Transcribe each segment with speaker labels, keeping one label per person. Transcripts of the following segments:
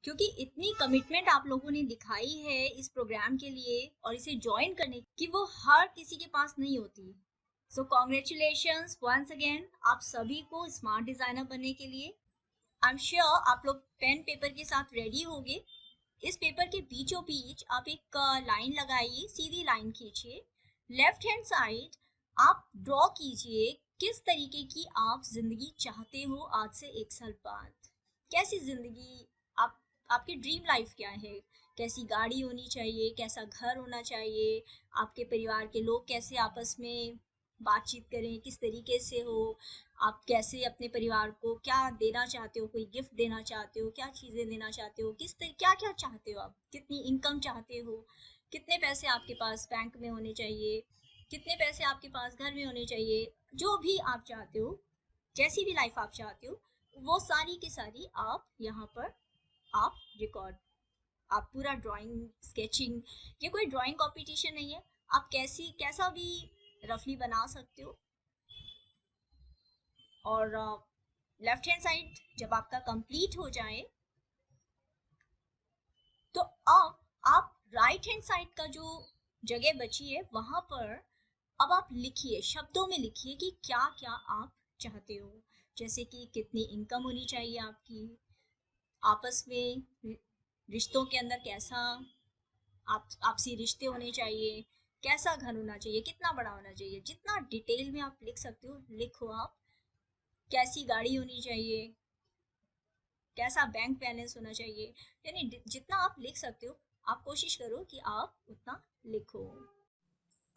Speaker 1: क्योंकि इतनी कमिटमेंट आप लोगों ने दिखाई है इस प्रोग्राम के लिए और इसे ज्वाइन करने की, वो हर किसी के पास नहीं होती। सो कॉन्ग्रेचुलेशंस वंस अगेन आप सभी को स्मार्ट डिजाइनर बनने के लिए। आई एम श्योर आप लोग पेन पेपर के साथ रेडी होंगे। इस पेपर के बीचों बीच आप एक लाइन लगाइए, सीधी लाइन खींचिए। लेफ्ट हैंड साइड आप ड्रॉ कीजिए किस तरीके की आप जिंदगी चाहते हो आज से 1 साल बाद। कैसी जिंदगी आप, आपकी ड्रीम लाइफ क्या है? कैसी गाड़ी होनी चाहिए, कैसा घर होना चाहिए, आपके परिवार के लोग कैसे आपस में बातचीत करें, किस तरीके से हो, आप कैसे अपने परिवार को क्या देना चाहते हो, कोई गिफ्ट देना चाहते हो, क्या चीज़ें देना चाहते हो, क्या क्या चाहते हो, आप कितनी इनकम चाहते हो, कितने पैसे आपके पास बैंक में होने चाहिए, कितने पैसे आपके पास घर में होने चाहिए, जो भी आप चाहते हो, जैसी भी लाइफ आप चाहते हो, वो सारी की सारी आप यहाँ पर आप रिकॉर्ड, आप पूरा ड्राइंग स्केचिंग, ये कोई ड्राइंग कंपटीशन नहीं है, आप कैसा भी रफली बना सकते हो। और लेफ्ट हैंड साइड जब आपका कंप्लीट हो जाए तो अब आप राइट हैंड साइड का जो जगह बची है वहां पर अब आप लिखिए, शब्दों में लिखिए कि क्या क्या आप चाहते हो। जैसे कि कितनी इनकम होनी चाहिए आपकी, आपस में रिश्तों के अंदर कैसा आप आपसी रिश्ते होने चाहिए, कैसा घर होना चाहिए, कितना बड़ा होना चाहिए, जितना डिटेल में आप लिख सकते हो लिखो आप। कैसी गाड़ी होनी चाहिए, कैसा बैंक बैलेंस होना चाहिए, यानी जितना आप लिख सकते हो आप कोशिश करो कि आप उतना लिखो।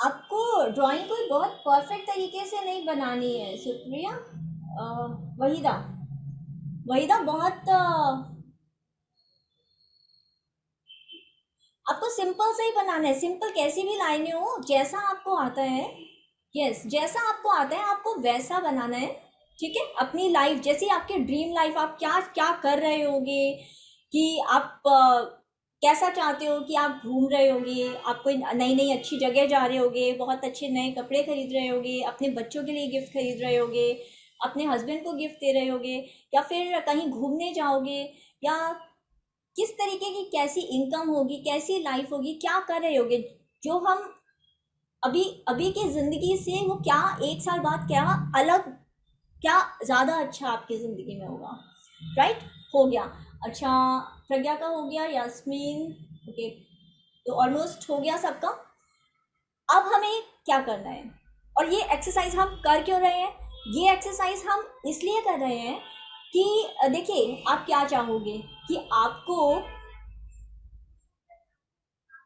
Speaker 2: आपको ड्राइंग कोई बहुत परफेक्ट तरीके से नहीं बनानी है सुप्रिया। वहीदा, वहीदा बहुत आपको सिंपल से ही बनाना है। सिंपल कैसी भी लाइनें हो, जैसा आपको आता है, यस जैसा आपको आता है आपको वैसा बनाना है। ठीक है, अपनी लाइफ जैसी आपकी ड्रीम लाइफ, आप क्या क्या कर रहे होगे, कि आप कैसा चाहते हो, कि आप घूम रहे होगे, आप कोई नई नई अच्छी जगह जा रहे होगे, बहुत अच्छे नए कपड़े खरीद रहे होगे, अपने बच्चों के लिए गिफ्ट खरीद रहे होगे, अपने हस्बैंड को गिफ्ट दे रहे होगे, या फिर कहीं घूमने जाओगे, या किस तरीके की कैसी इनकम होगी, कैसी लाइफ होगी, क्या कर रहे होगे, जो हम अभी अभी की ज़िंदगी से वो क्या 1 साल बाद क्या अलग, क्या ज़्यादा अच्छा आपकी ज़िंदगी में होगा। राइट, हो गया। अच्छा, प्रज्ञा का हो गया, यास्मीन, ओके, तो ऑलमोस्ट हो गया सबका। अब हमें क्या करना है, और ये एक्सरसाइज हम कर क्यों रहे हैं? ये एक्सरसाइज हम इसलिए कर रहे हैं कि देखिए आप क्या चाहोगे, कि आपको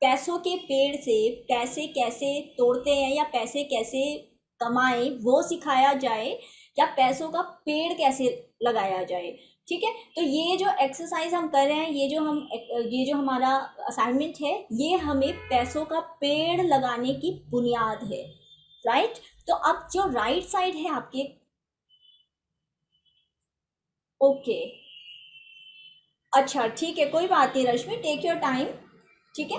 Speaker 2: पैसों के पेड़ से पैसे कैसे तोड़ते हैं, या पैसे कैसे कमाएं वो सिखाया जाए, या पैसों का पेड़ कैसे लगाया जाए। ठीक है, तो ये जो एक्सरसाइज हम कर रहे हैं, ये जो हमारा असाइनमेंट है, ये हमें पैसों का पेड़ लगाने की बुनियाद है। राइट, तो अब जो राइट साइड है आपके, ओके, अच्छा ठीक है, कोई बात नहीं रश्मि, टेक योर टाइम। ठीक है,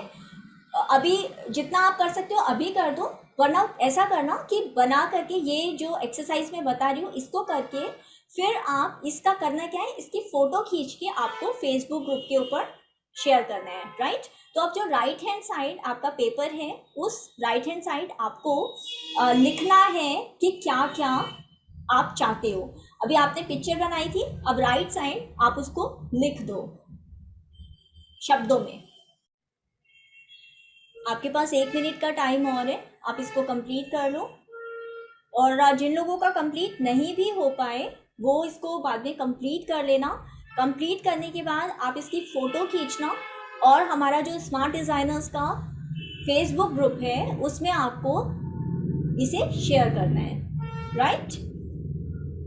Speaker 2: अभी जितना आप कर सकते हो अभी कर दो, वरना ऐसा करना कि बना करके ये जो एक्सरसाइज मैं बता रही हूँ इसको करके फिर आप इसका करना क्या है, इसकी फोटो खींच के आपको फेसबुक ग्रुप के ऊपर शेयर करना है। राइट, तो अब जो राइट हैंड साइड आपका पेपर है, उस राइट हैंड साइड आपको लिखना है कि क्या क्या आप चाहते हो। अभी आपने पिक्चर बनाई थी, अब राइट साइड आप उसको लिख दो शब्दों में। आपके पास 1 मिनट का टाइम और है, आप इसको कंप्लीट कर लो। और जिन लोगों का कंप्लीट नहीं भी हो पाए वो इसको बाद में कंप्लीट कर लेना। कंप्लीट करने के बाद आप इसकी फ़ोटो खींचना, और हमारा जो स्मार्ट डिज़ाइनर्स का फेसबुक ग्रुप है उसमें आपको इसे शेयर करना है। राइट,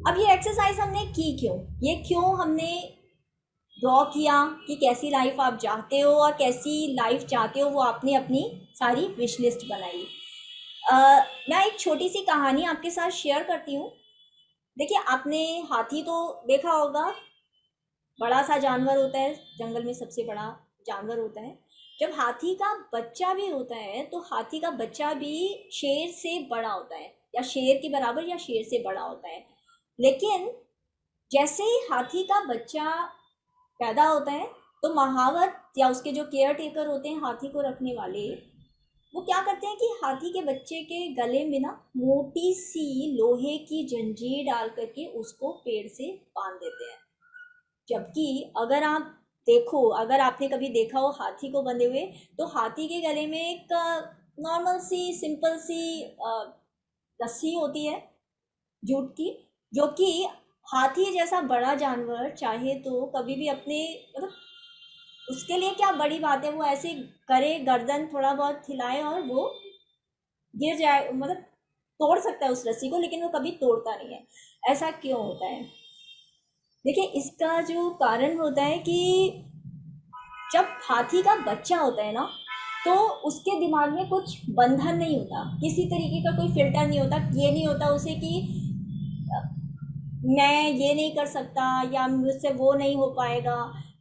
Speaker 2: अब ये एक्सरसाइज हमने की क्यों, ये क्यों हमने ड्रॉ किया, कि कैसी लाइफ आप चाहते हो और कैसी लाइफ चाहते हो वो आपने अपनी सारी विश लिस्ट बनाई। मैं एक छोटी सी कहानी आपके साथ शेयर करती हूँ। देखिए आपने हाथी तो देखा होगा, बड़ा सा जानवर होता है, जंगल में सबसे बड़ा जानवर होता है। जब हाथी का बच्चा भी होता है तो हाथी का बच्चा भी शेर से बड़ा होता है, या शेर के बराबर या शेर से बड़ा होता है। लेकिन जैसे ही हाथी का बच्चा पैदा होता है तो महावत या उसके जो केयर टेकर होते हैं हाथी को रखने वाले, वो क्या करते हैं कि हाथी के बच्चे के गले में ना मोटी सी लोहे की जंजीर डाल करके उसको पेड़ से बांध देते हैं। जबकि अगर आप देखो, अगर आपने कभी देखा हो हाथी को बंधे हुए, तो हाथी के गले में एक नॉर्मल सी सिंपल सी रस्सी होती है जूट की, जो कि हाथी जैसा बड़ा जानवर चाहे तो कभी भी अपने मतलब उसके लिए क्या बड़ी बात है, वो ऐसे करे, गर्दन थोड़ा बहुत हिलाए और वो गिर जाए, मतलब तोड़ सकता है उस रस्सी को, लेकिन वो कभी तोड़ता नहीं है। ऐसा क्यों होता है? देखिए, इसका जो कारण होता है कि जब हाथी का बच्चा होता है ना, तो उसके दिमाग में कुछ बंधन नहीं होता, किसी तरीके का कोई फिल्टर नहीं होता, ये नहीं होता उसे कि मैं ये नहीं कर सकता या मुझसे वो नहीं हो पाएगा,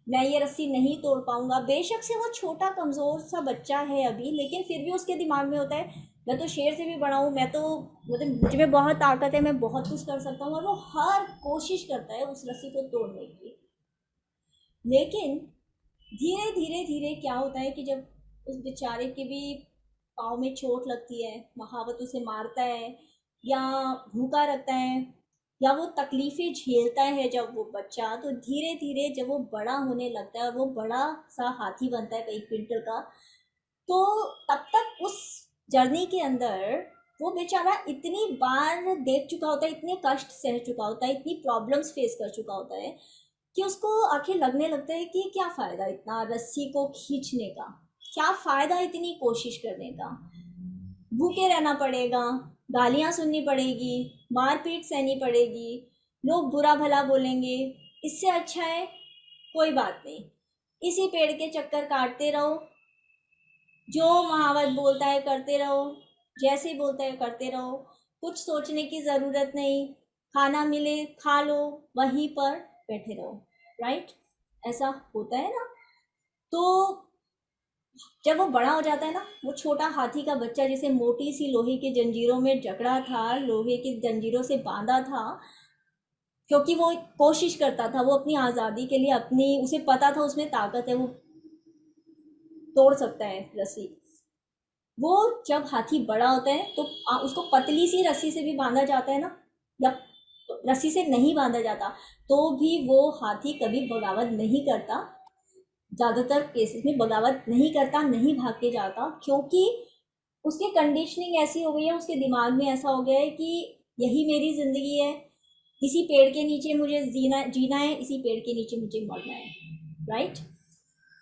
Speaker 2: मैं ये रस्सी नहीं तोड़ पाऊंगा। बेशक से वो छोटा कमज़ोर सा बच्चा है अभी, लेकिन फिर भी उसके दिमाग में होता है मैं तो शेर से भी बड़ा हूँ, मैं तो मतलब मुझ में बहुत ताकत है, मैं बहुत कुछ कर सकता हूँ, और वो हर कोशिश करता है उस रस्सी को तोड़ने की। लेकिन धीरे धीरे धीरे क्या होता है कि जब उस बेचारे के भी पाँव में चोट लगती है, महावत उसे मारता है या भूखा रखता है या वो तकलीफ़ें झेलता है जब वो बच्चा, तो धीरे धीरे जब वो बड़ा होने लगता है और वो बड़ा सा हाथी बनता है कई क्विंटल का, तो तब तक उस जर्नी के अंदर वो बेचारा इतनी बार देख चुका होता है, इतने कष्ट सह चुका होता है, इतनी प्रॉब्लम्स फेस कर चुका होता है कि उसको आखिर लगने लगता है कि क्या फ़ायदा इतना रस्सी को खींचने का, क्या फ़ायदा इतनी कोशिश करने का, भूखे रहना पड़ेगा, गालियाँ सुननी पड़ेगी, मारपीट सहनी पड़ेगी, लोग बुरा भला बोलेंगे, इससे अच्छा है कोई बात नहीं, इसी पेड़ के चक्कर काटते रहो, जो महावत बोलता है करते रहो, जैसे बोलता है करते रहो, कुछ सोचने की ज़रूरत नहीं, खाना मिले खा लो, वहीं पर बैठे रहो। राइट? ऐसा होता है ना? तो जब वो बड़ा हो जाता है ना, वो छोटा हाथी का बच्चा जिसे मोटी सी लोहे की जंजीरों में जकड़ा था, लोहे की जंजीरों से बांधा था, क्योंकि वो कोशिश करता था, वो अपनी आज़ादी के लिए, अपनी उसे पता था उसमें ताकत है, वो तोड़ सकता है रस्सी। वो जब हाथी बड़ा होता है तो उसको पतली सी रस्सी से भी बांधा जाता है ना, या रस्सी से नहीं बांधा जाता, तो भी वो हाथी कभी बगावत नहीं करता, ज़्यादातर केसेस में बगावत नहीं करता, नहीं भाग के जाता, क्योंकि उसकी कंडीशनिंग ऐसी हो गई है, उसके दिमाग में ऐसा हो गया है कि यही मेरी ज़िंदगी है, इसी पेड़ के नीचे मुझे जीना है, इसी पेड़ के नीचे मुझे मरना है। राइट?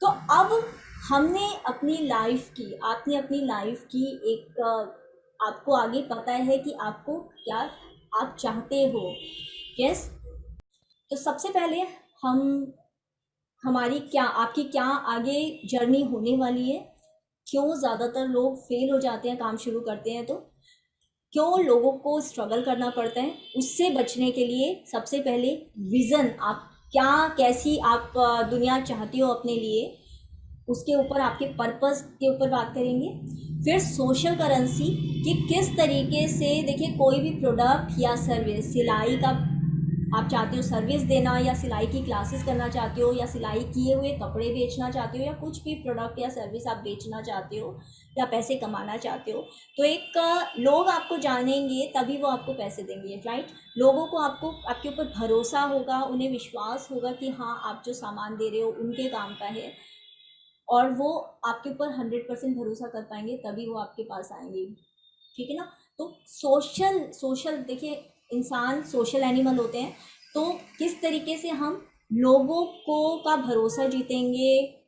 Speaker 2: तो अब हमने अपनी लाइफ की, आपने अपनी लाइफ की एक आपको आगे पता है कि आपको क्या आप चाहते हो। यस? तो सबसे पहले हम हमारी क्या, आपकी क्या आगे जर्नी होने वाली है, क्यों ज़्यादातर लोग फेल हो जाते हैं काम शुरू करते हैं, तो क्यों लोगों को स्ट्रगल करना पड़ता है, उससे बचने के लिए सबसे पहले विज़न, आप क्या कैसी आप दुनिया चाहती हो अपने लिए, उसके ऊपर आपके पर्पस के ऊपर बात करेंगे। फिर सोशल करेंसी, कि किस तरीके से, देखिए कोई भी प्रोडक्ट या सर्विस, सिलाई का आप चाहते हो सर्विस देना, या सिलाई की क्लासेस करना चाहते हो, या सिलाई किए हुए कपड़े बेचना चाहते हो, या कुछ भी प्रोडक्ट या सर्विस आप बेचना चाहते हो या पैसे कमाना चाहते हो, तो एक लोग आपको जानेंगे तभी वो आपको पैसे देंगे। राइट? लोगों को आपको आपके ऊपर भरोसा होगा, उन्हें विश्वास होगा कि हाँ आप जो सामान दे रहे हो उनके काम का है, और वो आपके ऊपर 100% भरोसा कर पाएंगे, तभी वो आपके पास आएंगे। ठीक है ना? तो सोशल सोशल देखिए, इंसान सोशल एनिमल होते हैं, तो किस तरीके से हम लोगों को का भरोसा जीतेंगे,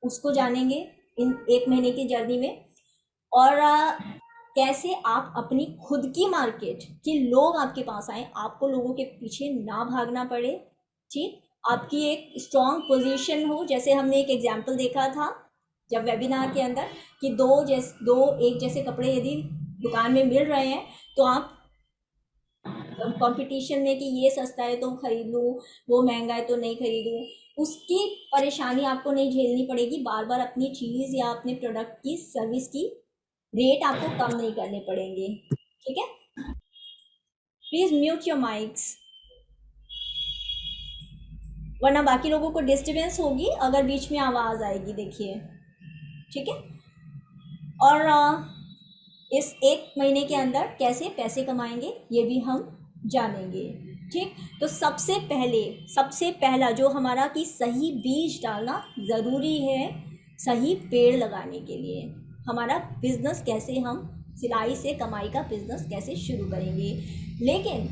Speaker 2: उसको जानेंगे इन 1 महीने की जर्नी में। और कैसे आप अपनी खुद की मार्केट कि लोग आपके पास आए, आपको लोगों के पीछे ना भागना पड़े। ठीक? आपकी एक स्ट्रॉन्ग पोजीशन हो, जैसे हमने एक एग्जाम्पल देखा था जब वेबिनार के अंदर, कि दो एक जैसे कपड़े यदि दुकान में मिल रहे हैं, तो आप कंपटीशन में कि ये सस्ता है तो खरीद लूँ, वो महंगा है तो नहीं खरीदूँ, उसकी परेशानी आपको नहीं झेलनी पड़ेगी, बार बार अपनी चीज़ या अपने प्रोडक्ट की सर्विस की रेट आपको कम नहीं करने पड़ेंगे। ठीक है? Please mute your mics. वरना बाकी लोगों को डिस्टर्बेंस होगी अगर बीच में आवाज़ आएगी, देखिए, ठीक है। और इस 1 महीने के अंदर कैसे पैसे कमाएंगे ये भी हम जानेंगे, ठीक। तो सबसे पहला जो हमारा कि सही बीज डालना ज़रूरी है सही पेड़ लगाने के लिए। हमारा बिजनेस कैसे, हम सिलाई से कमाई का बिजनेस कैसे शुरू करेंगे। लेकिन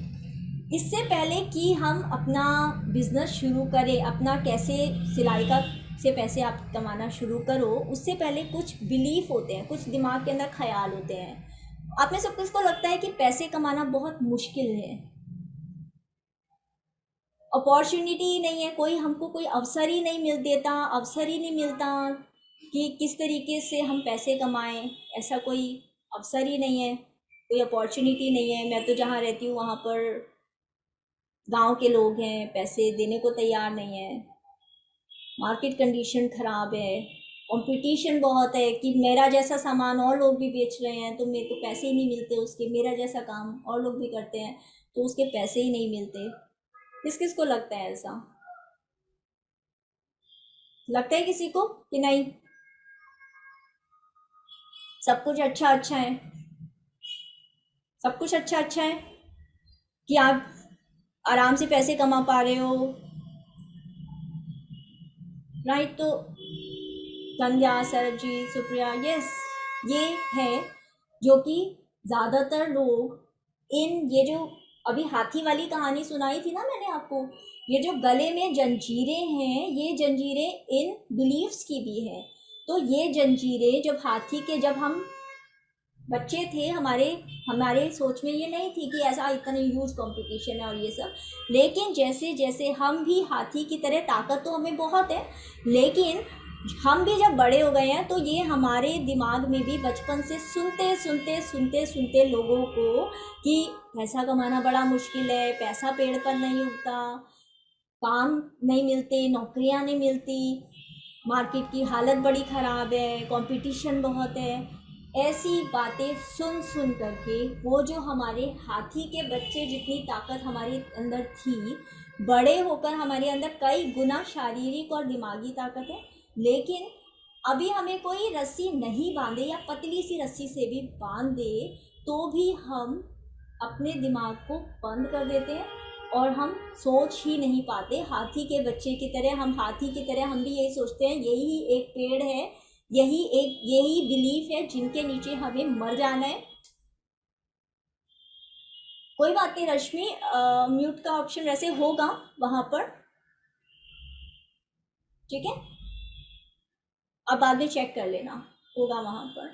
Speaker 2: इससे पहले कि हम अपना बिजनेस शुरू करें, अपना कैसे सिलाई का से पैसे आप कमाना शुरू करो, उससे पहले कुछ बिलीफ होते हैं, कुछ दिमाग के अंदर ख्याल होते हैं। आप में से किसको लगता है कि पैसे कमाना बहुत मुश्किल है, अपॉर्चुनिटी ही नहीं है, कोई हमको कोई अवसर ही नहीं मिलता कि किस तरीके से हम पैसे कमाएं, ऐसा कोई अवसर ही नहीं है, कोई अपॉर्चुनिटी नहीं है। मैं तो जहाँ रहती हूँ वहाँ पर गांव के लोग हैं, पैसे देने को तैयार नहीं है, मार्केट कंडीशन ख़राब है, कंपटीशन बहुत है कि मेरा जैसा सामान और लोग भी बेच रहे हैं तो मेरे को पैसे ही नहीं मिलते उसके, मेरा जैसा काम और लोग भी करते हैं तो उसके पैसे ही नहीं मिलते। किस किस को लगता है ऐसा? लगता है किसी को कि नहीं सब कुछ अच्छा अच्छा है, सब कुछ अच्छा अच्छा है, कि आप आराम से पैसे कमा पा रहे हो, राइट। तो संध्या, सरबजीत, सुप्रिया, यस, ये है जो कि ज़्यादातर लोग ये जो अभी हाथी वाली कहानी सुनाई थी ना मैंने आपको, ये जो गले में जंजीरें हैं, ये जंजीरें इन बिलीव्स की भी हैं। तो ये जंजीरें जब हम बच्चे थे, हमारे हमारे सोच में ये नहीं थी कि ऐसा इतना ह्यूज कंपटीशन है और ये सब। लेकिन जैसे जैसे हम भी हाथी की तरह, ताकत तो हमें बहुत है, लेकिन हम भी जब बड़े हो गए हैं तो ये हमारे दिमाग में भी बचपन से सुनते लोगों को कि पैसा कमाना बड़ा मुश्किल है, पैसा पेड़ पर नहीं उगता, काम नहीं मिलते, नौकरियां नहीं मिलती, मार्केट की हालत बड़ी ख़राब है, कंपटीशन बहुत है। ऐसी बातें सुन सुन करके वो जो हमारे हाथी के बच्चे जितनी ताकत हमारे अंदर थी, बड़े होकर हमारे अंदर कई गुना शारीरिक और दिमागी ताकत है। लेकिन अभी हमें कोई रस्सी नहीं बांधे या पतली सी रस्सी से भी बांध दे तो भी हम अपने दिमाग को बंद कर देते हैं और हम सोच ही नहीं पाते। हाथी के बच्चे की तरह, हम भी यही सोचते हैं यही एक पेड़ है, यही बिलीफ है जिनके नीचे हमें मर जाना है। कोई बात नहीं रश्मि, म्यूट का ऑप्शन वैसे होगा वहां पर, ठीक है, अब बाद में चेक कर लेना, होगा वहां पर।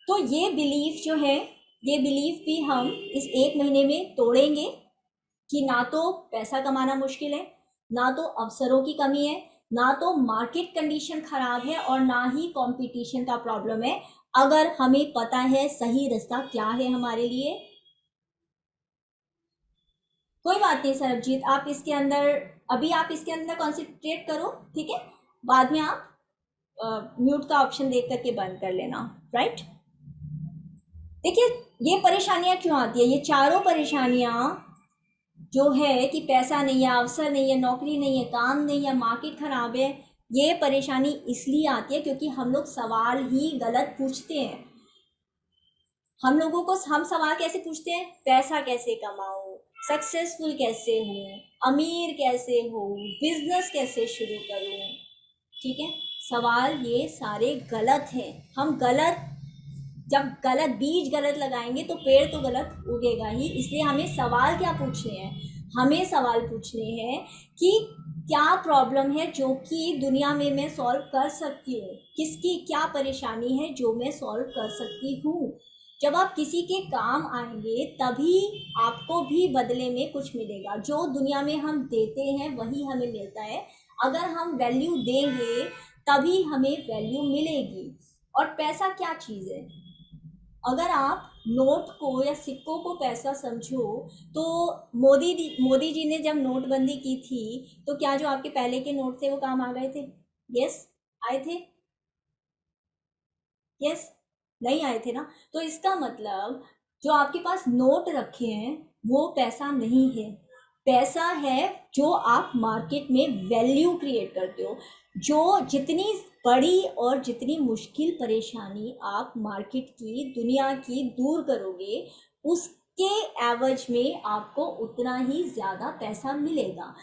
Speaker 2: तो ये बिलीफ जो है, ये बिलीफ भी हम इस 1 महीने में तोड़ेंगे कि ना तो पैसा कमाना मुश्किल है, ना तो अवसरों की कमी है, ना तो मार्केट कंडीशन खराब है, और ना ही कंपटीशन का प्रॉब्लम है, अगर हमें पता है सही रास्ता क्या है हमारे लिए। कोई बात नहीं सरबजीत, आप इसके अंदर अभी आप इसके अंदर कॉन्सेंट्रेट करो, ठीक है, बाद में आप म्यूट का ऑप्शन देख करके बंद कर लेना, राइट। देखिए ये परेशानियां क्यों आती है, ये चारों परेशानियां जो है कि पैसा नहीं है, अवसर नहीं है, नौकरी नहीं है, काम नहीं है, मार्केट खराब है, ये परेशानी इसलिए आती है क्योंकि हम लोग सवाल ही गलत पूछते हैं। हम सवाल कैसे पूछते हैं, पैसा कैसे कमाऊं, सक्सेसफुल कैसे हूँ, अमीर कैसे हूँ, बिजनेस कैसे शुरू करूँ, ठीक है। सवाल ये सारे गलत हैं। हम गलत जब गलत बीज गलत लगाएंगे तो पेड़ तो गलत उगेगा ही। इसलिए हमें सवाल क्या पूछने हैं, हमें सवाल पूछने हैं कि क्या प्रॉब्लम है जो कि दुनिया में मैं सॉल्व कर सकती हूँ, किसकी क्या परेशानी है जो मैं सॉल्व कर सकती हूँ। जब आप किसी के काम आएंगे तभी आपको भी बदले में कुछ मिलेगा। जो दुनिया में हम देते हैं वही हमें मिलता है। अगर हम वैल्यू देंगे तभी हमें वैल्यू मिलेगी। और पैसा क्या चीज़ है, अगर आप नोट को या सिक्कों को पैसा समझो तो मोदी जी ने जब नोटबंदी की थी तो क्या जो आपके पहले के नोट थे वो काम आ गए थे? यस, आए थे? यस, नहीं आए थे ना। तो इसका मतलब जो आपके पास नोट रखे हैं वो पैसा नहीं है। पैसा है जो आप मार्केट में वैल्यू क्रिएट करते हो। जो जितनी बड़ी और जितनी मुश्किल परेशानी आप मार्केट की, दुनिया की दूर करोगे, उसके एवज में आपको उतना ही ज़्यादा पैसा मिलेगा।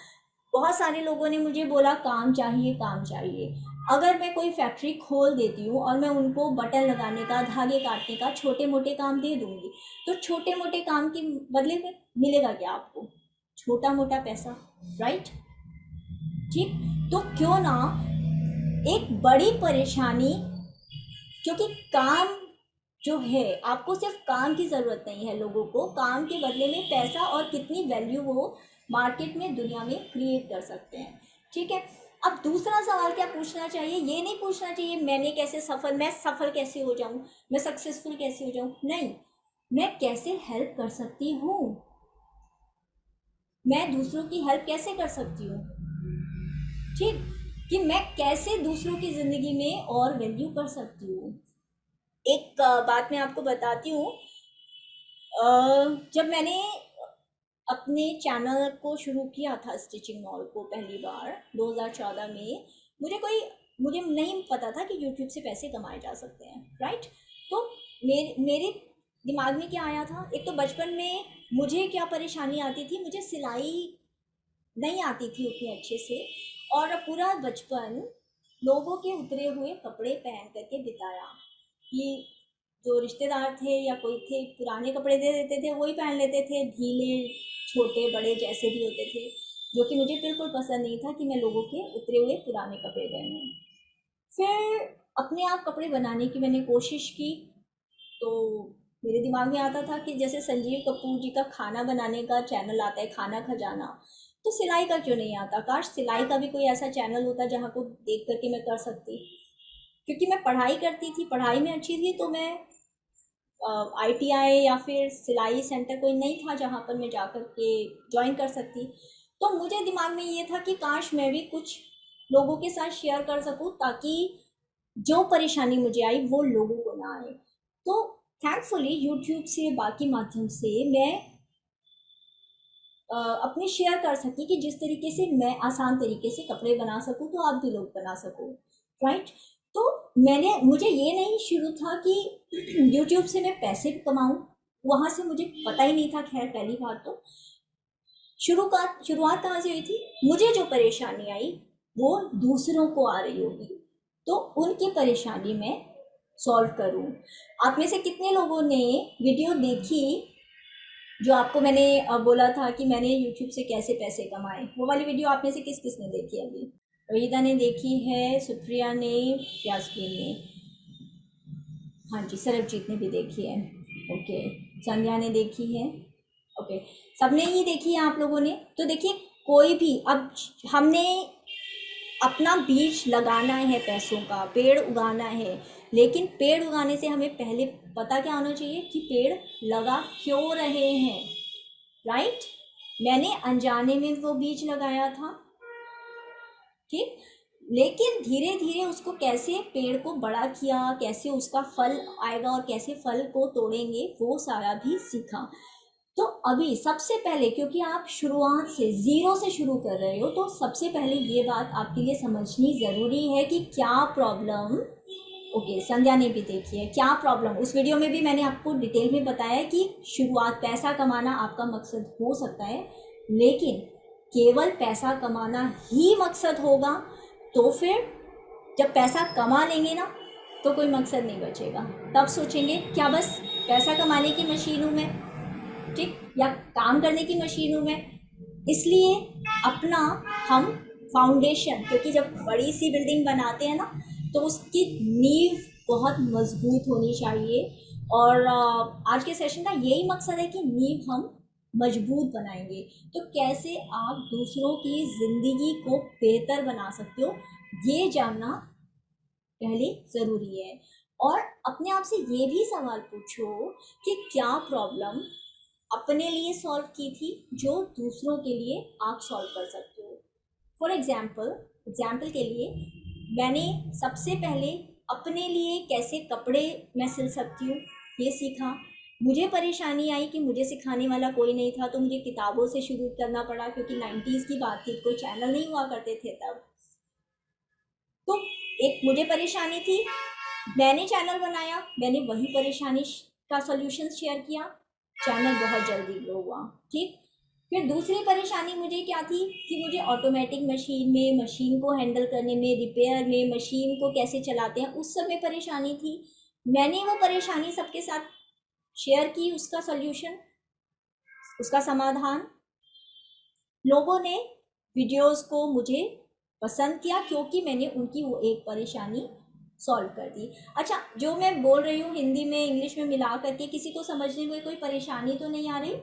Speaker 2: बहुत सारे लोगों ने मुझे बोला काम चाहिए, काम चाहिए। अगर मैं कोई फैक्ट्री खोल देती हूँ और मैं उनको बटन लगाने का, धागे काटने का छोटे मोटे काम दे दूंगी, तो छोटे मोटे काम के बदले में मिलेगा क्या आपको? छोटा मोटा पैसा, राइट? ठीक। तो क्यों ना एक बड़ी परेशानी, क्योंकि काम जो है, आपको सिर्फ काम की ज़रूरत नहीं है, लोगों को काम के बदले में पैसा और कितनी वैल्यू वो मार्केट में, दुनिया में क्रिएट कर सकते हैं। ठीक है। अब दूसरा सवाल क्या पूछना चाहिए? ये नहीं पूछना चाहिए मैंने कैसे सफल, मैं सफल कैसे हो जाऊं, मैं सक्सेसफुल कैसे हो जाऊं। नहीं, मैं कैसे हेल्प कर सकती हूँ, मैं दूसरों की हेल्प कैसे कर सकती हूँ। ठीक। कि मैं कैसे दूसरों की ज़िंदगी में और वैल्यू कर सकती हूँ। एक बात मैं आपको बताती हूँ। जब मैंने अपने चैनल को शुरू किया था, स्टिचिंग मॉल को, पहली बार 2014 में, मुझे नहीं पता था कि यूट्यूब से पैसे कमाए जा सकते हैं, राइट? तो मेरे दिमाग में क्या आया था, एक तो बचपन में मुझे क्या परेशानी आती थी, मुझे सिलाई नहीं आती थी उतनी अच्छे से, और पूरा बचपन लोगों के उतरे हुए कपड़े पहन करके बिताया। कि जो रिश्तेदार थे या कोई थे, पुराने कपड़े दे देते थे, वही पहन लेते थे, ढीले छोटे बड़े जैसे भी होते थे, जो कि मुझे बिल्कुल पसंद नहीं था कि मैं लोगों के उतरे हुए पुराने कपड़े पहनूं। फिर अपने आप कपड़े बनाने की मैंने कोशिश की, तो मेरे दिमाग में आता था कि जैसे संजीव कपूर जी का खाना बनाने का चैनल आता है, खाना खजाना, तो सिलाई का क्यों नहीं आता? काश सिलाई का भी कोई ऐसा चैनल होता जहाँ को देख करके मैं कर सकती। क्योंकि मैं पढ़ाई करती थी, पढ़ाई में अच्छी थी, तो मैं आईटीआई या फिर सिलाई सेंटर कोई नहीं था जहाँ पर मैं जा कर के ज्वाइन कर सकती। तो मुझे दिमाग में ये था कि काश मैं भी कुछ लोगों के साथ शेयर कर सकूं, ताकि जो परेशानी मुझे आई वो लोगों को ना आए। तो थैंकफुली यूट्यूब से, बाकी माध्यम से मैं अपने शेयर कर सकी कि जिस तरीके से मैं आसान तरीके से कपड़े बना सकूं, तो आप भी लोग बना सको, राइट? तो मुझे ये नहीं शुरू था कि यूट्यूब से मैं पैसे भी कमाऊं, वहां से मुझे पता ही नहीं था। खैर, पहली बात तो शुरुआत कहाँ से हुई थी? मुझे जो परेशानी आई वो दूसरों को आ रही होगी, तो उनकी परेशानी मैं सॉल्व करूं। आप में से कितने लोगों ने वीडियो देखी जो आपको मैंने बोला था कि मैंने यूट्यूब से कैसे पैसे कमाए? वो वाली वीडियो आप में से किस किस ने देखी? अभी वहीदा ने देखी है, सुप्रिया ने, यास्मीन ने, हाँ जी, सरबजीत ने भी देखी है, ओके, संध्या ने देखी है, ओके, सबने ही देखी है आप लोगों ने। तो देखिए, कोई भी, अब हमने अपना बीज लगाना है, पैसों का पेड़ उगाना है, लेकिन पेड़ उगाने से हमें पहले पता क्या होना चाहिए कि पेड़ लगा क्यों रहे हैं, राइट? मैंने अनजाने में वो बीज लगाया था, ठीक, लेकिन धीरे धीरे उसको कैसे पेड़ को बड़ा किया, कैसे उसका फल आएगा और कैसे फल को तोड़ेंगे, वो सारा भी सीखा। तो अभी सबसे पहले, क्योंकि आप शुरुआत से ज़ीरो से शुरू कर रहे हो, तो सबसे पहले ये बात आपके लिए समझनी ज़रूरी है कि क्या प्रॉब्लम, ओके, संध्या ने भी देखी है, क्या प्रॉब्लम। उस वीडियो में भी मैंने आपको डिटेल में बताया कि शुरुआत, पैसा कमाना आपका मकसद हो सकता है, लेकिन केवल पैसा कमाना ही मकसद होगा तो फिर जब पैसा कमा लेंगे ना, तो कोई मकसद नहीं बचेगा। तब सोचेंगे क्या बस पैसा कमाने की मशीन हूँ मैं, ठीक, या काम करने की मशीन हूँ मैं। इसलिए अपना हम फाउंडेशन, क्योंकि जब बड़ी सी बिल्डिंग बनाते हैं ना, तो उसकी नींव बहुत मजबूत होनी चाहिए। और आज के सेशन का यही मकसद है कि नींव हम मजबूत बनाएंगे। तो कैसे आप दूसरों की ज़िंदगी को बेहतर बना सकते हो, ये जानना पहले ज़रूरी है। और अपने आप से ये भी सवाल पूछो कि क्या प्रॉब्लम अपने लिए सॉल्व की थी जो दूसरों के लिए आप सॉल्व कर सकते हो। फॉर एग्जाम्पल के लिए, मैंने सबसे पहले अपने लिए कैसे कपड़े मैं सिल सकती हूँ ये सीखा। मुझे परेशानी आई कि मुझे सिखाने वाला कोई नहीं था, तो मुझे किताबों से शुरू करना पड़ा, क्योंकि 90s की बात थी, कोई चैनल नहीं हुआ करते थे तब। तो एक मुझे परेशानी थी, मैंने चैनल बनाया, मैंने वही परेशानी का सॉल्यूशन शेयर किया, चैनल बहुत जल्दी ग्रो हुआ। ठीक। फिर दूसरी परेशानी मुझे क्या थी कि मुझे ऑटोमेटिक मशीन में, मशीन को हैंडल करने में, रिपेयर में, मशीन को कैसे चलाते हैं उस सब में परेशानी थी। मैंने वो परेशानी सबके साथ शेयर की, उसका सॉल्यूशन, उसका समाधान। लोगों ने वीडियोस को मुझे पसंद किया, क्योंकि मैंने उनकी वो एक परेशानी सॉल्व कर दी। अच्छा, जो मैं बोल रही हूँ हिंदी में इंग्लिश में मिला करके, किसी को समझने में कोई परेशानी तो नहीं आ रही?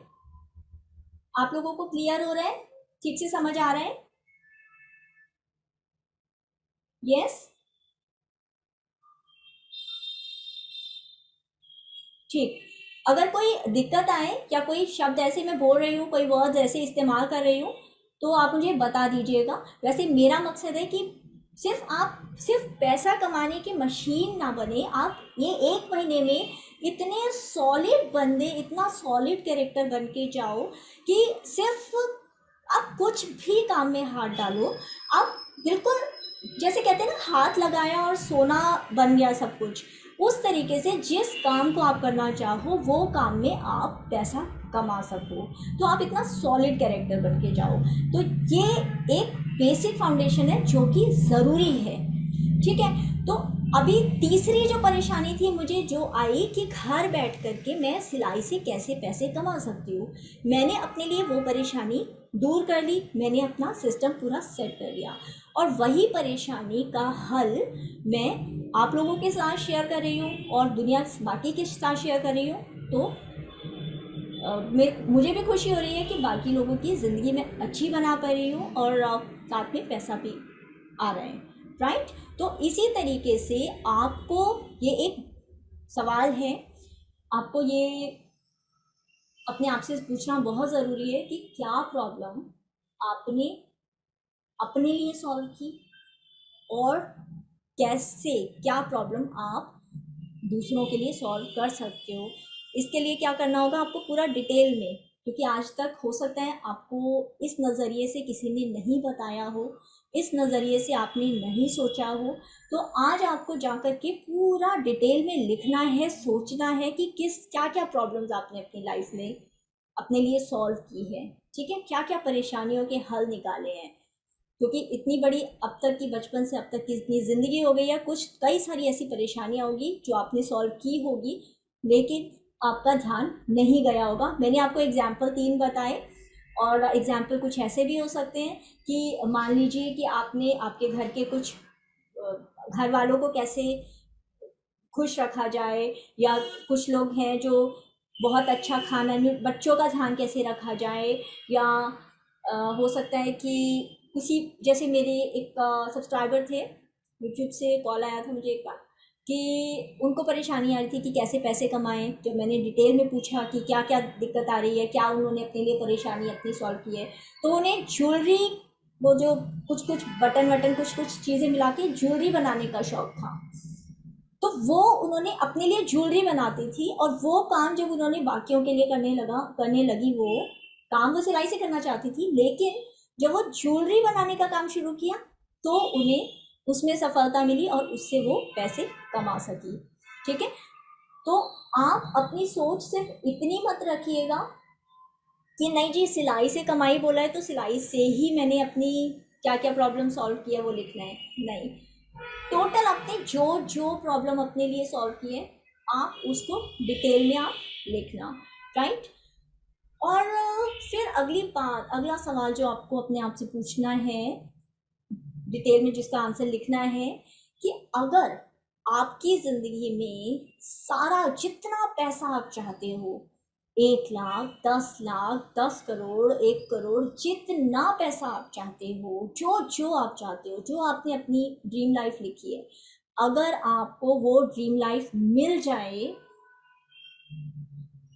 Speaker 2: आप लोगों को क्लियर हो रहा है? ठीक से समझ आ रहा है? यस। ठीक। अगर कोई दिक्कत आए या कोई शब्द ऐसे मैं बोल रही हूँ, कोई वर्ड्स ऐसे इस्तेमाल कर रही हूँ, तो आप मुझे बता दीजिएगा। वैसे मेरा मकसद है कि सिर्फ पैसा कमाने की मशीन ना बने आप। ये 1 महीने में इतने सॉलिड बंदे, इतना सॉलिड कैरेक्टर बन के जाओ कि सिर्फ आप कुछ भी काम में हाथ डालो, आप बिल्कुल जैसे कहते हैं ना, हाथ लगाया और सोना बन गया सब कुछ। उस तरीके से जिस काम को आप करना चाहो वो काम में आप पैसा कमा सको, तो आप इतना सॉलिड कैरेक्टर बन के जाओ। तो ये एक बेसिक फाउंडेशन है जो कि ज़रूरी है। ठीक है। तो अभी तीसरी जो परेशानी थी मुझे जो आई कि घर बैठ करके मैं सिलाई से कैसे पैसे कमा सकती हूँ, मैंने अपने लिए वो परेशानी दूर कर ली, मैंने अपना सिस्टम पूरा सेट कर लिया, और वही परेशानी का हल मैं आप लोगों के साथ शेयर कर रही हूँ और दुनिया बाकी के साथ शेयर कर रही हूँ। तो मुझे भी खुशी हो रही है कि बाकी लोगों की ज़िंदगी में अच्छी बना पा रही हूँ, और साथ में पैसा भी आ रहा है। राइट। तो इसी तरीके से आपको ये एक सवाल है, आपको ये अपने आप से पूछना बहुत ज़रूरी है कि क्या प्रॉब्लम आपने अपने लिए सॉल्व की, और कैसे, क्या प्रॉब्लम आप दूसरों के लिए सॉल्व कर सकते हो। इसके लिए क्या करना होगा आपको पूरा डिटेल में, क्योंकि आज तक हो सकता है आपको इस नज़रिए से किसी ने नहीं बताया हो, इस नज़रिए से आपने नहीं सोचा हो, तो आज आपको जाकर के पूरा डिटेल में लिखना है, सोचना है कि क्या क्या प्रॉब्लम्स आपने अपनी लाइफ में अपने लिए सॉल्व की है। ठीक है, क्या क्या परेशानियों के हल निकाले हैं, क्योंकि इतनी बड़ी अब तक की, बचपन से अब तक की इतनी ज़िंदगी हो गई है, कुछ कई सारी ऐसी परेशानियां होगी जो आपने सॉल्व की होगी, लेकिन आपका ध्यान नहीं गया होगा। मैंने आपको एग्जाम्पल 3 बताए, और एग्जाम्पल कुछ ऐसे भी हो सकते हैं कि मान लीजिए कि आपने आपके घर के कुछ घर वालों को कैसे खुश रखा जाए, या कुछ लोग हैं जो बहुत अच्छा खाना, बच्चों का ध्यान कैसे रखा जाए, या हो सकता है कि किसी, जैसे मेरे एक सब्सक्राइबर थे, यूट्यूब से कॉल आया था मुझे एक बार कि उनको परेशानी आ रही थी कि कैसे पैसे कमाएं। जब मैंने डिटेल में पूछा कि क्या क्या दिक्कत आ रही है, क्या उन्होंने अपने लिए परेशानी अपनी सॉल्व की है, तो उन्हें ज्वेलरी, वो जो कुछ कुछ बटन वटन कुछ कुछ चीज़ें मिला के ज्वेलरी बनाने का शौक था। तो वो उन्होंने अपने लिए ज्वेलरी बनाती थी, और वो काम जब उन्होंने बाकियों के लिए करने लगी, वो काम वो सिलाई से करना चाहती थी, लेकिन जब वो ज्वेलरी बनाने का काम शुरू किया तो उन्हें उसमें सफलता मिली, और उससे वो पैसे कमा सकी। ठीक है। तो आप अपनी सोच सिर्फ इतनी मत रखिएगा कि नहीं जी सिलाई से कमाई बोला है तो सिलाई से ही मैंने अपनी क्या क्या प्रॉब्लम सॉल्व किया वो लिखना है। नहीं, टोटल आपने जो जो प्रॉब्लम अपने लिए सॉल्व की है, आप उसको डिटेल में आप लिखना। राइट। और फिर अगली बात, अगला सवाल जो आपको अपने आप से पूछना है, डिटेल में जिसका आंसर लिखना है, कि अगर आपकी ज़िंदगी में सारा जितना पैसा आप चाहते हो, 1 लाख, 10 लाख, 10 करोड़, 1 करोड़, जितना पैसा आप चाहते हो, जो जो आप चाहते हो, जो आपने अपनी ड्रीम लाइफ लिखी है, अगर आपको वो ड्रीम लाइफ मिल जाए,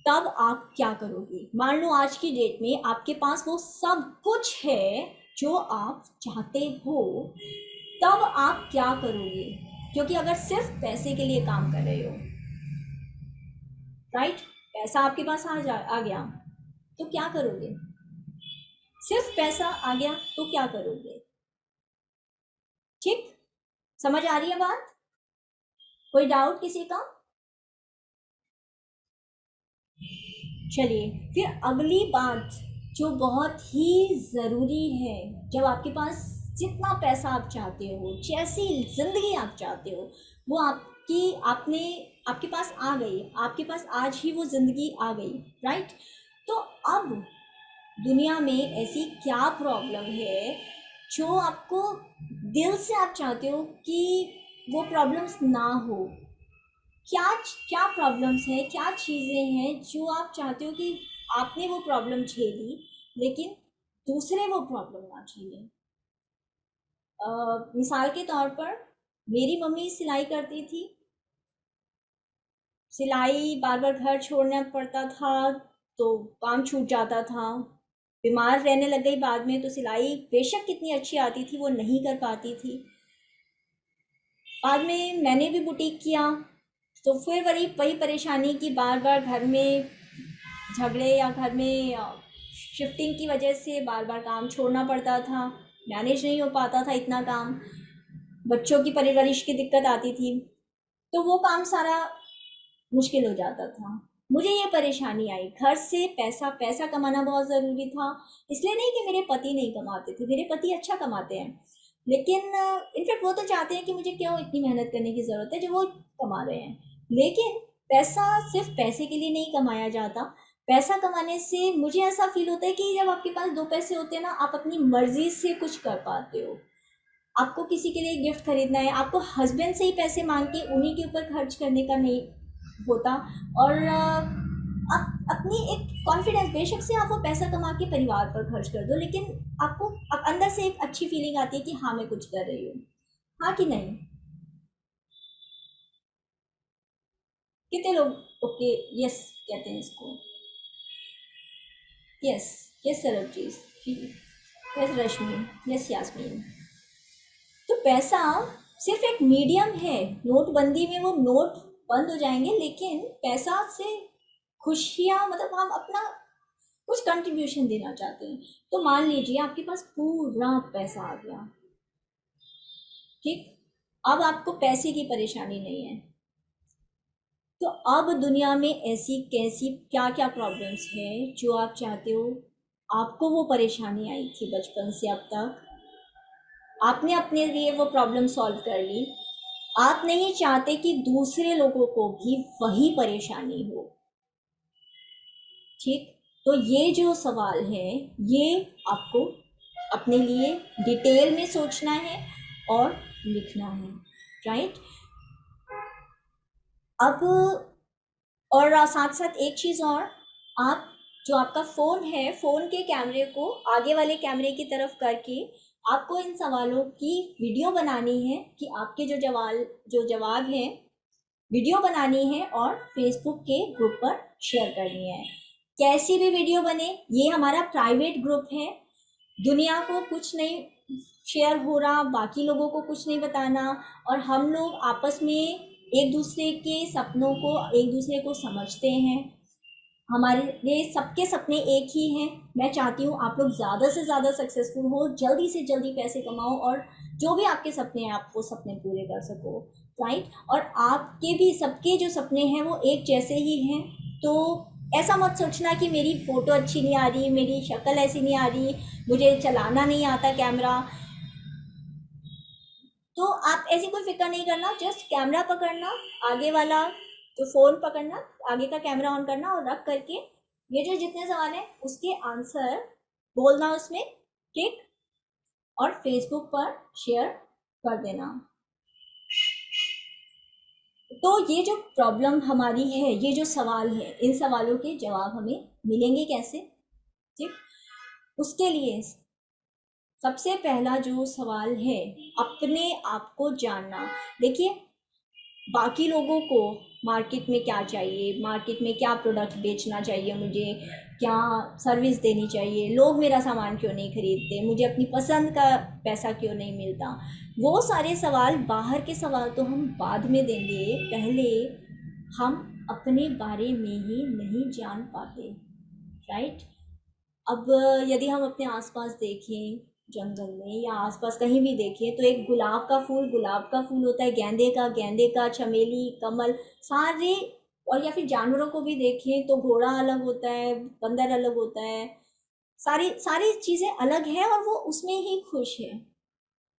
Speaker 2: तब आप क्या करोगे? मान लो आज की डेट में आपके पास वो सब कुछ है जो आप चाहते हो, तब आप क्या करोगे? क्योंकि अगर सिर्फ पैसे के लिए काम कर रहे हो, राइट, पैसा आपके पास आ गया तो क्या करोगे? सिर्फ पैसा आ गया तो क्या करोगे? ठीक, समझ आ रही है बात? कोई डाउट किसी का? चलिए, फिर अगली बात जो बहुत ही ज़रूरी है, जब आपके पास जितना पैसा आप चाहते हो, जैसी ज़िंदगी आप चाहते हो, वो आपने आपके पास आ गई, आपके पास आज ही वो ज़िंदगी आ गई, राइट? तो अब दुनिया में ऐसी क्या प्रॉब्लम है जो आपको दिल से आप चाहते हो कि वो प्रॉब्लम्स ना हो? क्या क्या प्रॉब्लम्स हैं, क्या चीज़ें हैं जो आप चाहते हो कि आपने वो प्रॉब्लम झेली लेकिन दूसरे वो प्रॉब्लम ना झेलें? मिसाल के तौर पर मेरी मम्मी सिलाई करती थी, सिलाई बार बार घर छोड़ना पड़ता था तो काम छूट जाता था, बीमार रहने लग गई बाद में, तो सिलाई बेशक कितनी अच्छी आती थी वो नहीं कर पाती थी। बाद में मैंने भी बुटीक किया तो फिर वही वही परेशानी कि बार बार घर में झगड़े या घर में शिफ्टिंग की वजह से बार बार काम छोड़ना पड़ता था, मैनेज नहीं हो पाता था इतना काम, बच्चों की परवरिश की दिक्कत आती थी, तो वो काम सारा मुश्किल हो जाता था। मुझे ये परेशानी आई, घर से पैसा पैसा कमाना बहुत ज़रूरी था। इसलिए नहीं कि मेरे पति नहीं कमाते थे, मेरे पति अच्छा कमाते हैं, लेकिन इनफैक्ट वो तो चाहते हैं कि मुझे क्यों इतनी मेहनत करने की ज़रूरत है जो वो कमा रहे हैं। लेकिन पैसा सिर्फ पैसे के लिए नहीं कमाया जाता। पैसा कमाने से मुझे ऐसा फील होता है कि जब आपके पास दो पैसे होते हैं ना, आप अपनी मर्जी से कुछ कर पाते हो। आपको किसी के लिए गिफ्ट खरीदना है, आपको हस्बैंड से ही पैसे मांग के उन्हीं के ऊपर खर्च करने का नहीं होता। और आप अपनी एक कॉन्फिडेंस, बेशक से आप वो पैसा कमा के परिवार पर खर्च कर दो, लेकिन आपको अंदर से एक अच्छी फीलिंग आती है कि हाँ मैं कुछ कर रही हूँ। हाँ कि नहीं? कितने लोग ओके यस कहते हैं इसको? Yes, yes Sarabjit, yes Rashmi, yes Yasmin. तो पैसा सिर्फ एक मीडियम है, नोटबंदी में वो नोट बंद हो जाएंगे, लेकिन पैसा से खुशियाँ, मतलब हम अपना कुछ कंट्रीब्यूशन देना चाहते हैं। तो मान लीजिए आपके पास पूरा पैसा आ गया, ठीक, अब आपको पैसे की परेशानी नहीं है, तो अब दुनिया में ऐसी कैसी क्या क्या प्रॉब्लम्स हैं जो आप चाहते हो, आपको वो परेशानी आई थी बचपन से अब तक, आपने अपने लिए वो प्रॉब्लम सॉल्व कर ली, आप नहीं चाहते कि दूसरे लोगों को भी वही परेशानी हो, ठीक? तो ये जो सवाल है ये आपको अपने लिए डिटेल में सोचना है और लिखना है, राइट? अब और साथ साथ एक चीज़ और, आप जो आपका फ़ोन है, फ़ोन के कैमरे को आगे वाले कैमरे की तरफ करके आपको इन सवालों की वीडियो बनानी है कि आपके जो जवाब हैं वीडियो बनानी है और फेसबुक के ग्रुप पर शेयर करनी है। कैसी भी वीडियो बने, ये हमारा प्राइवेट ग्रुप है, दुनिया को कुछ नहीं शेयर हो रहा, बाकी लोगों को कुछ नहीं बताना, और हम लोग आपस में एक दूसरे के सपनों को एक दूसरे को समझते हैं, हमारे सबके सपने एक ही हैं। मैं चाहती हूँ आप लोग ज़्यादा से ज़्यादा सक्सेसफुल हो, जल्दी से जल्दी पैसे कमाओ और जो भी आपके सपने हैं आप वो सपने पूरे कर सको, राइट? और आपके भी सबके जो सपने हैं वो एक जैसे ही हैं, तो ऐसा मत सोचना कि मेरी फ़ोटो अच्छी नहीं आ रही, मेरी शक्ल ऐसी नहीं आ रही, मुझे चलाना नहीं आता कैमरा, तो आप ऐसी कोई फिक्र नहीं करना, जस्ट कैमरा पकड़ना, आगे वाला जो फ़ोन पकड़ना, आगे का कैमरा ऑन करना और रख करके ये जो जितने सवाल हैं उसके आंसर बोलना उसमें, ठीक, और फेसबुक पर शेयर कर देना। तो ये जो प्रॉब्लम हमारी है, ये जो सवाल है, इन सवालों के जवाब हमें मिलेंगे कैसे, ठीक? उसके लिए सबसे पहला जो सवाल है, अपने आप को जानना। देखिए, बाकी लोगों को मार्केट में क्या चाहिए, मार्केट में क्या प्रोडक्ट बेचना चाहिए, मुझे क्या सर्विस देनी चाहिए, लोग मेरा सामान क्यों नहीं खरीदते, मुझे अपनी पसंद का पैसा क्यों नहीं मिलता, वो सारे सवाल, बाहर के सवाल तो हम बाद में देंगे, पहले हम अपने बारे में ही नहीं जान पाते, राइट। अब यदि हम अपने आसपास देखें, जंगल में या आसपास कहीं भी देखें, तो एक गुलाब का फूल होता है, गेंदे का, चमेली, कमल, सारे। और या फिर जानवरों को भी देखें तो घोड़ा अलग होता है, बंदर अलग होता है, सारी सारी चीज़ें अलग हैं और वो उसमें ही खुश है।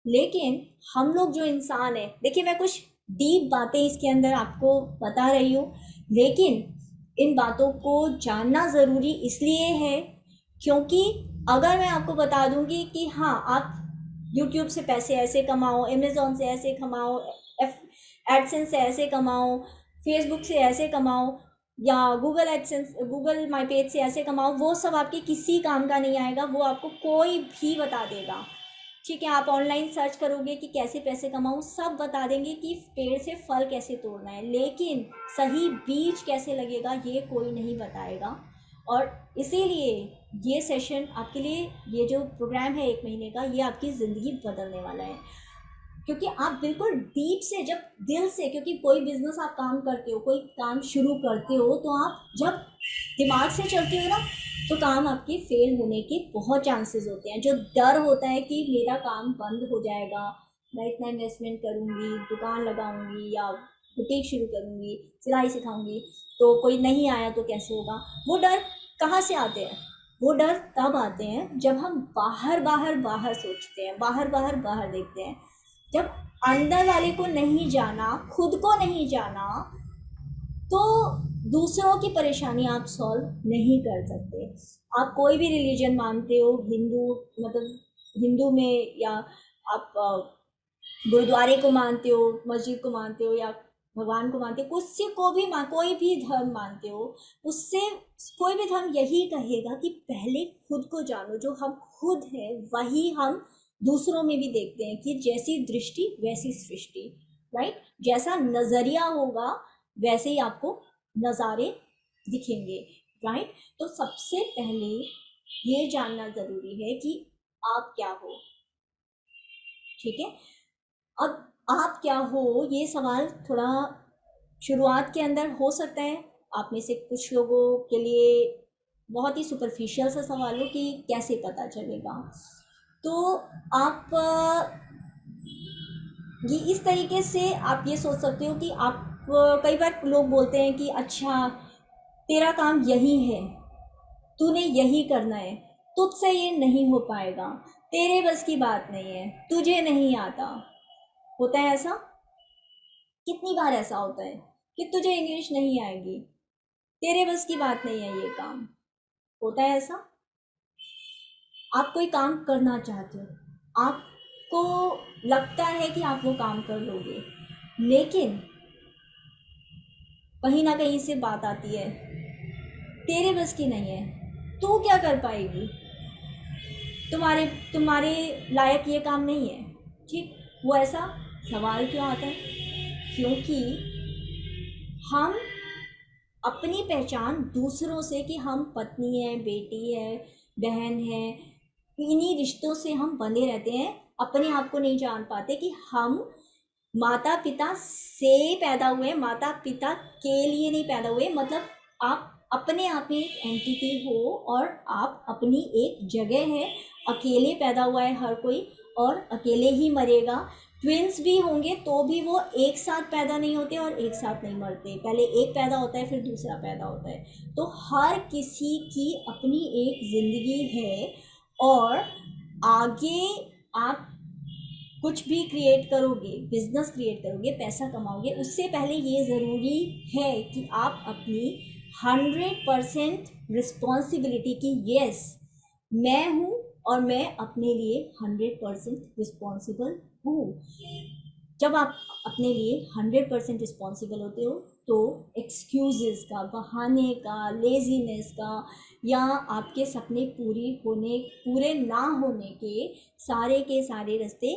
Speaker 2: लेकिन हम लोग जो इंसान है, देखिए मैं कुछ डीप बातें इसके अंदर आपको बता रही हूँ, लेकिन इन बातों को जानना ज़रूरी इसलिए है क्योंकि अगर मैं आपको बता दूंगी कि हाँ आप यूट्यूब से पैसे ऐसे कमाओ, अमेज़ॉन से ऐसे कमाओ, एडसेंस से ऐसे कमाओ, फेसबुक से ऐसे कमाओ, या Google AdSense, Google my page से ऐसे कमाओ, वो सब आपके किसी काम का नहीं आएगा, वो आपको कोई भी बता देगा। ठीक है, आप ऑनलाइन सर्च करोगे कि कैसे पैसे कमाऊँ, सब बता देंगे कि पेड़ से फल कैसे तोड़ना है, लेकिन सही बीज कैसे लगेगा ये कोई नहीं बताएगा। और इसीलिए ये सेशन आपके लिए, ये जो प्रोग्राम है 1 महीने का, ये आपकी ज़िंदगी बदलने वाला है। क्योंकि आप बिल्कुल डीप से, जब दिल से, क्योंकि कोई बिजनेस आप काम करते हो, कोई काम शुरू करते हो, तो आप जब दिमाग से चलते हो ना, तो काम आपके फेल होने के बहुत चांसेस होते हैं। जो डर होता है कि मेरा काम बंद हो जाएगा, मैं इतना इन्वेस्टमेंट करूँगी, दुकान लगाऊंगी या बुटीक शुरू करूँगी, सिलाई सिखाऊंगी, तो कोई नहीं आया तो कैसे होगा, वो डर कहाँ से आते हैं? वो डर तब आते हैं जब हम बाहर बाहर बाहर सोचते हैं, बाहर बाहर बाहर देखते हैं। जब अंदर वाले को नहीं जाना, खुद को नहीं जाना, तो दूसरों की परेशानी आप सॉल्व नहीं कर सकते। आप कोई भी रिलीजन मानते हो, हिंदू, मतलब हिंदू में, या आप गुरुद्वारे को मानते हो, मस्जिद को मानते हो, या भगवान को मानते हो, किसी को भी कोई भी धर्म मानते हो, उससे कोई भी धर्म यही कहेगा कि पहले खुद को जानो। जो हम खुद हैं वही हम दूसरों में भी देखते हैं, कि जैसी दृष्टि वैसी सृष्टि, राइट। जैसा नज़रिया होगा वैसे ही आपको नज़ारे दिखेंगे, राइट। तो सबसे पहले ये जानना ज़रूरी है कि आप क्या हो, ठीक है। अब आप क्या हो, ये सवाल थोड़ा शुरुआत के अंदर हो सकता है आप में से कुछ लोगों के लिए बहुत ही सुपरफिशियल सा सवाल हो कि कैसे पता चलेगा। तो आप ये इस तरीके से आप ये सोच सकते हो कि आप कई बार लोग बोलते हैं कि अच्छा तेरा काम यही है, तूने यही करना है, तुझसे ये नहीं हो पाएगा, तेरे बस की बात नहीं है, तुझे नहीं आता। होता है ऐसा? कितनी बार ऐसा होता है कि तुझे इंग्लिश नहीं आएगी, तेरे बस की बात नहीं है ये काम। होता है ऐसा? आप कोई काम करना चाहते हो, आपको लगता है कि आप वो काम कर लोगे, लेकिन कहीं ना कहीं से बात आती है तेरे बस की नहीं है, तू क्या कर पाएगी, तुम्हारे तुम्हारे लायक ये काम नहीं है। ठीक, वो ऐसा सवाल क्यों आता है? क्योंकि हम अपनी पहचान दूसरों से, कि हम पत्नी है, बेटी है, बहन है, इन्हीं रिश्तों से हम बंधे रहते हैं, अपने आप को नहीं जान पाते कि हम माता पिता से पैदा हुए, माता पिता के लिए नहीं पैदा हुए। मतलब आप अपने आप में एक एंटिटी हो और आप अपनी एक जगह है, अकेले पैदा हुआ है हर कोई और अकेले ही मरेगा। ट्विंस भी होंगे तो भी वो एक साथ पैदा नहीं होते और एक साथ नहीं मरते, पहले एक पैदा होता है फिर दूसरा पैदा होता है। तो हर किसी की अपनी एक ज़िंदगी है, और आगे आप कुछ भी क्रिएट करोगे, बिजनेस क्रिएट करोगे, पैसा कमाओगे, उससे पहले ये ज़रूरी है कि आप अपनी 100% रिस्पॉन्सिबिलिटी की, यस मैं हूँ और मैं अपने लिए 100% रिस्पॉन्सिबल हूँ। जब आप अपने लिए 100% रिस्पॉन्सिबल होते हो तो एक्सक्यूज़ेस का, बहाने का, लेजीनेस का, या आपके सपने पूरे ना होने के सारे रास्ते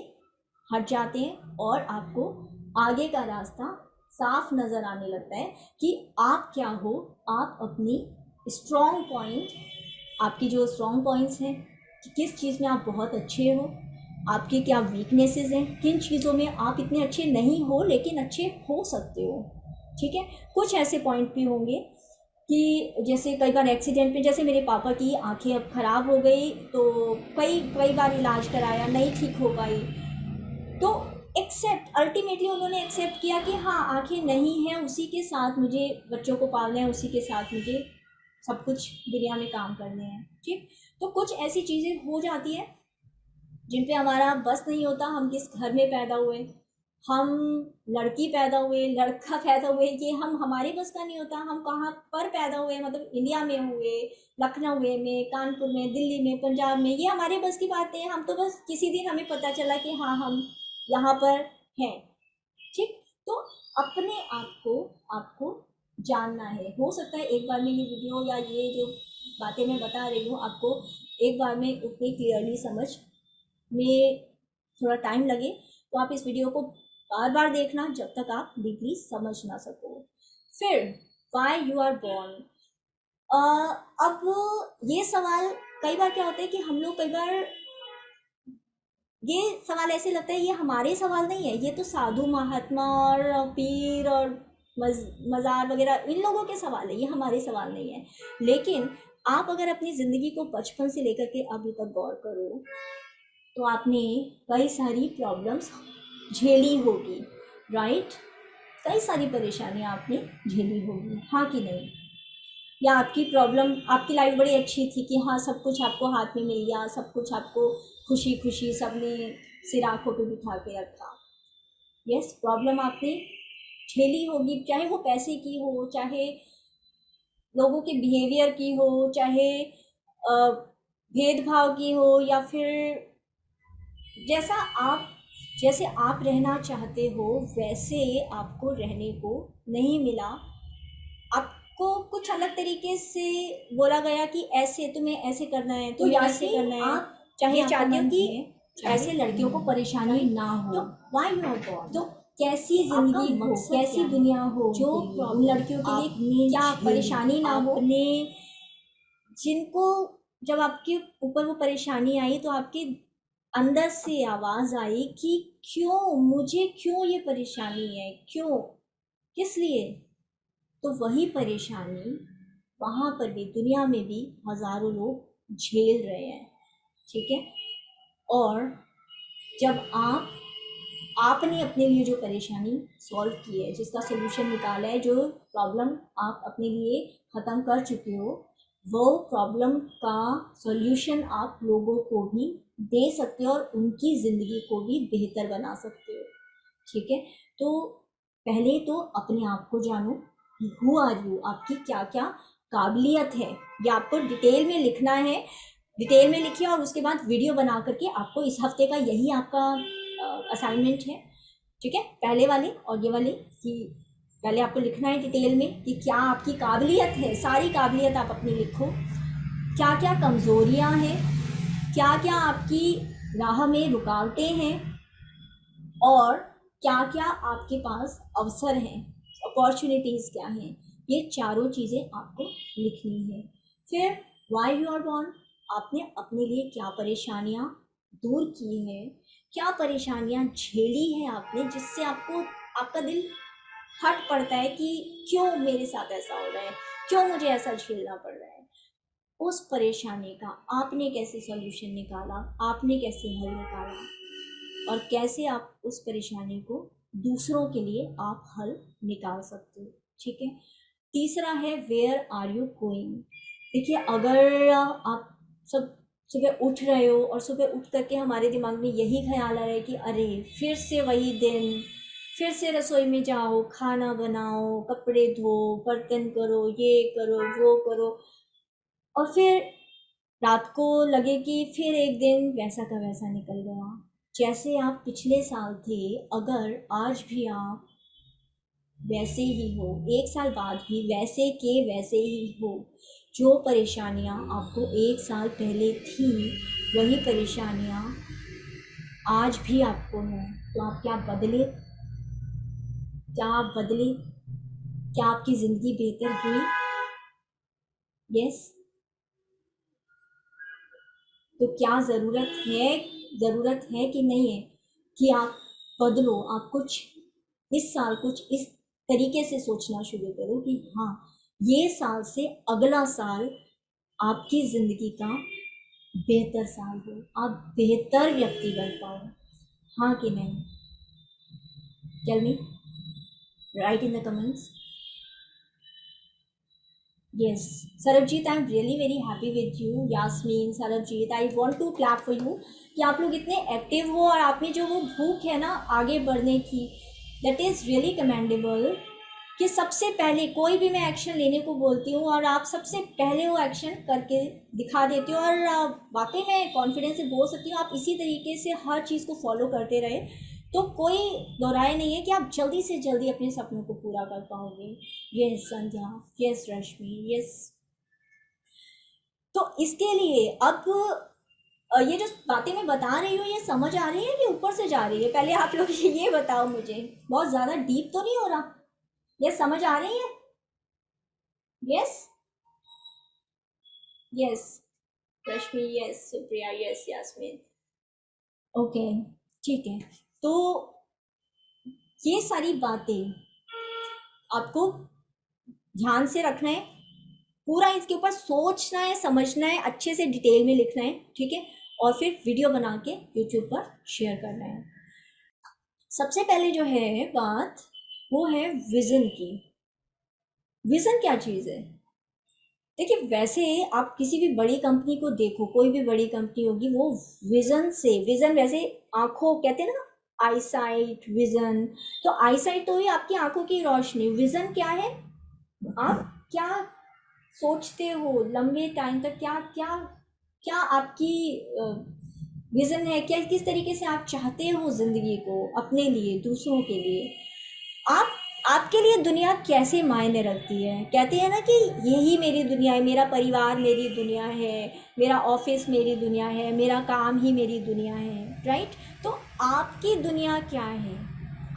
Speaker 2: हट जाते हैं और आपको आगे का रास्ता साफ नज़र आने लगता है कि आप क्या हो। आप अपनी स्ट्रॉन्ग पॉइंट, आपकी जो स्ट्रॉन्ग पॉइंट्स हैं कि किस चीज़ में आप बहुत अच्छे हो, आपके क्या वीकनेसेस हैं, किन चीज़ों में आप इतने अच्छे नहीं हो लेकिन अच्छे हो सकते हो, ठीक है। कुछ ऐसे पॉइंट भी होंगे कि जैसे कई बार एक्सीडेंट में, जैसे मेरे पापा की आंखें अब ख़राब हो गई, तो कई कई बार इलाज कराया, नहीं ठीक हो पाई, तो एक्सेप्ट, अल्टीमेटली उन्होंने एक्सेप्ट किया कि हाँ आंखें नहीं हैं, उसी के साथ मुझे बच्चों को पालना है, उसी के साथ मुझे सब कुछ दुनिया में काम करने हैं। ठीक, तो कुछ ऐसी चीज़ें हो जाती है जिन पे हमारा बस नहीं होता। हम किस घर में पैदा हुए, हम लड़की पैदा हुए, लड़का पैदा हुए, ये हम हमारे बस का नहीं होता। हम कहाँ पर पैदा हुए, मतलब इंडिया में हुए, लखनऊ में, कानपुर में, दिल्ली में, पंजाब में, ये हमारे बस की बात है। हम तो बस किसी दिन हमें पता चला कि हाँ हम यहाँ पर हैं। ठीक, तो अपने आप को आपको जानना है। हो सकता है एक बार में ये वीडियो या ये जो बातें मैं बता रही हूँ आपको एक बार में उतनी क्लियरली समझ में थोड़ा टाइम लगे, तो आप इस वीडियो को बार बार देखना जब तक आप डीपली समझ ना सको। फिर वाई यू आर बॉर्न। अब ये सवाल कई बार क्या होता है कि हम लोग कई बार ये सवाल ऐसे लगता है ये हमारे सवाल नहीं है, ये तो साधु महात्मा और पीर और मज़ार वगैरह इन लोगों के सवाल है, ये हमारे सवाल नहीं है। लेकिन आप अगर अपनी ज़िंदगी को बचपन से लेकर के अभी तक गौर करो, तो आपने कई सारी प्रॉब्लम्स झेली होगी, राइट। कई सारी परेशानियाँ आपने झेली होगी, हाँ कि नहीं। या आपकी प्रॉब्लम, आपकी लाइफ बड़ी अच्छी थी कि हाँ सब कुछ आपको हाथ में मिल गया, सब कुछ आपको खुशी खुशी सबने सिर आँखों पे बिठा के रखा। यस, प्रॉब्लम आपने झेली होगी, चाहे वो पैसे की हो, चाहे लोगों के बिहेवियर की हो, चाहे भेदभाव की हो, या फिर जैसा आप जैसे आप रहना चाहते हो वैसे आपको रहने को नहीं मिला। आपको कुछ अलग तरीके से बोला गया कि ऐसे तुम्हें ऐसे करना है, तुम्हें ऐसे करना है। आप चाहे चाहते हो कि ऐसे लड़कियों को परेशानी ना हो, तो वाई यू आर बॉर्न, तो कैसी जिंदगी हो, कैसी दुनिया हो जो उन लड़कियों के लिए क्या परेशानी ना हो। जिनको जब आपके ऊपर वो परेशानी आई तो आपके अंदर से आवाज़ आई कि क्यों मुझे, क्यों ये परेशानी है, क्यों, किस लिए। तो वही परेशानी वहाँ पर भी, दुनिया में भी हज़ारों लोग झेल रहे हैं। ठीक है, और जब आपने अपने लिए जो परेशानी सॉल्व की है, जिसका सोल्यूशन निकाला है, जो प्रॉब्लम आप अपने लिए ख़त्म कर चुके हो, वो प्रॉब्लम का सॉल्यूशन आप लोगों को भी दे सकते हो और उनकी ज़िंदगी को भी बेहतर बना सकते हो। ठीक है, तो पहले तो अपने आप को जानो, हु आर यू, आपकी क्या क्या काबिलियत है, ये आपको डिटेल में लिखना है। डिटेल में लिखिए और उसके बाद वीडियो बना करके आपको इस हफ्ते का यही आपका असाइनमेंट है। ठीक है, पहले वाले और ये वाले, कि पहले आपको लिखना है डिटेल में कि क्या आपकी काबिलियत है, सारी काबिलियत आप अपनी लिखो। क्या क्या कमज़ोरियाँ हैं, क्या क्या आपकी राह में रुकावटें हैं, और क्या क्या आपके पास अवसर हैं, अपॉर्चुनिटीज़ क्या हैं, ये चारों चीज़ें आपको लिखनी है। फिर वाई यू आर बॉर्न, आपने अपने लिए क्या परेशानियाँ दूर की हैं, क्या परेशानियाँ झेली हैं आपने, जिससे आपको आपका दिल फट पड़ता है कि क्यों मेरे साथ ऐसा हो रहा है, क्यों मुझे ऐसा झेलना पड़ रहा है। उस परेशानी का आपने कैसे सॉल्यूशन निकाला, आपने कैसे हल निकाला, और कैसे आप उस परेशानी को दूसरों के लिए आप हल निकाल सकते हो। ठीक है, तीसरा है वेयर आर यू गोइंग। देखिए, अगर आप सब सुबह उठ रहे हो और सुबह उठ करके हमारे दिमाग में यही ख्याल आ रहा है कि अरे फिर से वही दिन, फिर से रसोई में जाओ, खाना बनाओ, कपड़े धो, बर्तन करो, ये करो, वो करो, और फिर रात को लगे कि फिर एक दिन वैसा का वैसा निकल गया, जैसे आप पिछले साल थे, अगर आज भी आप वैसे ही हो, एक साल बाद भी वैसे के वैसे ही हो, जो परेशानियां आपको एक साल पहले थी वही परेशानियां आज भी आपको हैं, तो आप क्या बदले, क्या आप बदले, क्या आपकी ज़िंदगी बेहतर हुई। यस, तो क्या ज़रूरत है कि नहीं है कि आप बदलो, आप कुछ इस साल कुछ इस तरीके से सोचना शुरू करो कि हाँ, ये साल से अगला साल आपकी ज़िंदगी का बेहतर साल हो, आप बेहतर व्यक्ति बन पाओ। हाँ कि नहीं? Tell me, right in the comments. Yes, Sarabjit, I'm really very happy with you. Yasmin, Sarabjit, I want to clap for you कि आप लोग इतने एक्टिव हो और आप में जो वो भूख है ना आगे बढ़ने की, दैट इज़ रियली कमेंडेबल। कि सबसे पहले कोई भी मैं एक्शन लेने को बोलती हूँ और आप सबसे पहले वो एक्शन करके दिखा देते हो, और वाकई में कॉन्फिडेंस से बोल सकती हूँ आप इसी तरीके से हर चीज़ को फॉलो करते रहे तो कोई दोहराए नहीं है कि आप जल्दी से जल्दी अपने सपनों को पूरा कर पाओगे। यस संध्या, यस रश्मि, यस। तो इसके लिए अब ये जो बातें मैं बता रही हूँ ये समझ आ रही है कि ऊपर से जा रही है? पहले आप लोग ये बताओ मुझे, बहुत ज़्यादा डीप तो नहीं हो रहा? ये समझ आ रही है? Yes yes Rashmi, yes Supriya, yes Yasmin. Okay, ठीक है। तो ये सारी बातें आपको ध्यान से रखना है, पूरा इसके ऊपर सोचना है, समझना है, अच्छे से डिटेल में लिखना है, ठीक है, और फिर वीडियो बना के यूट्यूब पर शेयर करना है। सबसे पहले जो है बात वो है विज़न की। विज़न क्या चीज़ है? देखिए, वैसे आप किसी भी बड़ी कंपनी को देखो, कोई भी बड़ी कंपनी होगी वो विज़न से, विज़न वैसे आंखों कहते हैं ना, आई साइट, विज़न, तो आई साइट तो ही आपकी आंखों की रोशनी। विज़न क्या है? आप क्या सोचते हो लंबे टाइम तक, क्या क्या क्या आपकी विज़न है, क्या किस तरीके से आप चाहते हो ज़िंदगी को, अपने लिए, दूसरों के लिए। आप आपके लिए दुनिया कैसे मायने रखती है? कहते हैं ना कि यही मेरी दुनिया है, मेरा परिवार मेरी दुनिया है, मेरा ऑफिस मेरी दुनिया है, मेरा काम ही मेरी दुनिया है, राइट? तो आपकी दुनिया क्या है?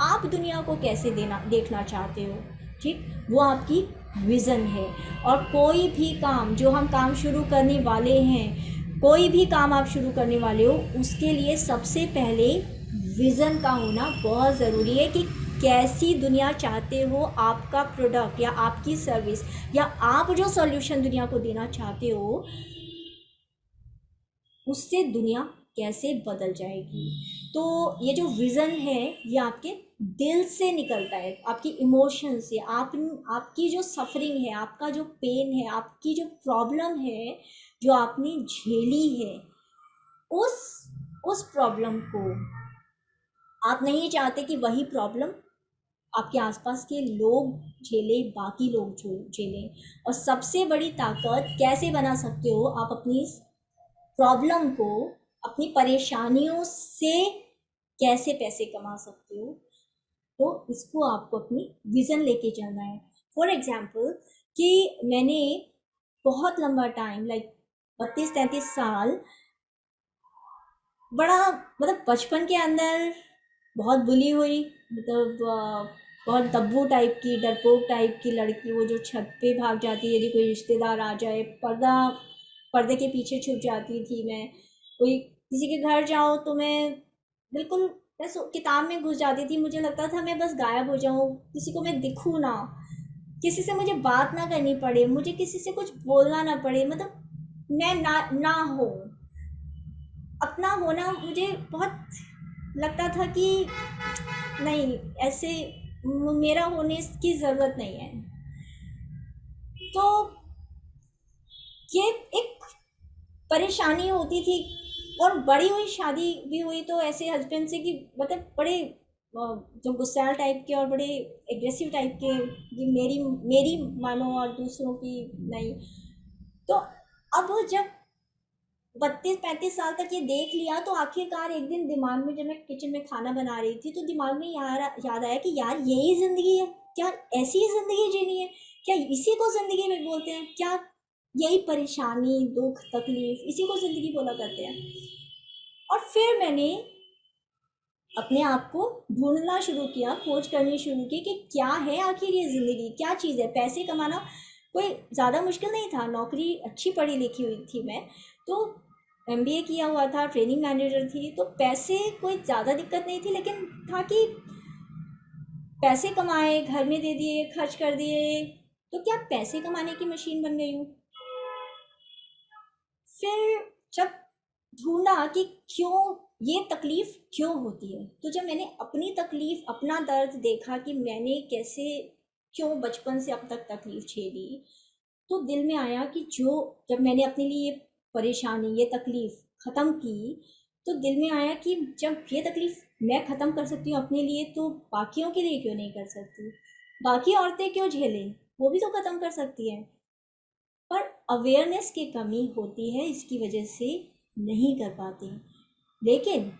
Speaker 2: आप दुनिया को कैसे देखना चाहते हो? ठीक, वो आपकी विज़न है। और कोई भी काम जो हम काम शुरू करने वाले हैं, कोई भी काम आप शुरू करने वाले हो, उसके लिए सबसे पहले विज़न का होना बहुत ज़रूरी है कि कैसी दुनिया चाहते हो, आपका प्रोडक्ट या आपकी सर्विस या आप जो सॉल्यूशन दुनिया को देना चाहते हो उससे दुनिया कैसे बदल जाएगी। तो ये जो विज़न है ये आपके दिल से निकलता है, आपकी इमोशन से। आपकी जो सफरिंग है, आपका जो पेन है, आपकी जो प्रॉब्लम है जो आपने झेली है, उस प्रॉब्लम को आप नहीं चाहते कि वही प्रॉब्लम आपके आसपास के लोग झेले, बाकी लोग झेलें। और सबसे बड़ी ताकत कैसे बना सकते हो आप अपनी प्रॉब्लम को, अपनी परेशानियों से कैसे पैसे कमा सकते हो, तो इसको आपको अपनी विज़न लेके चलना है। फॉर एग्जाम्पल कि मैंने बहुत लंबा टाइम, लाइक 32-33 साल, बड़ा मतलब बचपन के अंदर बहुत बुली हुई, मतलब बहुत दब्बू टाइप की, डरपोक टाइप की लड़की, वो जो छत पे भाग जाती है यदि कोई रिश्तेदार आ जाए, पर्दे के पीछे छुप जाती थी मैं। कोई किसी के घर जाओ तो मैं बिल्कुल, मैं किताब में घुस जाती थी, मुझे लगता था मैं बस गायब हो जाऊँ, किसी को मैं दिखूँ ना, किसी से मुझे बात ना करनी पड़े, मुझे किसी से कुछ बोलना ना पड़े, मतलब मैं ना हो, अपना होना मुझे बहुत लगता था कि नहीं, ऐसे मेरा होने की ज़रूरत नहीं है। तो ये एक परेशानी होती थी। और बड़ी हुई, शादी भी हुई तो ऐसे हस्बैंड से कि मतलब बड़े जो गुस्सैल टाइप के और बड़े एग्रेसिव टाइप के, कि मेरी मेरी मानो और दूसरों की नहीं। तो अब जब 32-35 साल तक ये देख लिया तो आखिरकार एक दिन दिमाग में, जब मैं किचन में खाना बना रही थी तो दिमाग में याद आया कि यार यही ज़िंदगी है क्या? ऐसी ही ज़िंदगी जीनी है क्या? इसी को ज़िंदगी में बोलते हैं क्या? यही परेशानी, दुख, तकलीफ, इसी को ज़िंदगी बोला करते हैं। और फिर मैंने अपने आप को ढूंढना शुरू किया, खोज करनी शुरू की कि क्या है आखिर ये ज़िंदगी, क्या चीज़ है। पैसे कमाना कोई ज़्यादा मुश्किल नहीं था, नौकरी अच्छी पढ़ी लिखी हुई थी मैं, तो एमबीए किया हुआ था, ट्रेनिंग मैनेजर थी, तो पैसे कोई ज़्यादा दिक्कत नहीं थी, लेकिन था कि पैसे कमाए, घर में दे दिए, खर्च कर दिए, तो क्या पैसे कमाने की मशीन बन गई हूँ? फिर जब ढूंढा कि क्यों ये तकलीफ क्यों होती है, तो जब मैंने अपनी तकलीफ, अपना दर्द देखा कि मैंने कैसे, क्यों बचपन से अब तक तकलीफ झेली, तो दिल में आया कि जो, जब मैंने अपने लिए ये परेशानी, ये तकलीफ ख़त्म की, तो दिल में आया कि जब ये तकलीफ मैं ख़त्म कर सकती हूँ अपने लिए, तो बाकियों के लिए क्यों नहीं कर सकती? बाकी औरतें क्यों झेलें, वो भी तो ख़त्म कर सकती हैं। पर अवेयरनेस की कमी होती है, इसकी वजह से नहीं कर पाते। लेकिन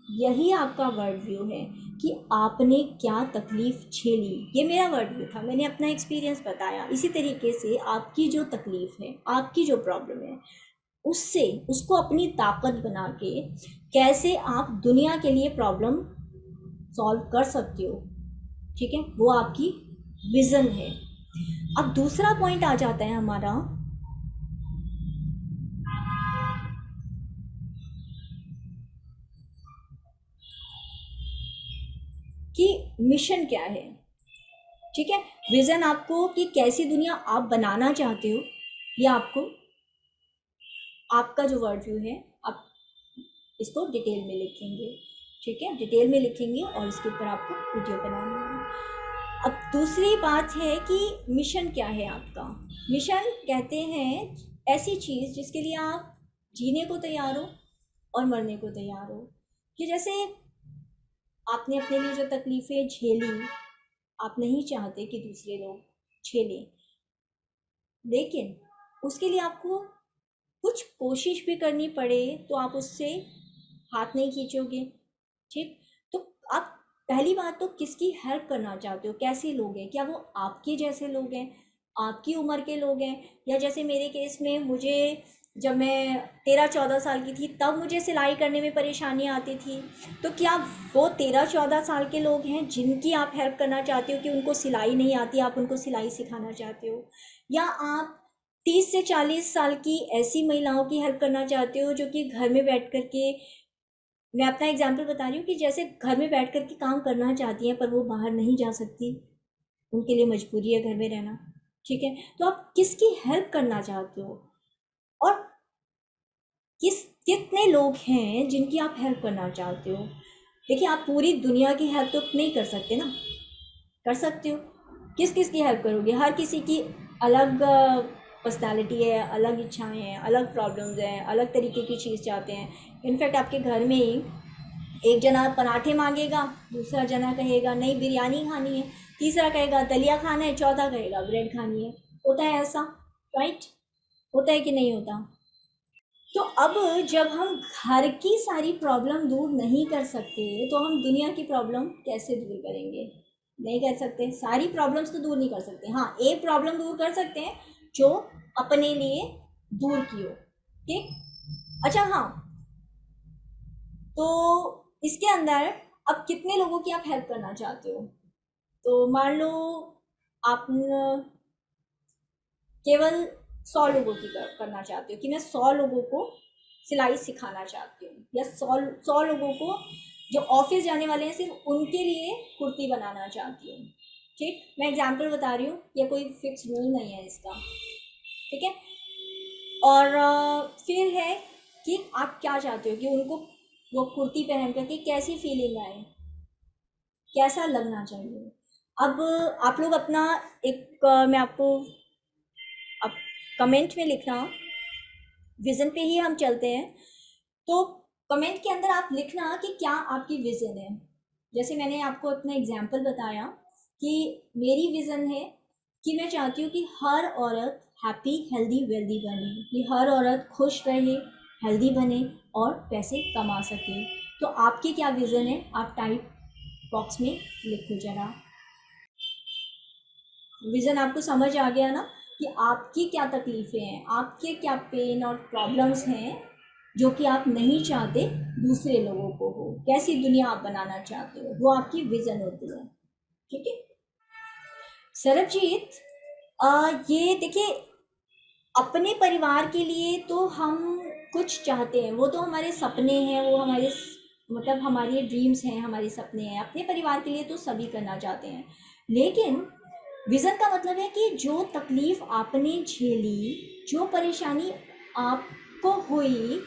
Speaker 2: यही आपका वर्ड व्यू है कि आपने क्या तकलीफ़ झेली। ये मेरा वर्ड व्यू था, मैंने अपना एक्सपीरियंस बताया। इसी तरीके से आपकी जो तकलीफ़ है, आपकी जो प्रॉब्लम है, उससे उसको अपनी ताकत बना के कैसे आप दुनिया के लिए प्रॉब्लम सॉल्व कर सकते हो, ठीक है, वो आपकी विज़न है। अब दूसरा पॉइंट आ जाता है हमारा कि मिशन क्या है, ठीक है। विज़न आपको कि कैसी दुनिया आप बनाना चाहते हो, या आपको, आपका जो वर्ड व्यू है, आप इसको डिटेल में लिखेंगे, ठीक है, डिटेल में लिखेंगे और इसके ऊपर आपको वीडियो बनाना है। अब दूसरी बात है कि मिशन क्या है आपका। मिशन कहते हैं ऐसी चीज़ जिसके लिए आप जीने को तैयार हो और मरने को तैयार हो। कि जैसे आपने अपने लिए जो तकलीफ़ें झेली, आप नहीं चाहते कि दूसरे लोग झेलें, लेकिन उसके लिए आपको कुछ कोशिश भी करनी पड़े तो आप उससे हाथ नहीं खींचोगे, ठीक। तो आप, पहली बात तो किसकी हेल्प करना चाहते हो, कैसे लोग हैं, क्या वो आपके जैसे लोग हैं, आपकी उम्र के लोग हैं, या जैसे मेरे केस में, मुझे जब मैं 13-14 साल की थी तब मुझे सिलाई करने में परेशानी आती थी, तो क्या वो 13-14 साल के लोग हैं जिनकी आप हेल्प करना चाहते हो कि उनको सिलाई नहीं आती, आप उनको सिलाई सिखाना चाहते हो, या आप 30 से 40 साल की ऐसी महिलाओं की हेल्प करना चाहते हो जो कि घर में बैठ कर के, मैं अपना एग्जाम्पल बता रही हूँ कि जैसे घर में बैठ कर के काम करना चाहती हैं पर वो बाहर नहीं जा सकती, उनके लिए मजबूरी है घर में रहना, ठीक है। तो आप किसकी हेल्प करना चाहते हो, और किस, कितने लोग हैं जिनकी आप हेल्प करना चाहते हो। देखिए, आप पूरी दुनिया की हेल्प तो नहीं कर सकते ना, कर सकते हो, किस किस की हेल्प करोगे, हर किसी की अलग पर्सनालिटी है, अलग इच्छाएं हैं, अलग प्रॉब्लम्स हैं, अलग तरीके की चीज़ चाहते हैं। इनफैक्ट आपके घर में ही एक जना पराठे मांगेगा, दूसरा जना कहेगा नहीं बिरयानी खानी है, तीसरा कहेगा दलिया खाना है, चौथा कहेगा ब्रेड खानी है। होता है ऐसा, राइट? होता है कि नहीं होता? तो अब जब हम घर की सारी प्रॉब्लम दूर नहीं कर सकते तो हम दुनिया की प्रॉब्लम कैसे दूर करेंगे? नहीं कर सकते, सारी प्रॉब्लम्स तो दूर नहीं कर सकते। हाँ, एक प्रॉब्लम दूर कर सकते हैं जो अपने लिए दूर की हो, ठीक। अच्छा, हाँ, तो इसके अंदर अब कितने लोगों की आप हेल्प करना चाहते हो? तो मान लो आप केवल 100 लोगों की करना चाहते हो कि मैं 100 लोगों को सिलाई सिखाना चाहती हूँ, या 100 लोगों को जो ऑफिस जाने वाले हैं सिर्फ उनके लिए कुर्ती बनाना चाहती हूँ, ठीक। मैं एग्जांपल बता रही हूँ, ये कोई फिक्स रूल नहीं है इसका, ठीक है। और फिर है कि आप क्या चाहते हो कि उनको वो कुर्ती पहन करके कैसी फीलिंग आए, कैसा लगना चाहिए। अब आप लोग अपना एक मैं आपको, अब कमेंट में लिखना, विज़न पे ही हम चलते हैं, तो कमेंट के अंदर आप लिखना कि क्या आपकी विज़न है। जैसे मैंने आपको अपना एग्जाम्पल बताया कि मेरी विज़न है कि मैं चाहती हूँ कि हर औरत हैप्पी हेल्दी वेल्दी बने, कि हर औरत खुश रहे, हेल्दी बने और पैसे कमा सके। तो आपकी क्या विज़न है, आप टाइप बॉक्स में लिखो जरा। विज़न आपको समझ आ गया ना कि आपकी क्या तकलीफ़ें हैं, आपके क्या पेन और प्रॉब्लम्स हैं जो कि आप नहीं चाहते दूसरे लोगों को हो, कैसी दुनिया आप बनाना चाहते हो, वो आपकी विज़न होती है, ठीक है। सरबजीत, ये देखिए, अपने परिवार के लिए तो हम कुछ चाहते हैं, वो तो हमारे सपने हैं, वो हमारे मतलब हमारे ड्रीम्स हैं, हमारे सपने हैं, अपने परिवार के लिए तो सभी करना चाहते हैं, लेकिन विज़न का मतलब है कि जो तकलीफ़ आपने झेली, जो परेशानी आपको हुई,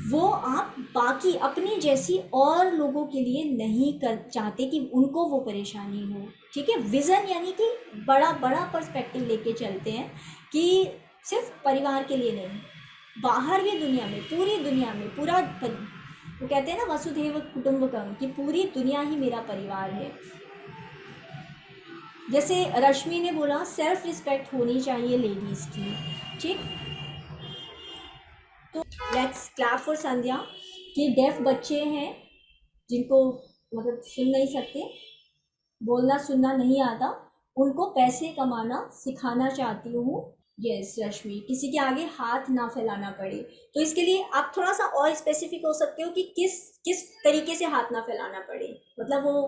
Speaker 2: वो आप बाकी अपने जैसी और लोगों के लिए नहीं कर चाहते कि उनको वो परेशानी हो। ठीक है, विज़न यानी कि बड़ा बड़ा पर्सपेक्टिव लेके चलते हैं कि सिर्फ परिवार के लिए नहीं, बाहर भी दुनिया में, पूरी दुनिया में, वो कहते हैं ना वसुधैव कुटुंबकम, कि पूरी दुनिया ही मेरा परिवार है। जैसे रश्मि ने बोला, सेल्फ रिस्पेक्ट होनी चाहिए लेडीज़ की। ठीक, तो लेट्स क्लैप फॉर संध्या कि डेफ बच्चे हैं जिनको मतलब सुन नहीं सकते, बोलना सुनना नहीं आता, उनको पैसे कमाना सिखाना चाहती हूँ। यस रश्मि, किसी के आगे हाथ ना फैलाना पड़े, तो इसके लिए आप थोड़ा सा और स्पेसिफिक हो सकते हो कि किस किस तरीके से हाथ ना फैलाना पड़े, मतलब वो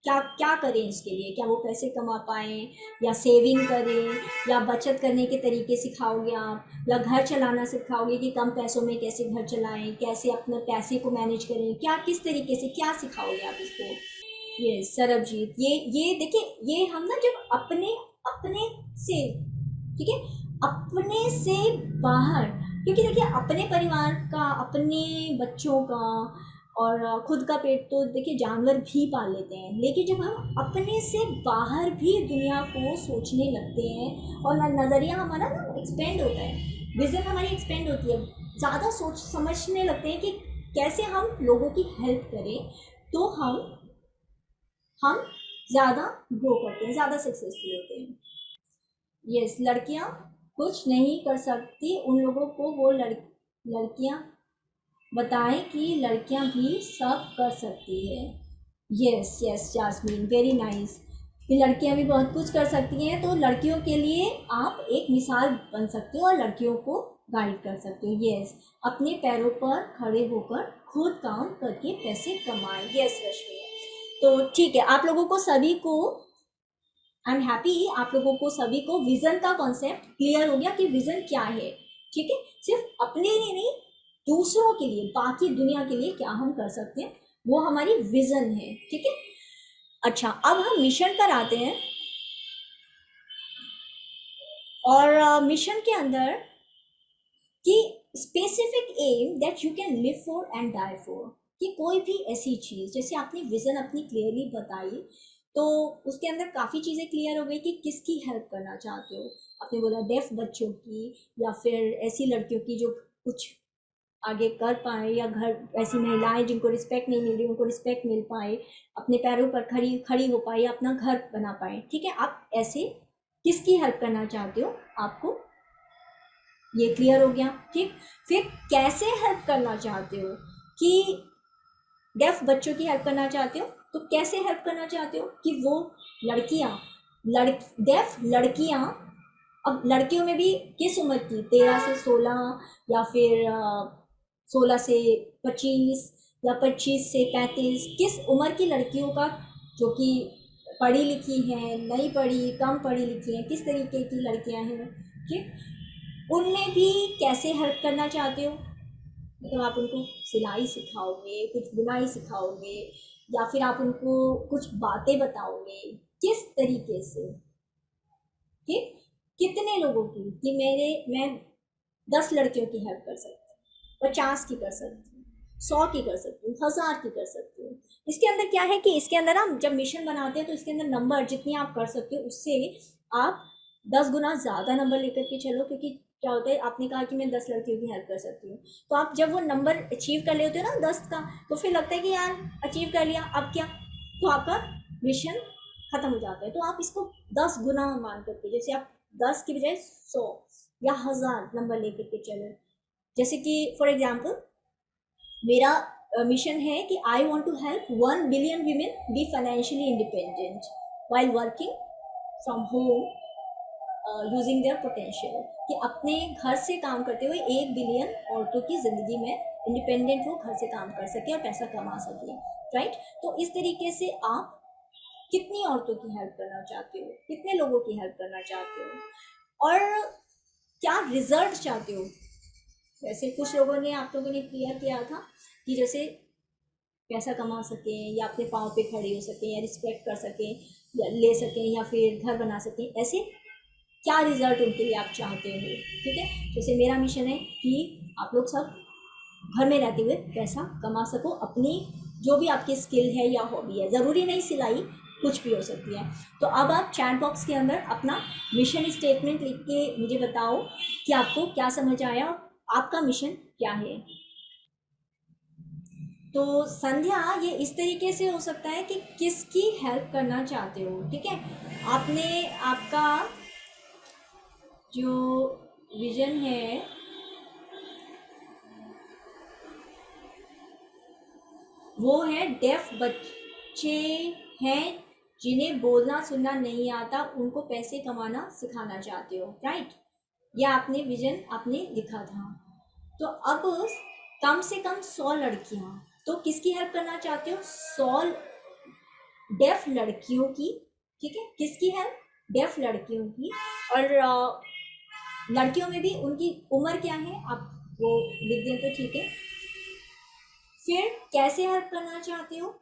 Speaker 2: क्या क्या करें इसके लिए, क्या वो पैसे कमा पाएँ, या सेविंग करें, या बचत करने के तरीके सिखाओगे आप, या घर चलाना सिखाओगे कि कम पैसों में कैसे घर चलाएं, कैसे अपने पैसे को मैनेज करें, क्या किस तरीके से क्या सिखाओगे आप इसको। ये सरबजीत, ये देखिए, ये हम ना जब अपने अपने से, ठीक है, अपने से बाहर, क्योंकि देखिए अपने परिवार का, अपने बच्चों का और खुद का पेट तो देखिए जानवर भी पाल लेते हैं, लेकिन जब हम अपने से बाहर भी दुनिया को सोचने लगते हैं और नज़रिया हमारा ना एक्सपेंड होता है, विज़न हमारी एक्सपेंड होती है, ज़्यादा सोच समझने लगते हैं कि कैसे हम लोगों की हेल्प करें, तो हम ज़्यादा ग्रो करते हैं, ज़्यादा सक्सेसफुल होते हैं। यस, लड़कियां कुछ नहीं कर सकती, उन लोगों को वो लड़कियां बताएं कि लड़कियां भी सब कर सकती है। Yes yes Jasmine, very nice, कि लड़कियां भी बहुत कुछ कर सकती हैं, तो लड़कियों के लिए आप एक मिसाल बन सकते हो और लड़कियों को गाइड कर सकते हो। यस, अपने पैरों पर खड़े होकर खुद काम करके पैसे कमाएं। यस रश्मि, तो ठीक है, आप लोगों को सभी को, आई एम हैप्पी, आप लोगों को सभी को विजन का कॉन्सेप्ट क्लियर हो गया कि विजन क्या है। ठीक है, सिर्फ अपने लिए नहीं, दूसरों के लिए, बाकी दुनिया के लिए क्या हम कर सकते हैं, वो हमारी विजन है। ठीक है, अच्छा अब हम मिशन पर आते हैं, और मिशन के अंदर कि specific aim that you can live for and die for, कि कोई भी ऐसी चीज़, जैसे आपने विज़न अपनी क्लियरली बताई, तो उसके अंदर काफ़ी चीज़ें क्लियर हो गई कि किसकी हेल्प करना चाहते हो। आपने बोला डेफ बच्चों की, या फिर ऐसी लड़कियों की जो कुछ आगे कर पाए, या घर ऐसी महिलाएं जिनको रिस्पेक्ट नहीं मिल रही, उनको रिस्पेक्ट मिल पाए, अपने पैरों पर खड़ी खड़ी हो पाए, अपना घर बना पाए। ठीक है, आप ऐसे किसकी हेल्प करना चाहते हो, आपको ये क्लियर हो गया। ठीक, फिर कैसे हेल्प करना चाहते हो, कि डेफ बच्चों की हेल्प करना चाहते हो, तो कैसे हेल्प करना चाहते हो कि वो लड़कियां, डेफ लड़कियां, अब लड़कियों में भी किस उम्र की, 13 से 16, या फिर 16 से 25, या 25 से 35, किस उम्र की लड़कियों का, जो कि पढ़ी लिखी हैं, नहीं पढ़ी, कम पढ़ी लिखी हैं, किस तरीके की लड़कियां हैं। ठीक, उनमें भी कैसे हेल्प करना चाहते हो, मतलब आप उनको सिलाई सिखाओगे, कुछ बुनाई सिखाओगे, या फिर आप उनको कुछ बातें बताओगे, किस तरीके से। ठीक, कितने लोगों की, कि मैं 10 लड़कियों की हेल्प कर सकती हूँ, 50 की कर सकती हूँ, 100 की कर सकती हूँ, 1000 की कर सकती हूँ। इसके अंदर क्या है कि इसके अंदर हम जब मिशन बनाते हैं तो इसके अंदर नंबर जितनी आप कर सकते हो उससे आप 10 गुना ज़्यादा नंबर लेकर के चलो, क्योंकि क्या होता है, आपने कहा कि मैं 10 लड़कियों की हेल्प कर सकती हूँ, तो आप जब वो नंबर अचीव कर लेते हो ना 10 का, तो फिर लगता है कि यार अचीव कर लिया, अब क्या, तो आपका मिशन खत्म हो जाता है। तो आप इसको 10 गुना मान करके, जैसे आप 10 की बजाय 100 या 1000 नंबर लेकर के चलो। जैसे कि फॉर एग्जाम्पल मेरा मिशन है कि I want to help 1 billion women be financially independent while working from home, using their potential, कि अपने घर से काम करते हुए 1 बिलियन औरतों की ज़िंदगी में इंडिपेंडेंट वो घर से काम कर सके और पैसा कमा सके। राइट, तो इस तरीके से आप कितनी औरतों की हेल्प करना चाहते हो, कितने लोगों की हेल्प करना चाहते हो, और क्या रिजल्ट चाहते हो। वैसे कुछ लोगों ने, आप लोगों ने क्लियर किया था कि जैसे पैसा कमा सकें या अपने पाँव पे खड़े हो सकें या रिस्पेक्ट कर सकें या ले सकें या फिर घर बना सकें, ऐसे क्या रिजल्ट उनके लिए आप चाहते हो। ठीक है, जैसे मेरा मिशन है कि आप लोग सब घर में रहते हुए पैसा कमा सको, अपनी जो भी आपकी स्किल है या हॉबी है, ज़रूरी नहीं सिलाई, कुछ भी हो सकती है। तो अब आप चैट बॉक्स के अंदर अपना मिशन स्टेटमेंट लिख के मुझे बताओ कि आपको क्या समझ आया, आपका मिशन क्या है। तो संध्या, ये इस तरीके से हो सकता है कि किसकी हेल्प करना चाहते हो। ठीक है, आपने आपका जो विजन है वो है डेफ बच्चे हैं जिन्हें बोलना सुनना नहीं आता, उनको पैसे कमाना सिखाना चाहते हो, राइट। यह आपने विजन आपने लिखा था। तो अब कम से कम 100 लड़कियां, तो किसकी हेल्प करना चाहते हो, 100 डेफ लड़कियों की। ठीक है, किसकी हेल्प, डेफ लड़कियों की। और लड़कियों में भी उनकी उम्र क्या है आप वो लिख दें तो ठीक है। फिर कैसे हेल्प करना चाहते हो,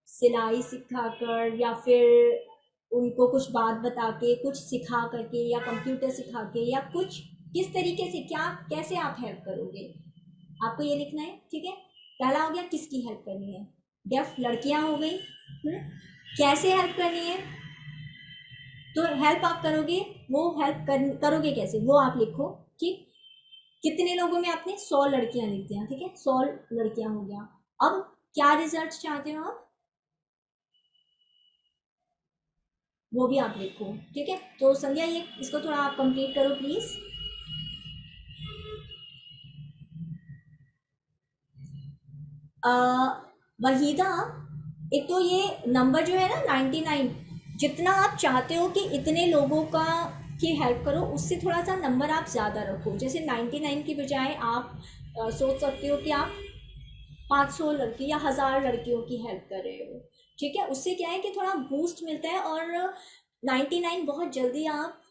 Speaker 2: सिलाई सिखाकर या फिर उनको कुछ बात बता के, कुछ सिखा करके या कंप्यूटर सिखा के या कुछ, किस तरीके से, क्या कैसे आप हेल्प करोगे, आपको ये लिखना है। ठीक है, पहला हो गया किसकी हेल्प करनी है, डेफ लड़कियां हो गई। कैसे हेल्प करनी है, तो हेल्प आप करोगे, वो हेल्प करोगे कैसे वो आप लिखो। ठीक, कितने लोगों में आपने 100 लड़कियां लिख दिया। ठीक है, 100 लड़कियां हो गया। अब क्या रिजल्ट चाहते हो आप, वो भी आप लिखो। ठीक है, तो संध्या ये इसको थोड़ा आप कंप्लीट करो प्लीज। वहीदा, एक तो ये नंबर जो है ना 99, जितना आप चाहते हो कि इतने लोगों का की हेल्प करो, उससे थोड़ा सा नंबर आप ज़्यादा रखो। जैसे 99 की बजाय आप सोच सकते हो कि आप 500 लड़की या 1000 लड़कियों की हेल्प कर रहे हो। ठीक है, उससे क्या है कि थोड़ा बूस्ट मिलता है और 99 बहुत जल्दी आप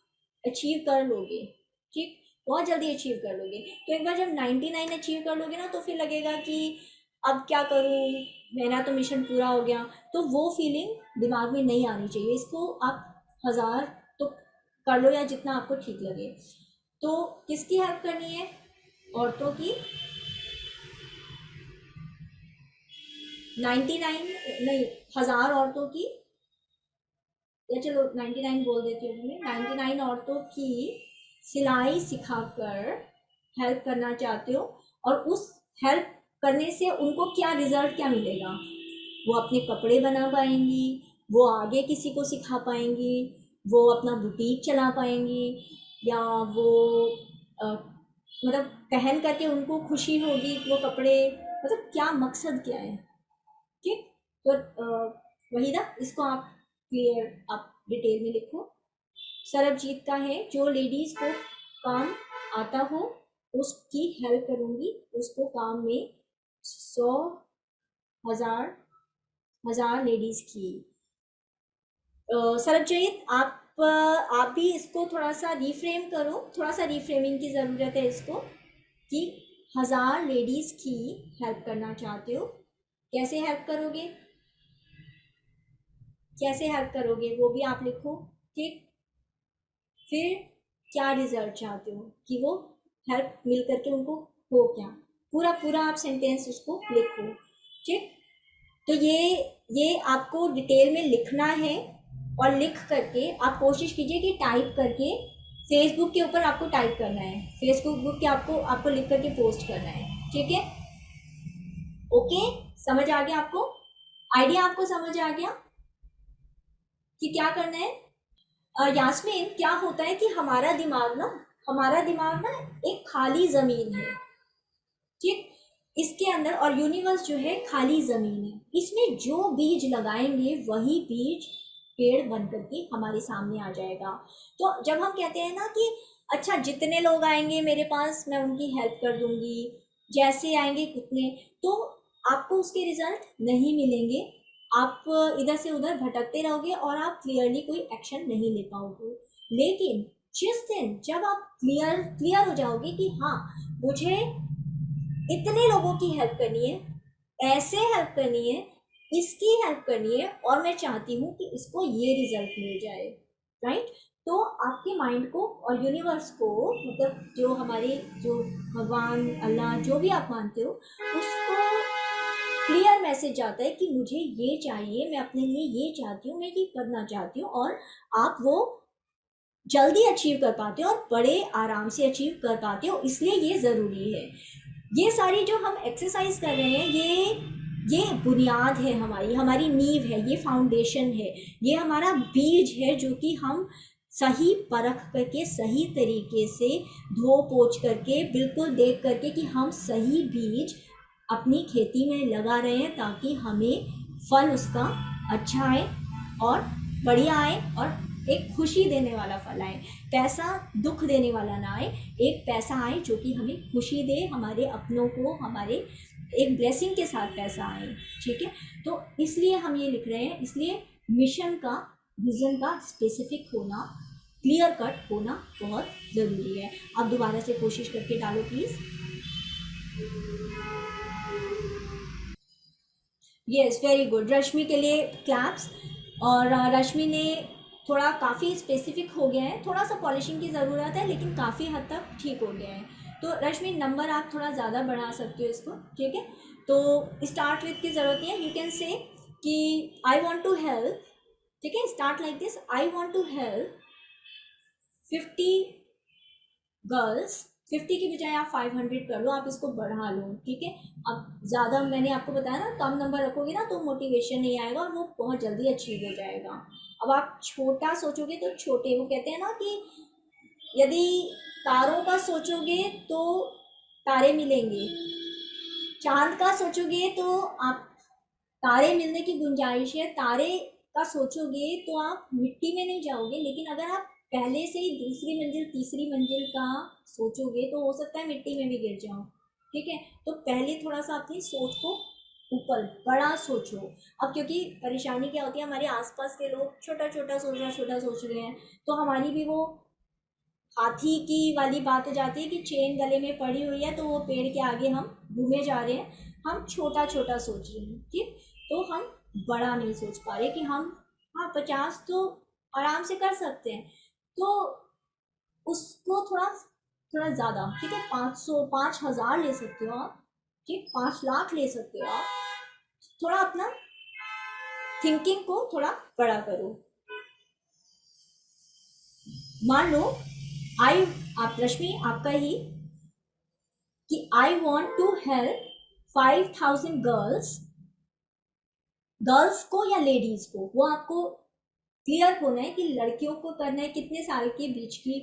Speaker 2: अचीव कर लोगे। ठीक, बहुत जल्दी अचीव कर लोगे। तो एक बार जब 99 अचीव कर लोगे ना, तो फिर लगेगा कि अब क्या करूँ, मेरा तो मिशन पूरा हो गया। तो वो फीलिंग दिमाग में नहीं आनी चाहिए। इसको आप 1000 तो कर लो या जितना आपको ठीक लगे। तो किसकी हेल्प करनी है, औरतों की। 99 नहीं, 1000 औरतों की, या चलो 99 बोल देती हूँ मैं, 99 औरतों की सिलाई सिखाकर हेल्प करना चाहते हो। और उस हेल्प करने से उनको क्या रिजल्ट क्या मिलेगा, वो अपने कपड़े बना पाएंगी, वो आगे किसी को सिखा पाएंगी, वो अपना बुटीक चला पाएंगी, या वो अ, मतलब पहन करके उनको खुशी होगी वो कपड़े, मतलब क्या मकसद क्या है। ठीक, तो वही ना, इसको आप क्लियर आप डिटेल में लिखो। सरबजीत का है, जो लेडीज को काम आता हो उसकी हेल्प करूंगी, उसको काम में 100 हजार हजार लेडीज की। सरबजीत आप भी इसको थोड़ा सा रिफ्रेम करो, थोड़ा सा रिफ्रेमिंग की ज़रूरत है इसको, कि 1000 लेडीज़ की हेल्प करना चाहते हो, कैसे हेल्प करोगे, कैसे हेल्प करोगे वो भी आप लिखो। ठीक, फिर क्या रिजल्ट चाहते हो कि वो हेल्प मिल करके उनको हो क्या, पूरा पूरा आप सेंटेंस उसको लिखो। ठीक, तो ये आपको डिटेल में लिखना है। और लिख करके आप कोशिश कीजिए कि टाइप करके फेसबुक के ऊपर आपको टाइप करना है, फेसबुक के आपको आपको लिख करके पोस्ट करना है। ठीक है, ओके, समझ आ गया आपको, आइडिया आपको समझ आ गया कि क्या करना है। यास्मीन, क्या होता है कि हमारा दिमाग ना एक खाली जमीन है। ठीक, इसके अंदर, और यूनिवर्स जो है खाली जमीन है, इसमें जो बीज लगाएंगे वही बीज पेड़ बन करके हमारे सामने आ जाएगा। तो जब हम कहते हैं ना कि अच्छा जितने लोग आएंगे मेरे पास मैं उनकी हेल्प कर दूंगी, जैसे आएंगे उतने, तो आपको उसके रिजल्ट नहीं मिलेंगे। आप इधर से उधर भटकते रहोगे और आप क्लियरली कोई एक्शन नहीं ले पाओगे। लेकिन जिस दिन जब आप क्लियर क्लियर हो जाओगे कि हाँ, मुझे इतने लोगों की हेल्प करनी है, ऐसे हेल्प करनी है, इसकी हेल्प करनी है, और मैं चाहती हूँ कि इसको ये रिजल्ट मिल जाए, राइट। तो आपके माइंड को और यूनिवर्स को, मतलब जो हमारे, जो भगवान, अल्लाह, जो भी आप मानते हो, उसको क्लियर मैसेज आता है कि मुझे ये चाहिए, मैं अपने लिए ये चाहती हूँ, मैं ये करना चाहती हूँ, और आप वो जल्दी अचीव कर पाते हो और बड़े आराम से अचीव कर पाते हो, इसलिए ये ज़रूरी है। ये सारी जो हम एक्सरसाइज कर रहे हैं, ये बुनियाद है, हमारी हमारी नींव है, ये फाउंडेशन है, ये हमारा बीज है, जो कि हम सही परख करके, सही तरीके से धो पोछ करके, बिल्कुल देख करके कि हम सही बीज अपनी खेती में लगा रहे हैं, ताकि हमें फल उसका अच्छा आए और बढ़िया आए, और एक खुशी देने वाला फल आए। पैसा दुख देने वाला ना आए, एक पैसा आए जो कि हमें खुशी दे, हमारे अपनों को, हमारे एक ब्लेसिंग के साथ पैसा आए, ठीक है। तो इसलिए हम ये लिख रहे हैं, इसलिए मिशन का, विजन का स्पेसिफिक होना, क्लियर कट होना बहुत ज़रूरी है। आप दोबारा से कोशिश करके डालो प्लीज़। यस, वेरी गुड, रश्मि के लिए क्लैप्स। और रश्मि ने थोड़ा, काफ़ी स्पेसिफिक हो गया है, थोड़ा सा पॉलिशिंग की ज़रूरत है, लेकिन काफ़ी हद तक ठीक हो गया है। तो रश्मि, नंबर आप थोड़ा ज़्यादा बढ़ा सकते हो इसको, ठीक है। तो स्टार्ट विथ की ज़रूरत नहीं है, यू कैन से कि आई वॉन्ट टू हेल्प, ठीक है, start like this, I want to help 50 girls. 50 की बजाय आप 500 कर लो, आप इसको बढ़ा लो, ठीक है। अब ज़्यादा, मैंने आपको बताया ना, कम नंबर रखोगे ना तो मोटिवेशन नहीं आएगा, और वो बहुत जल्दी अचीव हो जाएगा। अब आप छोटा सोचोगे तो छोटे, वो कहते हैं ना कि यदि तारों का सोचोगे तो तारे मिलेंगे, चांद का सोचोगे तो आप, तारे मिलने की गुंजाइश है, तारे का सोचोगे तो आप मिट्टी में नहीं जाओगे, लेकिन अगर आप पहले से ही दूसरी मंजिल, तीसरी मंजिल का सोचोगे तो हो सकता है मिट्टी में भी गिर जाओ, ठीक है। तो पहले थोड़ा सा अपनी सोच को ऊपर बड़ा सोचो। अब क्योंकि परेशानी क्या होती है, हमारे आसपास के लोग छोटा छोटा सोच रहे हैं, छोटा सोच रहे हैं, तो हमारी भी वो हाथी की वाली बात हो जाती है कि चेन गले में पड़ी हुई है, तो वो पेड़ के आगे हम घूमे जा रहे हैं, हम छोटा छोटा सोच रहे हैं, ठीक। तो हम बड़ा नहीं सोच पा रहे कि हम, हाँ, 50 तो आराम से कर सकते हैं, तो उसको थोड़ा थोड़ा ज़्यादा, ठीक है, 500, 5000 ले सकते हो आप, ठीक, 5 लाख ले सकते हो आप, थोड़ा अपना थिंकिंग को थोड़ा बड़ा करो। मान लो, आई, आप रश्मि, आपका ही, कि I want to help 5000 girls, girls को या लेडीज को, वो आपको क्लियर होना है कि लड़कियों को करना है कितने साल के बीच की,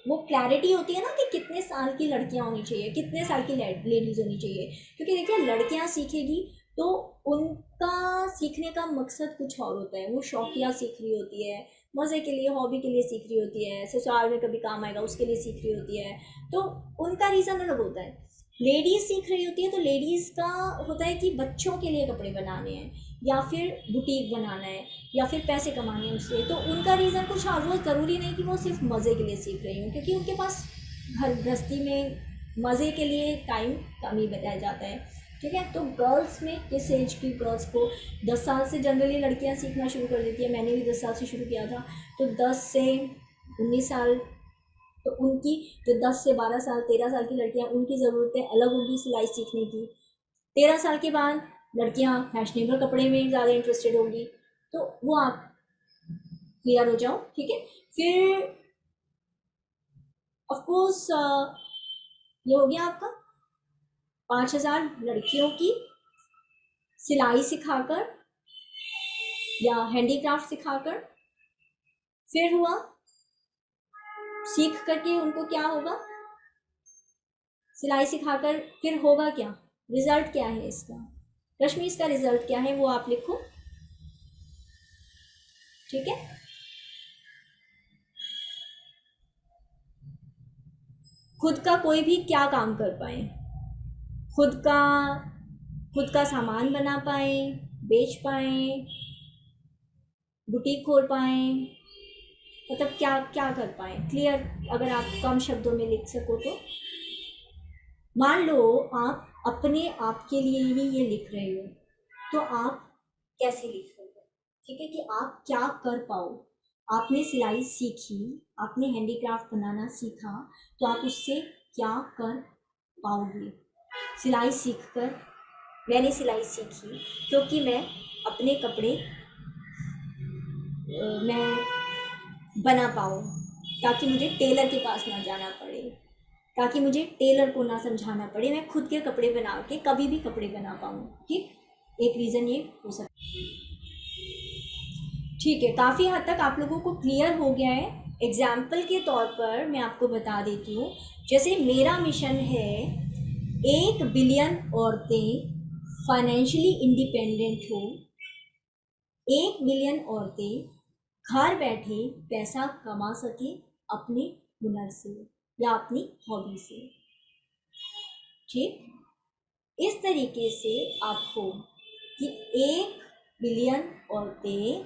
Speaker 2: वो क्लैरिटी होती है ना कि कितने साल की लड़कियां होनी चाहिए, कितने साल की लेडीज होनी चाहिए, क्योंकि देखिए लड़कियां सीखेगी तो उनका सीखने का मकसद कुछ और होता है, वो शौकिया सीख रही होती है, मज़े के लिए, हॉबी के लिए सीख रही होती है, ससुराल में कभी काम आएगा उसके लिए सीख रही होती है, तो उनका रीज़न अलग होता है। लेडीज़ सीख रही होती है तो लेडीज़ का होता है कि बच्चों के लिए कपड़े बनाने हैं, या फिर बुटीक बनाना है, या फिर पैसे कमाने हैं उससे, तो उनका रीज़न कुछ और, वो ज़रूरी नहीं कि वो सिर्फ मज़े के लिए सीख रही हूँ, क्योंकि उनके पास घर गृहस्थी में मज़े के लिए टाइम कम ही बताया जाता है, ठीक है। तो गर्ल्स में किस एज की गर्ल्स को, 10 साल से जनरली लड़कियाँ सीखना शुरू कर देती है, मैंने भी 10 साल से शुरू किया था, तो 10 से 19 साल, तो उनकी, जो 10 से 12 साल, 13 साल की लड़कियाँ, उनकी ज़रूरतें अलग होगी सिलाई सीखने की। 13 साल के बाद लड़कियां फैशनेबल कपड़े में ज़्यादा इंटरेस्टेड होंगी, तो वो आप क्लियर हो जाओ, ठीक है। फिर ऑफकोर्स ये हो गया आपका 5000 लड़कियों की सिलाई सिखाकर या हैंडीक्राफ्ट सिखाकर। फिर हुआ, सीख करके उनको क्या होगा, सिलाई सिखाकर फिर होगा क्या, रिजल्ट क्या है इसका, रश्मि इसका रिजल्ट क्या है वो आप लिखो, ठीक है। खुद का कोई भी क्या काम कर पाए, खुद का खुद का सामान बना पाए, बेच पाए, बुटीक खोल पाए, मतलब क्या क्या कर पाए, क्लियर, अगर आप कम शब्दों में लिख सको तो। मान लो आप अपने आप के लिए ही ये लिख रहे हो, तो आप कैसे लिख रहे हो? ठीक है, कि आप क्या कर पाओ। आपने सिलाई सीखी, आपने हैंडीक्राफ्ट बनाना सीखा, तो आप उससे क्या कर पाओगे। सिलाई सीखकर, मैंने सिलाई सीखी क्योंकि मैं अपने कपड़े मैं बना पाऊँ, ताकि मुझे टेलर के पास ना जाना पड़े, ताकि मुझे टेलर को ना समझाना पड़े, मैं खुद के कपड़े बना के कभी भी कपड़े बना पाऊँ। ठीक, एक रीज़न ये हो सकता है। ठीक है, काफ़ी हद तक आप लोगों को क्लियर हो गया है। एग्जाम्पल के तौर पर मैं आपको बता देती हूँ, जैसे मेरा मिशन है 1 बिलियन औरतें फाइनेंशियली इंडिपेंडेंट हो, 1 मिलियन औरतें घर बैठे पैसा कमा सके अपने हुनर से या अपनी हॉबी से। ठीक, इस तरीके से आपको कि 1 बिलियन औरतें,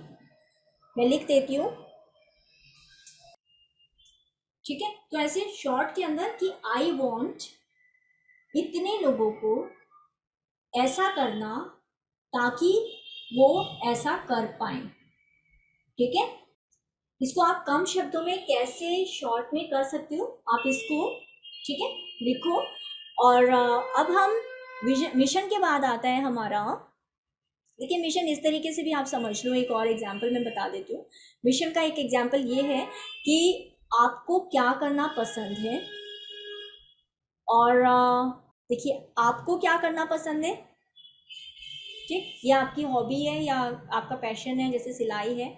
Speaker 2: मैं लिख देती हूँ। ठीक है, तो ऐसे शॉर्ट के अंदर कि आई वॉन्ट इतने लोगों को ऐसा करना ताकि वो ऐसा कर पाए। ठीक है, इसको आप कम शब्दों में कैसे शॉर्ट में कर सकते हो, आप इसको ठीक है लिखो। और अब हम मिशन के बाद आता है हमारा। देखिए, मिशन इस तरीके से भी आप समझ लो, एक और एग्जाम्पल मैं बता देती हूँ। मिशन का एक एग्जाम्पल ये है कि आपको क्या करना पसंद है, और देखिए आपको क्या करना पसंद है। ठीक, या आपकी हॉबी है या आपका पैशन है, जैसे सिलाई है,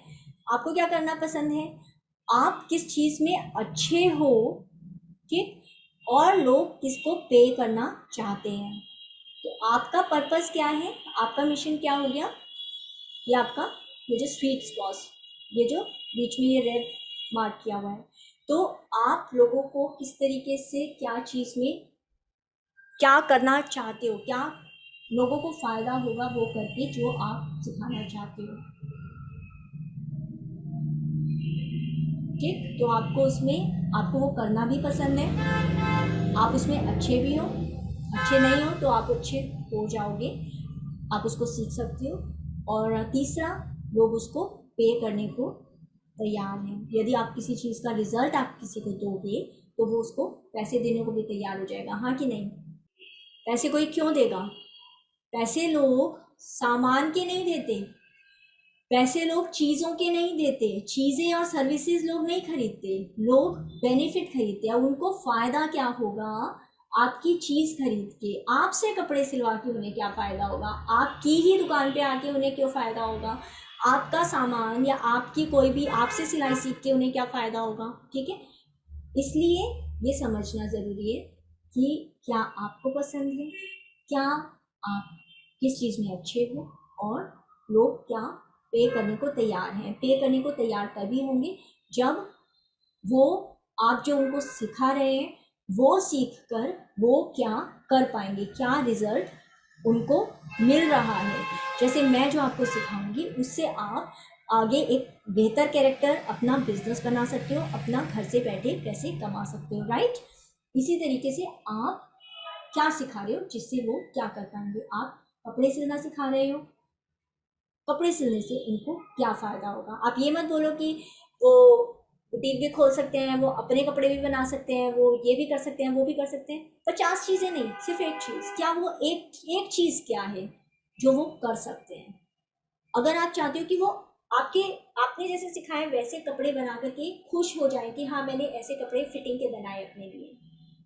Speaker 2: आपको क्या करना पसंद है, आप किस चीज़ में अच्छे हो। ठीक, और लोग किसको पे करना चाहते हैं, तो आपका पर्पस क्या है, आपका मिशन क्या हो गया। ये आपका, ये जो स्वीट स्पॉट, ये जो बीच में ये रेड मार्क किया हुआ है, तो आप लोगों को किस तरीके से क्या चीज़ में क्या करना चाहते हो, क्या लोगों को फ़ायदा होगा वो करके जो आप सिखाना चाहते हो। ठीक, तो आपको उसमें, आपको वो करना भी पसंद है, आप उसमें अच्छे भी हो, अच्छे नहीं हो तो आप अच्छे हो जाओगे, आप उसको सीख सकते हो। और तीसरा, लोग उसको पे करने को तैयार हैं। यदि आप किसी चीज़ का रिजल्ट आप किसी को दोगे तो वो उसको पैसे देने को भी तैयार हो जाएगा, हाँ कि नहीं। पैसे कोई क्यों देगा, पैसे लोग सामान के नहीं देते, पैसे लोग चीज़ों के नहीं देते, चीज़ें और सर्विसेज लोग नहीं खरीदते, लोग बेनिफिट खरीदते हैं। उनको फ़ायदा क्या होगा, आपकी चीज़ खरीद के, आपसे कपड़े सिलवा के उन्हें क्या फ़ायदा होगा, आपकी ही दुकान पे आके उन्हें क्यों फ़ायदा होगा, आपका सामान या आपकी कोई भी आपसे सिलाई सीख के उन्हें क्या फ़ायदा होगा। ठीक है, इसलिए ये समझना ज़रूरी है कि क्या आपको पसंद है, क्या आप किस चीज़ में अच्छे हो, और लोग क्या पे करने को तैयार हैं। पे करने को तैयार तभी होंगे जब वो, आप जो उनको सिखा रहे हैं वो सीख कर वो क्या कर पाएंगे, क्या रिजल्ट उनको मिल रहा है। जैसे मैं जो आपको सिखाऊंगी उससे आप आगे एक बेहतर कैरेक्टर, अपना बिजनेस बना सकते हो, अपना घर से बैठे पैसे कमा सकते हो, राइट। इसी तरीके से आप क्या सिखा रहे हो जिससे वो क्या कर पाएंगे। आप कपड़े सिलना सिखा रहे हो, कपड़े सिलने से उनको क्या फ़ायदा होगा। आप ये मत बोलो कि वो बुटीक भी खोल सकते हैं, वो अपने कपड़े भी बना सकते हैं, वो ये भी कर सकते हैं, वो भी कर सकते हैं। 50 चीज़ें नहीं, सिर्फ एक चीज़। क्या वो एक चीज़ क्या है जो वो कर सकते हैं। अगर आप चाहते हो कि वो आपके, आपने जैसे सिखाए वैसे कपड़े बना करके खुश हो जाए कि हाँ मैंने ऐसे कपड़े फिटिंग के बनाए अपने लिए,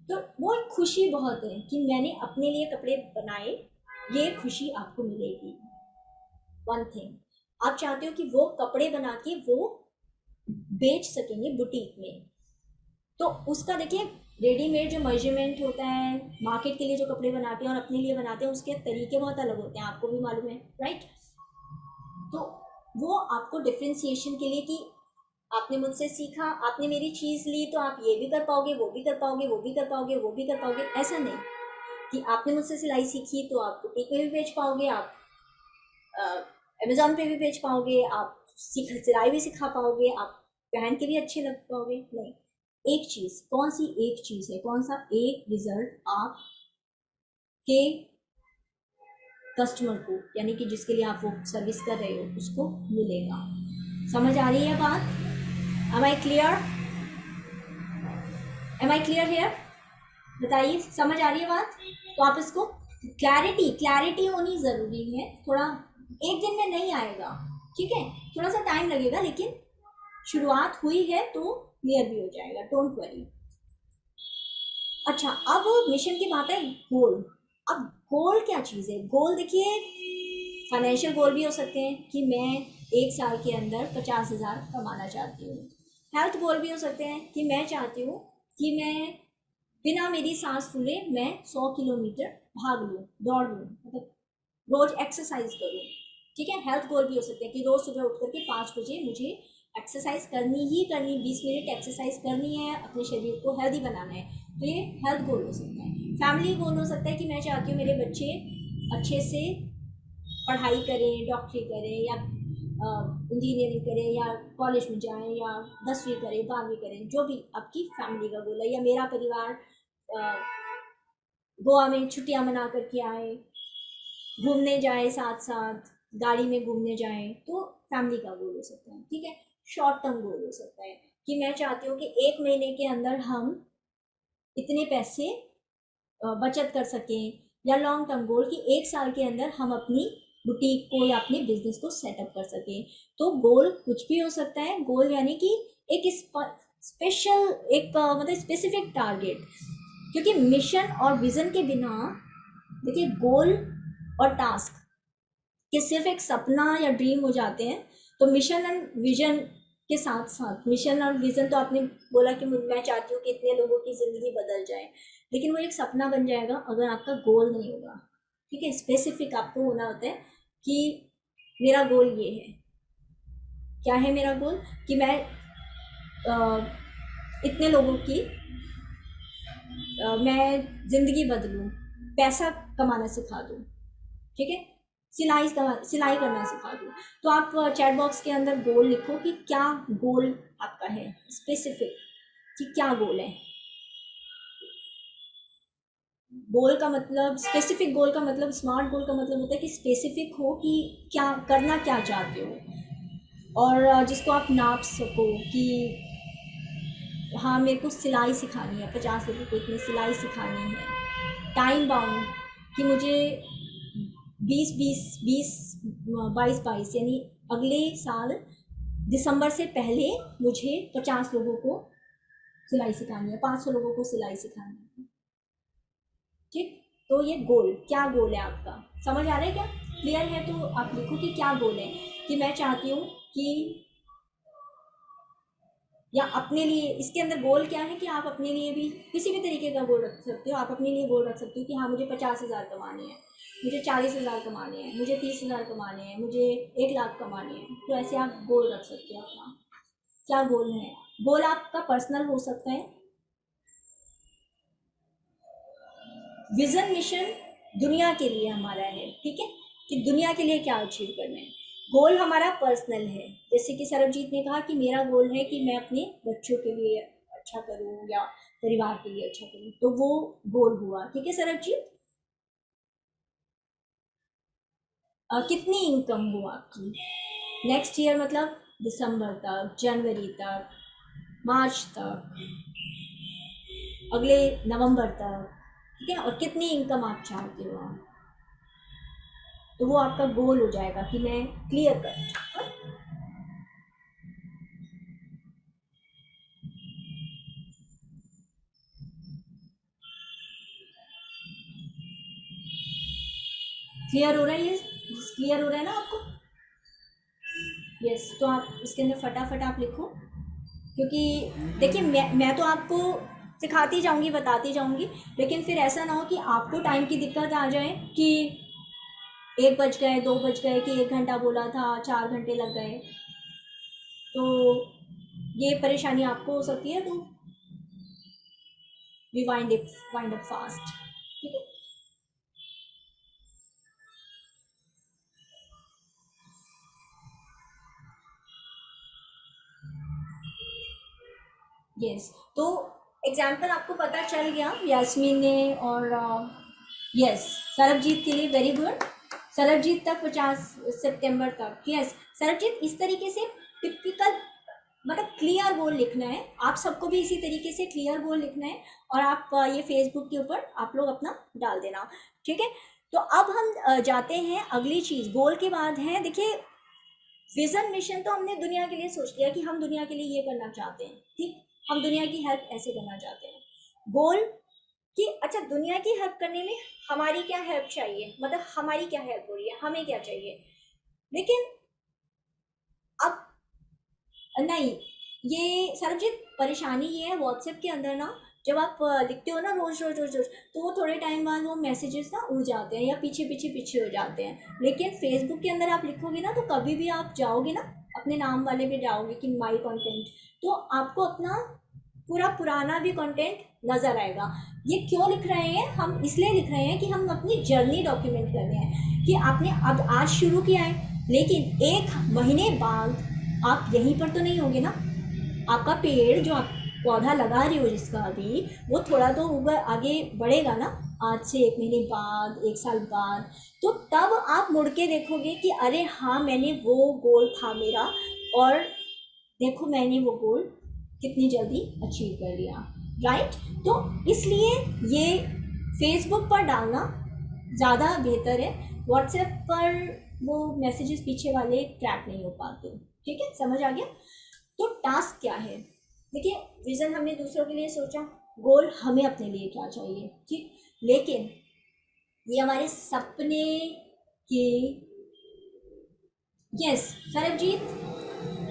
Speaker 2: तो वो एक खुशी बहुत है कि मैंने अपने लिए कपड़े बनाए, ये खुशी आपको मिलेगी। वन थिंग, आप चाहते हो कि वो कपड़े बना के वो बेच सकेंगे बुटीक में, तो उसका देखिए रेडीमेड जो मेजरमेंट होता है, मार्केट के लिए जो कपड़े बनाते हैं और अपने लिए बनाते हैं उसके तरीके बहुत अलग होते हैं, आपको भी मालूम है, राइट। तो वो आपको डिफ्रेंसिएशन के लिए कि आपने मुझसे सीखा, आपने मेरी चीज़ ली तो आप ये भी कर पाओगे, वो भी कर पाओगे, वो भी कर पाओगे, वो भी कर पाओगे, ऐसा नहीं कि आपने मुझसे सिलाई सीखी तो आप बुटीक में भी बेच पाओगे, आप अमेज़ॉन पे भी बेच पाओगे, आप सिलाई भी सिखा पाओगे, आप पहन के भी अच्छे लग पाओगे। नहीं, एक चीज़, कौन सी एक चीज़ है, कौन सा एक रिजल्ट आप के कस्टमर को, यानी कि जिसके लिए आप वो सर्विस कर रहे हो, उसको मिलेगा। समझ आ रही है बात? Am I clear? Am I clear here? बताइए, समझ आ रही है बात? तो आप इसको क्लैरिटी होनी ज़रूरी है। थोड़ा एक दिन में नहीं आएगा, ठीक है, थोड़ा सा टाइम लगेगा, लेकिन शुरुआत हुई है तो क्लियर भी हो जाएगा, डोंट वरी। अच्छा, अब मिशन की बात है गोल। अब गोल क्या चीज़ है? गोल देखिए, फाइनेंशियल गोल भी हो सकते हैं कि मैं 1 साल के अंदर 50,000 कमाना चाहती हूँ। हेल्थ गोल भी हो सकते हैं कि मैं चाहती हूँ कि मैं बिना मेरी सांस फूले मैं 100 किलोमीटर भाग लूँ, दौड़ लूँ, मतलब रोज एक्सरसाइज करूँ। ठीक है, हेल्थ गोल भी हो सकते हैं कि रोज सुबह उठ करके 5 बजे मुझे एक्सरसाइज करनी ही करनी, 20 मिनट एक्सरसाइज करनी है, अपने शरीर को हेल्दी बनाना है। तो ये हेल्थ गोल हो सकता है। फैमिली गोल हो सकता है कि मैं चाहती हूँ मेरे बच्चे अच्छे से पढ़ाई करें, डॉक्टरी करें, या इंजीनियरिंग करें, या कॉलेज में जाएं, या 10वीं करें, 12वीं करें, जो भी आपकी फैमिली का गोल है। या मेरा परिवार गोवा में छुट्टियां मना करके आए, घूमने जाए, साथ साथ गाड़ी में घूमने जाए, तो फैमिली का गोल हो सकता है। ठीक है, शॉर्ट टर्म गोल हो सकता है कि मैं चाहती हूँ कि 1 महीने के अंदर हम इतने पैसे बचत कर सकें। या लॉन्ग टर्म गोल कि 1 साल के अंदर हम अपनी बुटीक को या अपने बिजनेस को सेटअप कर सकें। तो गोल कुछ भी हो सकता है। गोल यानी कि एक स्पेशल, एक मतलब स्पेसिफिक टारगेट, क्योंकि मिशन और विजन के बिना, देखिए, गोल और टास्क कि सिर्फ एक सपना या ड्रीम हो जाते हैं। तो मिशन एंड विजन के साथ साथ, मिशन और विजन तो आपने बोला कि मैं चाहती हूँ कि इतने लोगों की ज़िंदगी बदल जाए, लेकिन वो एक सपना बन जाएगा अगर आपका गोल नहीं होगा। ठीक है, स्पेसिफिक आपको होना होता है कि मेरा गोल ये है। क्या है मेरा गोल? कि मैं इतने लोगों की मैं ज़िंदगी बदलूँ, पैसा कमाना सिखा दूँ। ठीक है, सिलाई करना सिखा दूँ। तो आप चैट बॉक्स के अंदर गोल लिखो कि क्या गोल आपका है, स्पेसिफिक, कि क्या गोल है। गोल का मतलब, स्पेसिफिक गोल का मतलब, स्मार्ट गोल का मतलब होता है कि स्पेसिफिक हो कि क्या करना, क्या चाहते हो, और जिसको आप नाप सको कि हाँ, मेरे को सिलाई सिखानी है, 50 लोगों को इतनी सिलाई सिखानी है। टाइम बाउंड कि मुझे 22 यानी अगले साल दिसंबर से पहले मुझे 50 लोगों को सिलाई सिखानी है, 500 लोगों को सिलाई सिखानी है। ठीक, तो ये गोल, क्या गोल है आपका? समझ आ रहा है क्या? क्लियर है? तो आप लिखो कि क्या गोल है। कि मैं चाहती हूँ कि, या अपने लिए, इसके अंदर गोल क्या है कि आप अपने लिए भी किसी भी तरीके का गोल रख सकते हो। आप अपने लिए गोल रख सकते हो कि हाँ, मुझे 50,000 कमाने हैं, मुझे 40,000 कमाने हैं, मुझे 30,000 कमाने हैं, मुझे 1 लाख कमाने हैं। तो ऐसे आप गोल रख सकते हो अपना। क्या गोल है? गोल आपका पर्सनल हो सकता है। विजन मिशन दुनिया के लिए हमारा है। ठीक है, कि दुनिया के लिए क्या अचीव करना है। गोल हमारा पर्सनल है। जैसे कि सरबजीत ने कहा कि मेरा गोल है कि मैं अपने बच्चों के लिए अच्छा करूं या परिवार के लिए अच्छा करूं, तो वो गोल हुआ। ठीक है सरबजीत, कितनी इनकम हुआ आपकी नेक्स्ट ईयर, मतलब दिसंबर तक, जनवरी तक, मार्च तक, अगले नवंबर तक। ठीक है, और कितनी इनकम आप चाहते हो आप, तो वो आपका गोल हो जाएगा कि मैं क्लियर कर। क्लियर हो रहा है? ये क्लियर हो रहा है ना आपको? यस, तो आप इसके अंदर फटाफट आप लिखो, क्योंकि देखिए, मैं तो आपको सिखाती जाऊंगी, बताती जाऊंगी, लेकिन फिर ऐसा ना हो कि आपको टाइम की दिक्कत आ जाए कि 1 बज गए, 2 बज गए, कि 1 घंटा बोला था 4 घंटे लग गए, तो ये परेशानी आपको हो सकती है। तो वी वाइंड अप फास्ट। ठीक है, यस। तो एग्जाम्पल आपको पता चल गया यास्मीन ने और यस, सरबजीत के लिए वेरी गुड। सरबजीत तक 50 सितंबर तक। यस सरबजीत, इस तरीके से टिपिकल मतलब क्लियर गोल लिखना है। आप सबको भी इसी तरीके से क्लियर गोल लिखना है और आप ये फेसबुक के ऊपर आप लोग अपना डाल देना, ठीक है। तो अब हम जाते हैं अगली चीज़। गोल के बाद है, देखिए विजन मिशन तो हमने दुनिया के लिए सोच लिया कि हम दुनिया के लिए ये करना चाहते हैं, ठीक, हम दुनिया की हेल्प ऐसे करना चाहते हैं। गोल कि अच्छा दुनिया की हेल्प करने में हमारी क्या हेल्प चाहिए, मतलब हमारी क्या हेल्प हो रही है, हमें क्या चाहिए। लेकिन अब नहीं, ये सरबजीत परेशानी ये है व्हाट्सएप के अंदर ना, जब आप लिखते हो ना रोज रोज रोज रोज, तो वो थोड़े टाइम बाद वो मैसेजेस ना उड़ जाते हैं या पीछे पीछे पीछे हो जाते हैं। लेकिन फेसबुक के अंदर आप लिखोगे ना, तो कभी भी आप जाओगे ना, अपने नाम वाले पे जाओगे कि माई कंटेंट, तो आपको अपना पूरा पुराना भी कंटेंट नज़र आएगा। ये क्यों लिख रहे हैं हम, इसलिए लिख रहे हैं कि हम अपनी जर्नी डॉक्यूमेंट कर रहे हैं कि आपने अब आज शुरू किया है, लेकिन 1 महीने बाद आप यहीं पर तो नहीं होगे ना। आपका पेड़ जो आप पौधा लगा रहे हो जिसका अभी, वो थोड़ा तो ऊपर आगे बढ़ेगा ना, आज से 1 महीने बाद, 1 साल बाद। तो तब आप मुड़ के देखोगे कि अरे हाँ, मैंने वो गोल था मेरा, और देखो मैंने वो गोल कितनी जल्दी अचीव कर लिया, राइट। तो इसलिए ये फेसबुक पर डालना ज़्यादा बेहतर है। व्हाट्सएप पर वो मैसेजेस पीछे वाले ट्रैक नहीं हो पाते, ठीक है, समझ आ गया। तो टास्क क्या है, देखिए विज़न हमने दूसरों के लिए सोचा, गोल हमें अपने लिए क्या चाहिए, ठीक। लेकिन ये हमारे सपने के, यस सरबजीत,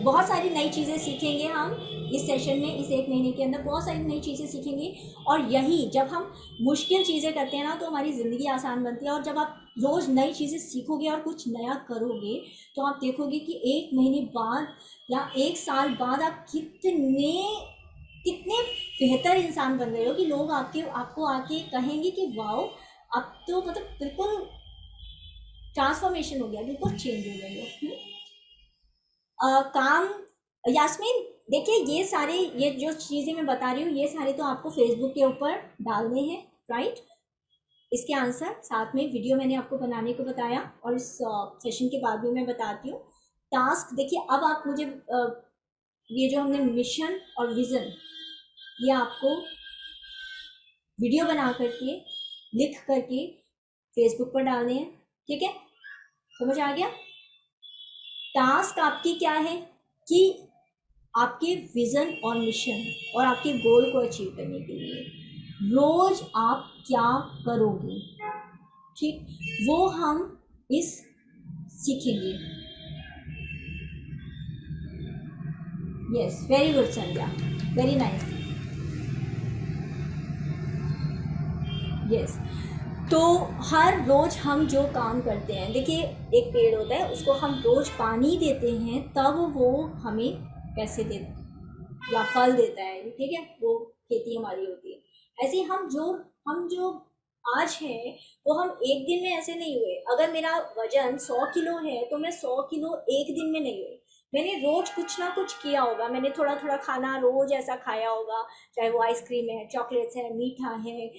Speaker 2: बहुत सारी नई चीज़ें सीखेंगे हम इस सेशन में, इस 1 महीने के अंदर बहुत सारी नई चीज़ें सीखेंगे। और यही जब हम मुश्किल चीज़ें करते हैं ना, तो हमारी ज़िंदगी आसान बनती है। और जब आप रोज़ नई चीज़ें सीखोगे और कुछ नया करोगे, तो आप देखोगे कि 1 महीने बाद या 1 साल बाद आप कितने कितने बेहतर इंसान बन रहे हो कि लोग आपको आके कहेंगे कि वाओ, अब तो मतलब बिल्कुल ट्रांसफॉर्मेशन हो गया, बिल्कुल चेंज हो गई हो। काम, यास्मीन देखिए ये सारे, ये जो चीज़ें मैं बता रही हूँ, ये सारे तो आपको फेसबुक के ऊपर डालने हैं, राइट। इसके आंसर साथ में वीडियो मैंने आपको बनाने को बताया, और इस सेशन के बाद भी मैं बताती हूँ। टास्क देखिए, अब आप मुझे ये जो हमने मिशन और विज़न, ये आपको वीडियो बना करके लिख करके फेसबुक पर डालने हैं, ठीक है, समझ आ गया। टास्क आपकी क्या है कि आपके विज़न और मिशन और आपके गोल को अचीव करने के लिए रोज आप क्या करोगे, ठीक, वो हम इस सीखेंगे। यस वेरी गुड संध्या, वेरी नाइस। यस, तो हर रोज हम जो काम करते हैं, देखिए एक पेड़ होता है, उसको हम रोज पानी देते हैं तब वो हमें पैसे देता है या फल देता है, ठीक है, वो खेती हमारी होती है। ऐसे हम जो आज है, वो हम एक दिन में ऐसे नहीं हुए। अगर मेरा वजन 100 किलो है, तो मैं 100 किलो एक दिन में नहीं हुई। मैंने रोज कुछ ना कुछ किया होगा, मैंने थोड़ा थोड़ा खाना रोज ऐसा खाया होगा, चाहे वो आइसक्रीम है, चॉकलेट्स है, मीठा है,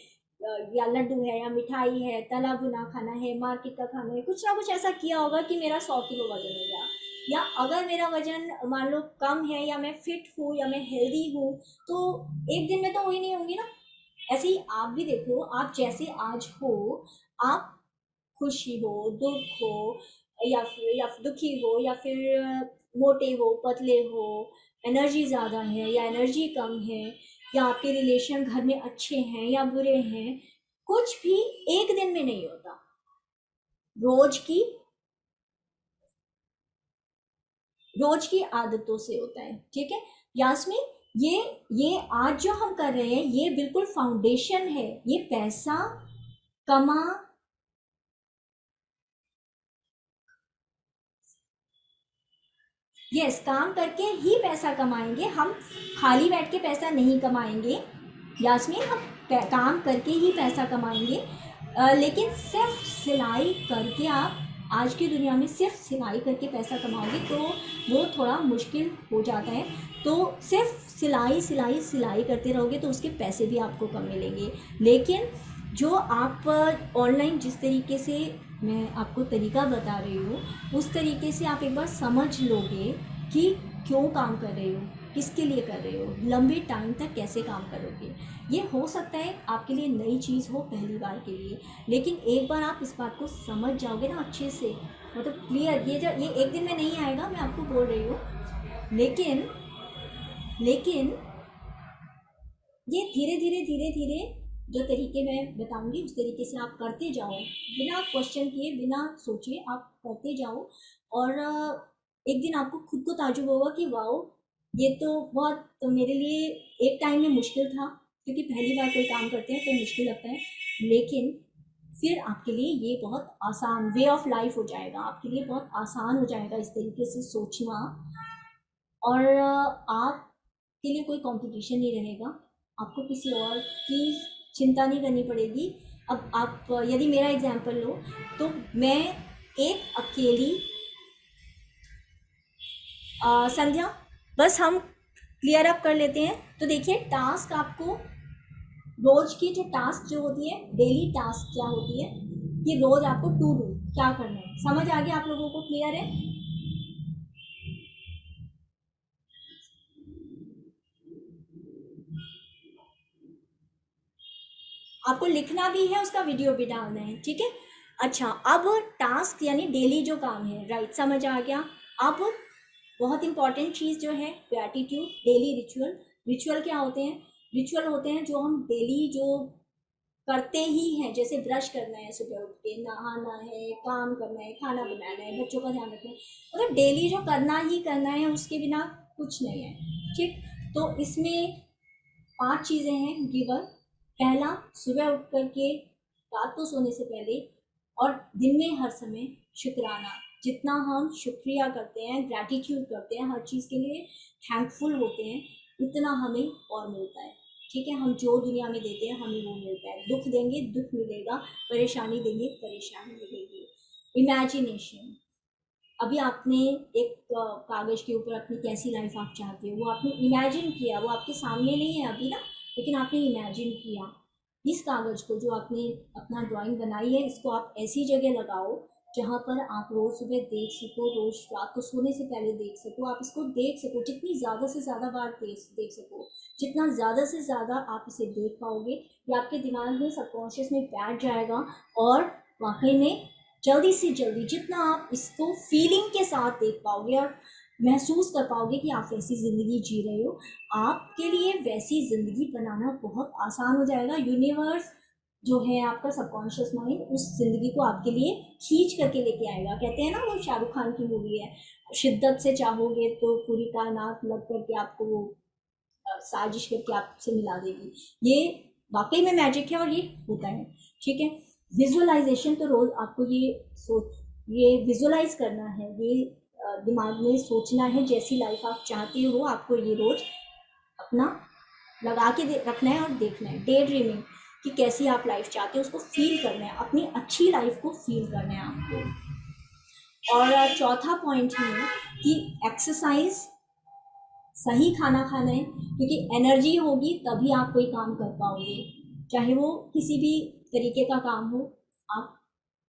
Speaker 2: या लड्डू है, या मिठाई है, तला भुना खाना है, मार्केट का खाना है, कुछ ना कुछ ऐसा किया होगा कि मेरा 100 किलो वजन हो गया। या अगर मेरा वजन मान लो कम है, या मैं फिट हूँ, या मैं हेल्दी हूँ, तो एक दिन में तो हुई नहीं होंगी ना। ऐसे ही आप भी देखो, आप जैसे आज हो, आप खुशी हो, दुख हो, या फिर दुखी हो, या फिर मोटे हो, पतले हो, एनर्जी ज़्यादा है या एनर्जी कम है, या आपके रिलेशन घर में अच्छे हैं या बुरे हैं, कुछ भी एक दिन में नहीं होता। रोज की आदतों से होता है, ठीक है। यास्मीन, ये आज जो हम कर रहे हैं, ये बिल्कुल फाउंडेशन है। ये पैसा कमा, यस, काम करके ही पैसा कमाएंगे हम, खाली बैठ के पैसा नहीं कमाएंगे यास्मीन, हम काम करके ही पैसा कमाएंगे। लेकिन सिर्फ सिलाई करके आप आज की दुनिया में सिर्फ सिलाई करके पैसा कमाओगे तो वो थोड़ा मुश्किल हो जाता है। तो सिर्फ सिलाई सिलाई सिलाई करते रहोगे तो उसके पैसे भी आपको कम मिलेंगे। लेकिन जो आप ऑनलाइन जिस तरीके से मैं आपको तरीका बता रही हूँ, उस तरीके से आप एक बार समझ लोगे कि क्यों काम कर रहे हो, किसके लिए कर रहे हो, लंबे टाइम तक कैसे काम करोगे। ये हो सकता है आपके लिए नई चीज़ हो पहली बार के लिए, लेकिन एक बार आप इस बात को समझ जाओगे ना अच्छे से, मतलब क्लियर, ये एक दिन में नहीं आएगा, मैं आपको बोल रही हूँ, लेकिन लेकिन ये धीरे धीरे धीरे धीरे जो तरीके मैं बताऊंगी उस तरीके से आप करते जाओ, बिना क्वेश्चन किए, बिना सोचे आप करते जाओ। और एक दिन आपको खुद को ताजुब होगा कि वाओ, ये तो मेरे लिए एक टाइम में मुश्किल था, क्योंकि पहली बार कोई काम करते हैं तो मुश्किल लगता है, लेकिन फिर आपके लिए ये बहुत आसान वे ऑफ लाइफ हो जाएगा, आपके लिए बहुत आसान हो जाएगा इस तरीके से सोचना। और आपके लिए कोई कंपटीशन नहीं रहेगा, आपको किसी और की चिंता नहीं करनी पड़ेगी। अब आप यदि मेरा एग्जांपल लो, तो मैं एक अकेली संध्या, बस हम क्लियर अप कर लेते हैं। तो देखिए, टास्क आपको रोज की जो टास्क जो होती है, डेली टास्क क्या होती है कि रोज आपको टू डू क्या करना है, समझ आ गया आप लोगों को, क्लियर है? आपको लिखना भी है, उसका वीडियो भी डालना है, ठीक है। अच्छा, अब टास्क यानी डेली जो काम है, राइट, समझ आ गया। अब बहुत इंपॉर्टेंट चीज़ जो है, ग्रैटिट्यूड डेली रिचुअल। रिचुअल क्या होते हैं? रिचुअल होते हैं जो हम डेली जो करते ही हैं, जैसे ब्रश करना है, सुबह उठ के नहाना है, काम करना है, खाना बनाना है, बच्चों का ध्यान रखना है, मतलब डेली जो करना ही करना है, उसके बिना कुछ नहीं है, ठीक। तो इसमें 5 चीज़ें हैं गिवर। पहला, सुबह उठ कर के रात को सोने से पहले और दिन में हर समय शुक्राना। जितना हम शुक्रिया करते हैं, ग्रैटिट्यूड करते हैं, हर चीज़ के लिए थैंकफुल होते हैं, उतना हमें और मिलता है, ठीक है। हम जो दुनिया में देते हैं हमें वो मिलता है। दुख देंगे दुख मिलेगा, परेशानी देंगे परेशानी मिलेगी। इमेजिनेशन, अभी आपने एक कागज़ के ऊपर अपनी कैसी लाइफ आप चाहते हो वो आपने इमेजिन किया, वो आपके सामने नहीं है अभी ना, लेकिन आपने इमेजिन किया। इस कागज़ को जो आपने अपना ड्राइंग बनाई है, इसको आप ऐसी जगह लगाओ जहाँ पर आप रोज़ सुबह देख सको, रोज़ रात को सोने से पहले देख सको, आप इसको देख सको, जितनी ज़्यादा से ज़्यादा बार देख सको, जितना ज़्यादा से ज़्यादा आप इसे देख पाओगे, ये आपके दिमाग में सबकॉन्शियस में बैठ जाएगा। और वाकई में जल्दी से जल्दी जितना आप इसको फीलिंग के साथ देख पाओगे और महसूस कर पाओगे कि आप वैसी ज़िंदगी जी रहे हो, आपके लिए वैसी ज़िंदगी बनाना बहुत आसान हो जाएगा। यूनिवर्स जो है आपका सबकॉन्शियस माइंड, उस ज़िंदगी को आपके लिए खींच करके लेके आएगा। कहते हैं ना, वो शाहरुख खान की मूवी है, शिद्दत से चाहोगे तो पूरी कायनात लग करके आपको वो साजिश करके आपसे मिला देगी। ये वाकई में मैजिक है और ये होता है, ठीक है। विजुअलाइजेशन, तो रोज़ आपको ये विजुअलाइज करना है, ये दिमाग में सोचना है, जैसी लाइफ आप चाहते हो आपको ये रोज़ अपना लगा के रखना है और देखना है। डे ड्रीमिंग, कि कैसी आप लाइफ चाहते हो उसको फील करना है, अपनी अच्छी लाइफ को फील करना है आपको। और चौथा पॉइंट है कि एक्सरसाइज, सही खाना खाना है, क्योंकि एनर्जी होगी तभी आप कोई काम कर पाओगे, चाहे वो किसी भी तरीके का काम हो। आप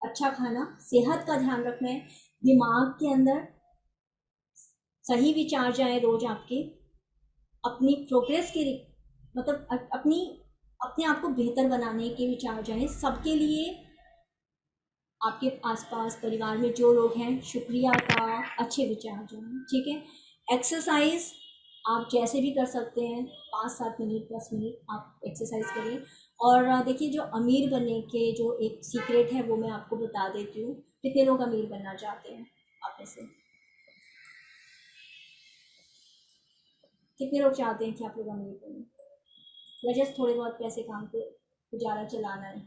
Speaker 2: अच्छा खाना, सेहत का ध्यान रखना है, दिमाग के अंदर सही विचार जाए रोज आपके, अपनी प्रोग्रेस के, मतलब अपने आप को बेहतर बनाने के विचार जाए सबके लिए। आपके आसपास परिवार में जो लोग हैं, शुक्रिया का अच्छे विचार जाए, ठीक है। एक्सरसाइज आप जैसे भी कर सकते हैं, 5-7 मिनट 10 मिनट आप एक्सरसाइज करिए। और देखिए, जो अमीर बनने के जो एक सीक्रेट है वो मैं आपको बता देती हूँ। कितने लोग अमीर बनना चाहते हैं आप में से? कितने लोग चाहते हैं कि आप लोग अमीर बने, या जस्ट थोड़े बहुत पैसे काम पे गुजारा चलाना है?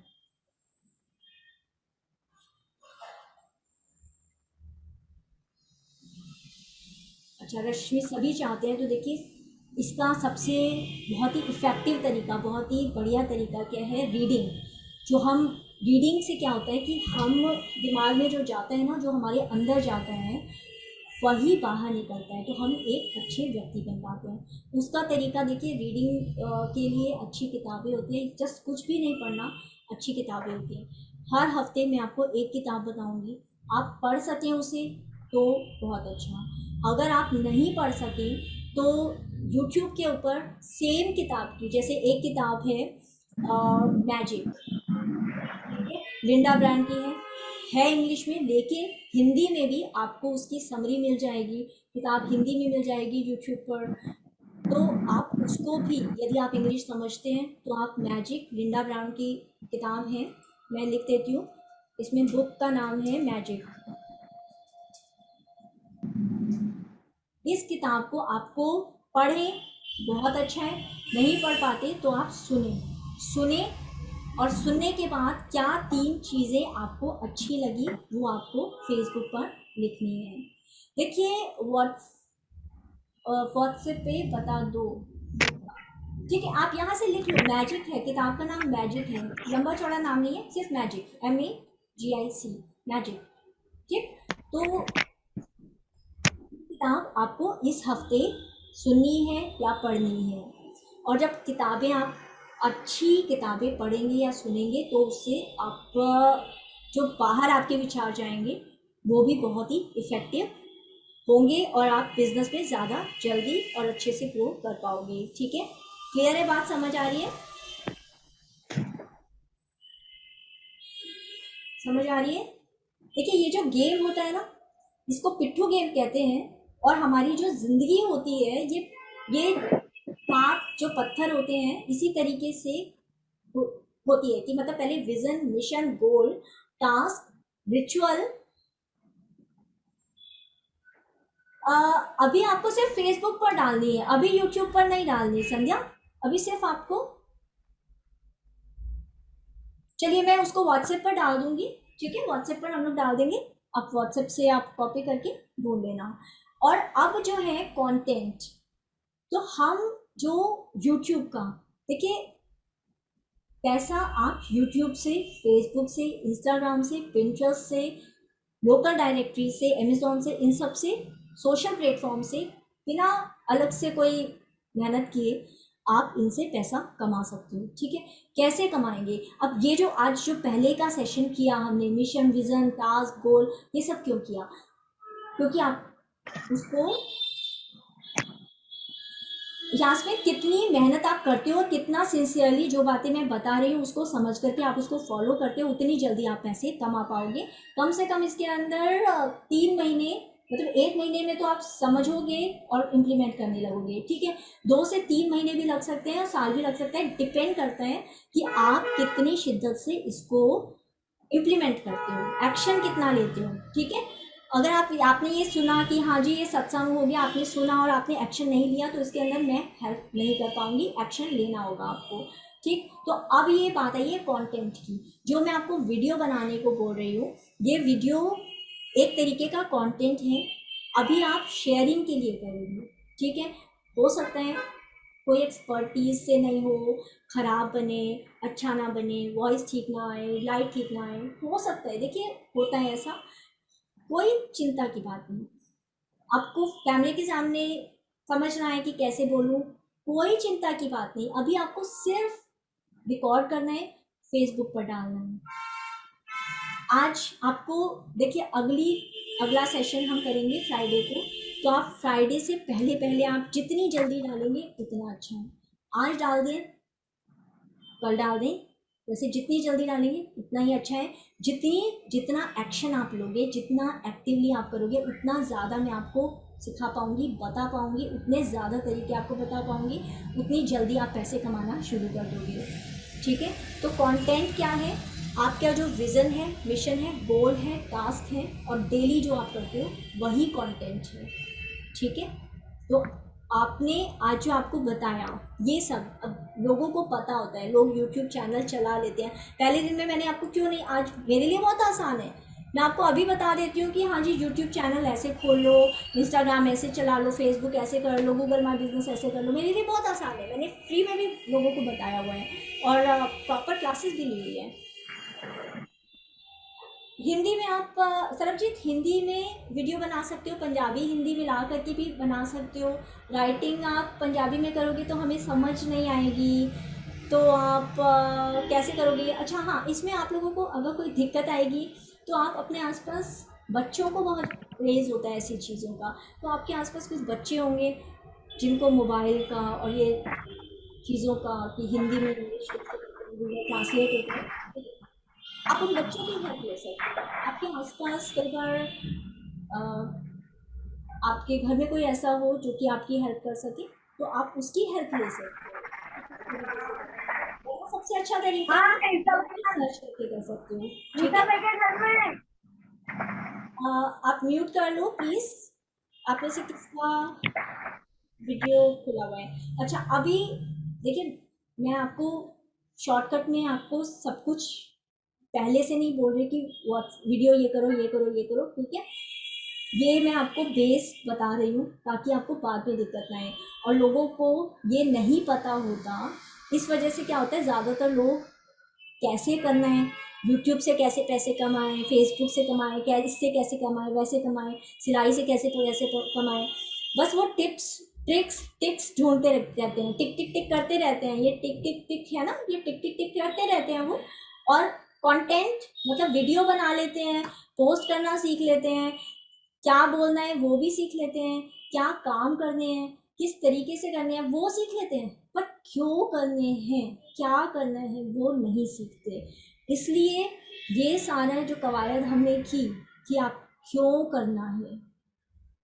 Speaker 2: अच्छा, रश्मि सभी चाहते हैं, तो देखिए, इसका सबसे बहुत ही इफ़ेक्टिव तरीका, बहुत ही बढ़िया तरीका क्या है? रीडिंग। जो हम रीडिंग से क्या होता है कि हम दिमाग में जो जाता है ना, जो हमारे अंदर जाता है वही बाहर निकलता है, तो हम एक अच्छे व्यक्ति बन पाते हैं। उसका तरीका देखिए, रीडिंग के लिए अच्छी किताबें होती हैं, जस्ट कुछ भी नहीं पढ़ना, अच्छी किताबें होती हैं। हर हफ्ते मैं आपको एक किताब बताऊंगी, आप पढ़ सकें उसे तो बहुत अच्छा। अगर आप नहीं पढ़ सकें तो यूट्यूब के ऊपर सेम किताब की, जैसे एक किताब है मैजिक, ठीक है, लिंडा ब्रांड की है इंग्लिश में, लेकिन हिंदी में भी आपको उसकी समरी मिल जाएगी, किताब हिंदी में मिल जाएगी यूट्यूब पर। तो आप उसको भी, यदि आप इंग्लिश समझते हैं तो आप मैजिक, लिंडा ब्राउन की किताब है, मैं लिख देती हूँ, इसमें बुक का नाम है मैजिक। इस किताब को आपको पढ़ें, बहुत अच्छा है। नहीं पढ़ पाते तो आप सुने और सुनने के बाद क्या 3 चीज़ें आपको अच्छी लगी वो आपको फेसबुक पर लिखनी है। देखिए व्हाट्सएप पे बता दो, ठीक है, आप यहाँ से लिख लो, मैजिक है, किताब का नाम मैजिक है, लंबा चौड़ा नाम नहीं है, सिर्फ मैजिक, MAGIC, मैजिक। ठीक, तो किताब आपको इस हफ्ते सुननी है या पढ़नी है। और जब किताबें आप अच्छी किताबें पढ़ेंगे या सुनेंगे तो उससे आप जो बाहर आपके विचार जाएंगे वो भी बहुत ही इफ़ेक्टिव होंगे और आप बिजनेस में ज़्यादा जल्दी और अच्छे से ग्रो कर पाओगे। ठीक है, क्लियर है बात, समझ आ रही है? समझ आ रही है? देखिए ये जो गेम होता है ना, इसको पिट्ठू गेम कहते हैं। और हमारी जो जिंदगी होती है ये सांप जो पत्थर होते हैं इसी तरीके से हो, होती है कि मतलब पहले विजन, मिशन, गोल, टास्क, रिचुअल। अभी आपको सिर्फ फेसबुक पर डालनी है, अभी यूट्यूब पर नहीं डालनी संध्या, अभी सिर्फ आपको, चलिए मैं उसको व्हाट्सएप पर डाल दूंगी, ठीक है, व्हाट्सएप पर हम लोग डाल देंगे, आप व्हाट्सएप से आप कॉपी करके ढूंढ लेना। और अब जो है कंटेंट, तो हम जो यूट्यूब का, देखिए पैसा आप यूट्यूब से, फेसबुक से, इंस्टाग्राम से, पिंटरेस्ट से, लोकल डायरेक्टरी से, अमेजोन से, इन सब से, सोशल प्लेटफॉर्म से, बिना अलग से कोई मेहनत किए आप इनसे पैसा कमा सकते हो। ठीक है, कैसे कमाएंगे? अब ये जो आज जो पहले का सेशन किया हमने, मिशन, विजन, टास्क, गोल, ये सब क्यों किया? क्योंकि आप उसको, यास्मीन कितनी मेहनत आप करते हो और कितना सिंसियरली जो बातें मैं बता रही हूँ उसको समझ करके आप उसको फॉलो करते हो, उतनी जल्दी आप पैसे कमा पाओगे। कम से कम इसके अंदर 3 महीने, मतलब 1 महीने में तो आप समझोगे और इम्प्लीमेंट करने लगोगे। ठीक है, 2 से 3 महीने भी लग सकते हैं और साल भी लग सकता है, डिपेंड करता है कि आप कितनी शिद्दत से इसको इम्प्लीमेंट करते हो, एक्शन कितना लेते हो। ठीक है, अगर आपने ये सुना कि हाँ जी ये सत्संग हो गया, आपने सुना और आपने एक्शन नहीं लिया तो इसके अंदर मैं हेल्प नहीं कर पाऊंगी, एक्शन लेना होगा आपको। ठीक, तो अब ये बात आई है कंटेंट की, जो मैं आपको वीडियो बनाने को बोल रही हूँ, ये वीडियो एक तरीके का कंटेंट है, अभी आप शेयरिंग के लिए करोगे। ठीक है, हो सकता है कोई एक्सपर्टीज से नहीं हो, खराब बने, अच्छा ना बने, वॉइस ठीक ना आए, लाइट ठीक ना आए, हो सकता है, देखिए होता है ऐसा, कोई चिंता की बात नहीं। आपको कैमरे के सामने समझना है कि कैसे बोलूं, कोई चिंता की बात नहीं, अभी आपको सिर्फ रिकॉर्ड करना है, फेसबुक पर डालना है। आज आपको देखिए अगला सेशन हम करेंगे फ्राइडे को, तो आप फ्राइडे से पहले पहले आप जितनी जल्दी डालेंगे उतना अच्छा है। आज डाल दें, कल डाल दें, वैसे जितनी जल्दी डालेंगे उतना ही अच्छा है। जितना एक्शन आप लोगे, जितना एक्टिवली आप करोगे, उतना ज़्यादा मैं आपको सिखा पाऊंगी, बता पाऊंगी, उतने ज़्यादा तरीके आपको बता पाऊंगी, उतनी जल्दी आप पैसे कमाना शुरू कर दोगे। ठीक है, तो कंटेंट क्या है, आपका जो विज़न है, मिशन है, गोल है, टास्क है और डेली जो आप करते हो वही कंटेंट है। ठीक है, तो आपने आज जो आपको बताया ये सब, अब लोगों को पता होता है, लोग यूट्यूब चैनल चला लेते हैं। पहले दिन में मैंने आपको क्यों नहीं, आज मेरे लिए बहुत आसान है, मैं आपको अभी बता देती हूँ कि हाँ जी यूट्यूब चैनल ऐसे खोल लो, इंस्टाग्राम ऐसे चला लो, फेसबुक ऐसे कर लो, गूगल माई बिजनेस ऐसे कर लो, मेरे लिए बहुत आसान है, मैंने फ्री में भी लोगों को बताया हुआ है और प्रॉपर क्लासेस भी ली हुई है। हिंदी में आप सरबजीत हिंदी में वीडियो बना सकते हो, पंजाबी हिंदी मिला करके भी बना सकते हो। राइटिंग आप पंजाबी में करोगे तो हमें समझ नहीं आएगी, तो आप कैसे करोगे? अच्छा हाँ, इसमें आप लोगों को अगर कोई दिक्कत आएगी तो आप अपने आसपास, बच्चों को बहुत क्रेज़ होता है ऐसी चीज़ों का, तो आपके आसपास कुछ बच्चे होंगे जिनको मोबाइल का और ये चीज़ों का कि हिंदी में इंग्लिश ट्रांसलेट होता है, ठीक है? आप उन बच्चों की हेल्प ले सकते हो। आपके आसपास कई बार अ, आपके घर में कोई ऐसा हो जो कि आपकी हेल्प कर सके, तो आप उसकी हेल्प ले सकते हो। आप इस तरीके से कर सकते हो। और सबसे अच्छा तरीका
Speaker 3: हाँ
Speaker 2: है यूट्यूब सर्च करके कर सकते हो, ठीक है?
Speaker 3: घर में
Speaker 2: आप म्यूट कर लो प्लीज। आप में से किसका वीडियो खुला हुआ है? अच्छा अभी देखिए, मैं आपको शॉर्टकट में आपको सब कुछ पहले से नहीं बोल रही कि व्हाट्स वीडियो ये करो ये करो ये करो, ठीक है? ये मैं आपको बेस बता रही हूँ ताकि आपको बाद में दिक्कत ना आए। और लोगों को ये नहीं पता होता, इस वजह से क्या होता है, ज़्यादातर लोग कैसे करना है, यूट्यूब से कैसे पैसे कमाएं, फेसबुक से कमाएं, क्या इससे कैसे कमाएं, वैसे कमाएं, सिलाई से कैसे तो वैसे कमाएं, बस वो टिप्स ट्रिक्स टिक्स ढूंढते रहते हैं, टिक टिक टिक करते रहते हैं। ये टिक टिक टिक है ना, ये टिक टिक टिक करते रहते हैं वो। और कंटेंट मतलब वीडियो बना लेते हैं, पोस्ट करना सीख लेते हैं, क्या बोलना है वो भी सीख लेते हैं, क्या काम करने हैं, किस तरीके से करने हैं वो सीख लेते हैं, पर क्यों करने हैं, क्या करना है वो नहीं सीखते। इसलिए ये सारा जो कवायद हमने की कि आप क्यों करना है,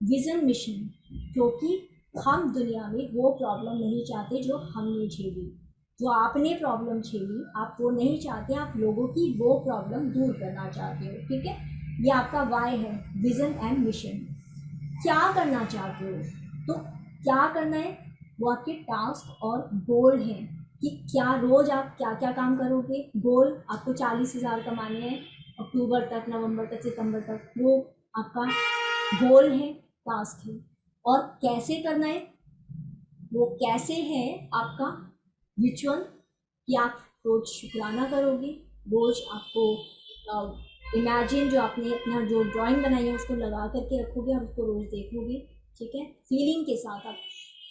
Speaker 2: विजन मिशन, क्योंकि हम दुनिया में वो प्रॉब्लम नहीं चाहते जो हमने झेली, जो आपने प्रॉब्लम झेली आप वो नहीं चाहते, आप लोगों की वो प्रॉब्लम दूर करना चाहते हो, ठीक है? ये आपका वाई है, विजन एंड मिशन। क्या करना चाहते हो, तो क्या करना है वो आपके टास्क और गोल हैं कि क्या रोज आप क्या क्या काम करोगे। गोल आपको 40,000 कमाने हैं अक्टूबर तक, नवंबर तक, सितंबर तक, वो आपका गोल है, टास्क है। और कैसे करना है, वो कैसे है आपका रिचुअल कि आप रोज शुक्राना करोगे, रोज आपको इमेजिन जो आपने अपना जो ड्राइंग बनाई है उसको लगा करके रखोगे और उसको रोज देखोगे, ठीक है? फीलिंग के साथ आप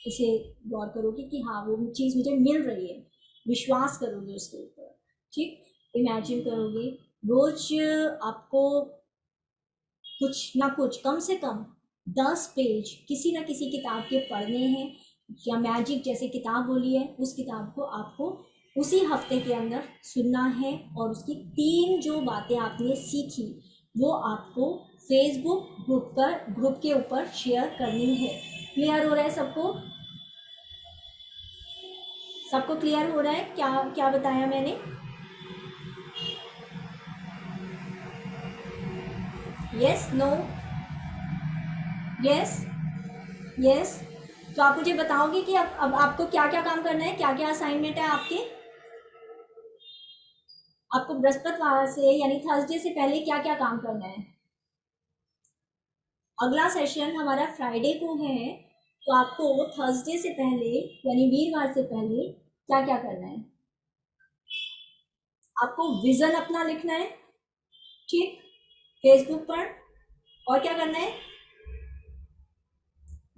Speaker 2: उसे गौर करोगे कि हाँ वो चीज़ मुझे मिल रही है, विश्वास करोगे उसके ऊपर, ठीक? इमेजिन करोगे रोज आपको कुछ ना कुछ कम से कम 10 पेज किसी ना किसी किताब के पढ़ने हैं, या मैजिक जैसे किताब बोली है उस किताब को आपको उसी हफ्ते के अंदर सुनना है, और उसकी 3 जो बातें आपने सीखी वो आपको फेसबुक ग्रुप के ऊपर शेयर करनी है। क्लियर हो रहा है सबको? सबको क्लियर हो रहा है क्या क्या बताया मैंने? Yes, no, yes, yes. तो आप मुझे बताओगे कि अब आपको क्या क्या काम करना है, क्या क्या असाइनमेंट है आपके? आपको बृहस्पतिवार से यानी थर्सडे से पहले क्या क्या काम करना है? अगला सेशन हमारा फ्राइडे को है, तो आपको थर्सडे से पहले यानी वीरवार से पहले क्या क्या करना है? आपको विजन अपना लिखना है, ठीक, फेसबुक पर। और क्या करना है?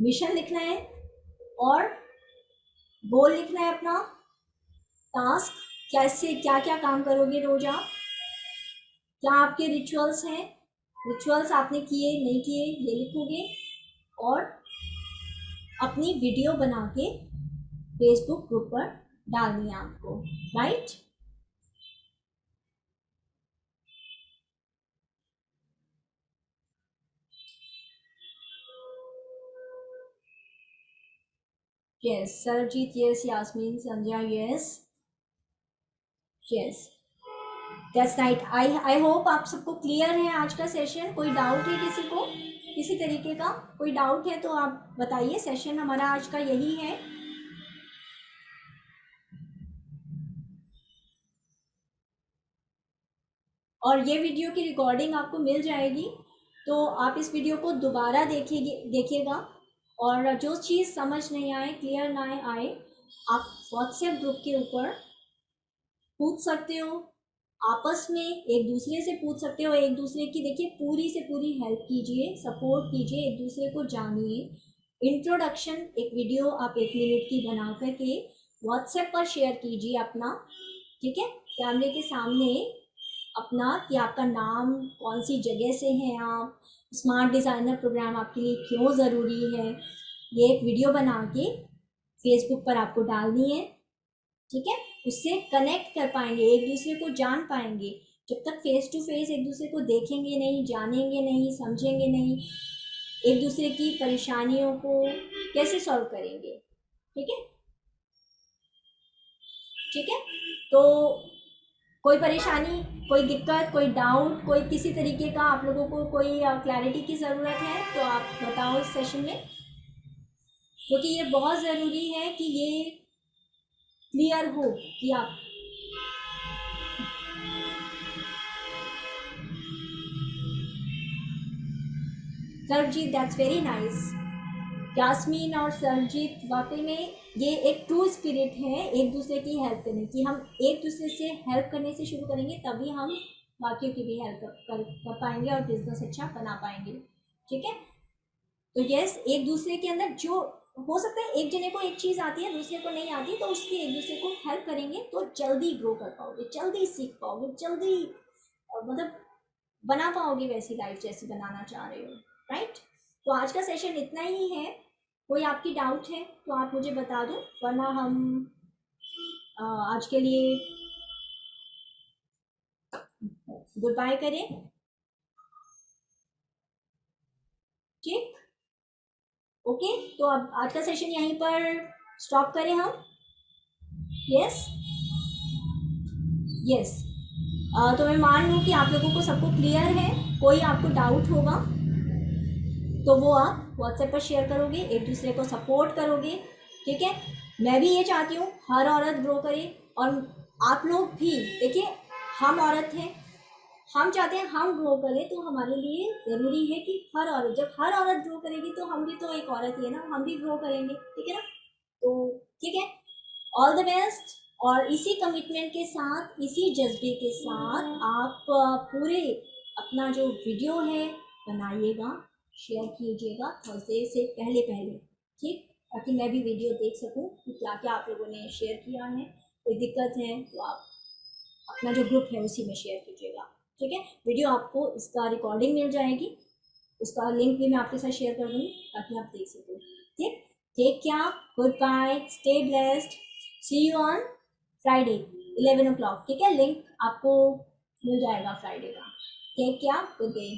Speaker 2: मिशन लिखना है, और गोल लिखना है अपना, टास्क, कैसे क्या क्या काम करोगे रोज आप, क्या आपके रिचुअल्स हैं, रिचुअल्स आपने किए नहीं किए ये लिखोगे, और अपनी वीडियो बना के फेसबुक ग्रुप पर डालनी है आपको, right? Yes Sarjeet, yes Yasmin, Sandhya, yes, yes, that's right. I hope आप सबको क्लियर है आज का सेशन। कोई डाउट है किसी को, किसी तरीके का कोई डाउट है तो आप बताइए। सेशन हमारा आज का यही है। और ये वीडियो की रिकॉर्डिंग आपको मिल जाएगी, तो आप इस वीडियो को दोबारा देखिएगा, और जो चीज़ समझ नहीं आए, क्लियर ना आए, आप व्हाट्सएप ग्रुप के ऊपर पूछ सकते हो, आपस में एक दूसरे से पूछ सकते हो, एक दूसरे की देखिए पूरी से पूरी हेल्प कीजिए, सपोर्ट कीजिए, एक दूसरे को जानिए। इंट्रोडक्शन एक वीडियो आप 1 मिनट की बना करके व्हाट्सएप पर शेयर कीजिए अपना, ठीक है, कैमरे के सामने अपना कि आपका नाम, कौन सी जगह से हैं आप, स्मार्ट डिज़ाइनर प्रोग्राम आपके लिए क्यों ज़रूरी है। ये एक वीडियो बना के फेसबुक पर आपको डालनी है, ठीक है। उससे कनेक्ट कर पाएंगे, एक दूसरे को जान पाएंगे। जब तक फेस टू फेस एक दूसरे को देखेंगे नहीं, जानेंगे नहीं, समझेंगे नहीं, एक दूसरे की परेशानियों को कैसे सॉल्व करेंगे, ठीक है। ठीक है, तो कोई परेशानी, कोई दिक्कत, कोई डाउट, कोई किसी तरीके का आप लोगों को कोई क्लैरिटी की ज़रूरत है तो आप बताओ इस सेशन में, क्योंकि ये बहुत ज़रूरी है कि ये क्लियर हो कि आप Sarjeet, that's very nice. Yasmin और सरजीत, वाकई में ये एक ट्रू स्पिरिट है एक दूसरे की हेल्प करने की। हम एक दूसरे से हेल्प करने से शुरू करेंगे तभी हम बाकियों की भी हेल्प कर पाएंगे और बिजनेस अच्छा बना पाएंगे, ठीक है। तो यस, एक दूसरे के अंदर जो हो सकता है, एक जने को एक चीज़ आती है दूसरे को नहीं आती, तो उसकी एक दूसरे को हेल्प करेंगे तो जल्दी ग्रो कर पाओगे, जल्दी सीख पाओगे, जल्दी मतलब बना पाओगे वैसी लाइफ जैसी बनाना चाह रहे हो, राइट। तो आज का सेशन इतना ही है। कोई आपकी डाउट है तो आप मुझे बता दो, वरना हम आज के लिए गुड बाय करें, ठीक। ओके, तो अब आज का सेशन यहीं पर स्टॉप करें हम। यस यस, तो मैं मान लूँ कि आप लोगों को सबको क्लियर है। कोई आपको डाउट होगा तो वो आप व्हाट्सएप पर शेयर करोगे, एक दूसरे को सपोर्ट करोगे, ठीक है। मैं भी ये चाहती हूँ हर औरत ग्रो करे, और आप लोग भी देखिए, हम औरत हैं, हम चाहते हैं हम ग्रो करें, तो हमारे लिए ज़रूरी है कि हर औरत, जब हर औरत ग्रो करेगी तो हम भी तो एक औरत ही है ना, हम भी ग्रो करेंगे, ठीक है ना। तो ठीक है, ऑल द बेस्ट। और इसी कमिटमेंट के साथ, इसी जज्बे के साथ आप पूरे अपना जो वीडियो है बनाइएगा, शेयर कीजिएगा थर्सडे से पहले पहले, ठीक, ताकि मैं भी वीडियो देख सकूं कि क्या क्या आप लोगों ने शेयर किया है। कोई दिक्कत है तो आप अपना जो ग्रुप है उसी में शेयर कीजिएगा, ठीक है। वीडियो आपको इसका रिकॉर्डिंग मिल जाएगी, उसका लिंक भी मैं आपके साथ शेयर कर दूँगी ताकि आप देख सकें, ठीक। Take care, good bye, stay blessed, see you on Friday 11 o'clock, ठीक है। लिंक आपको मिल जाएगा फ्राइडे का। Take care, good day.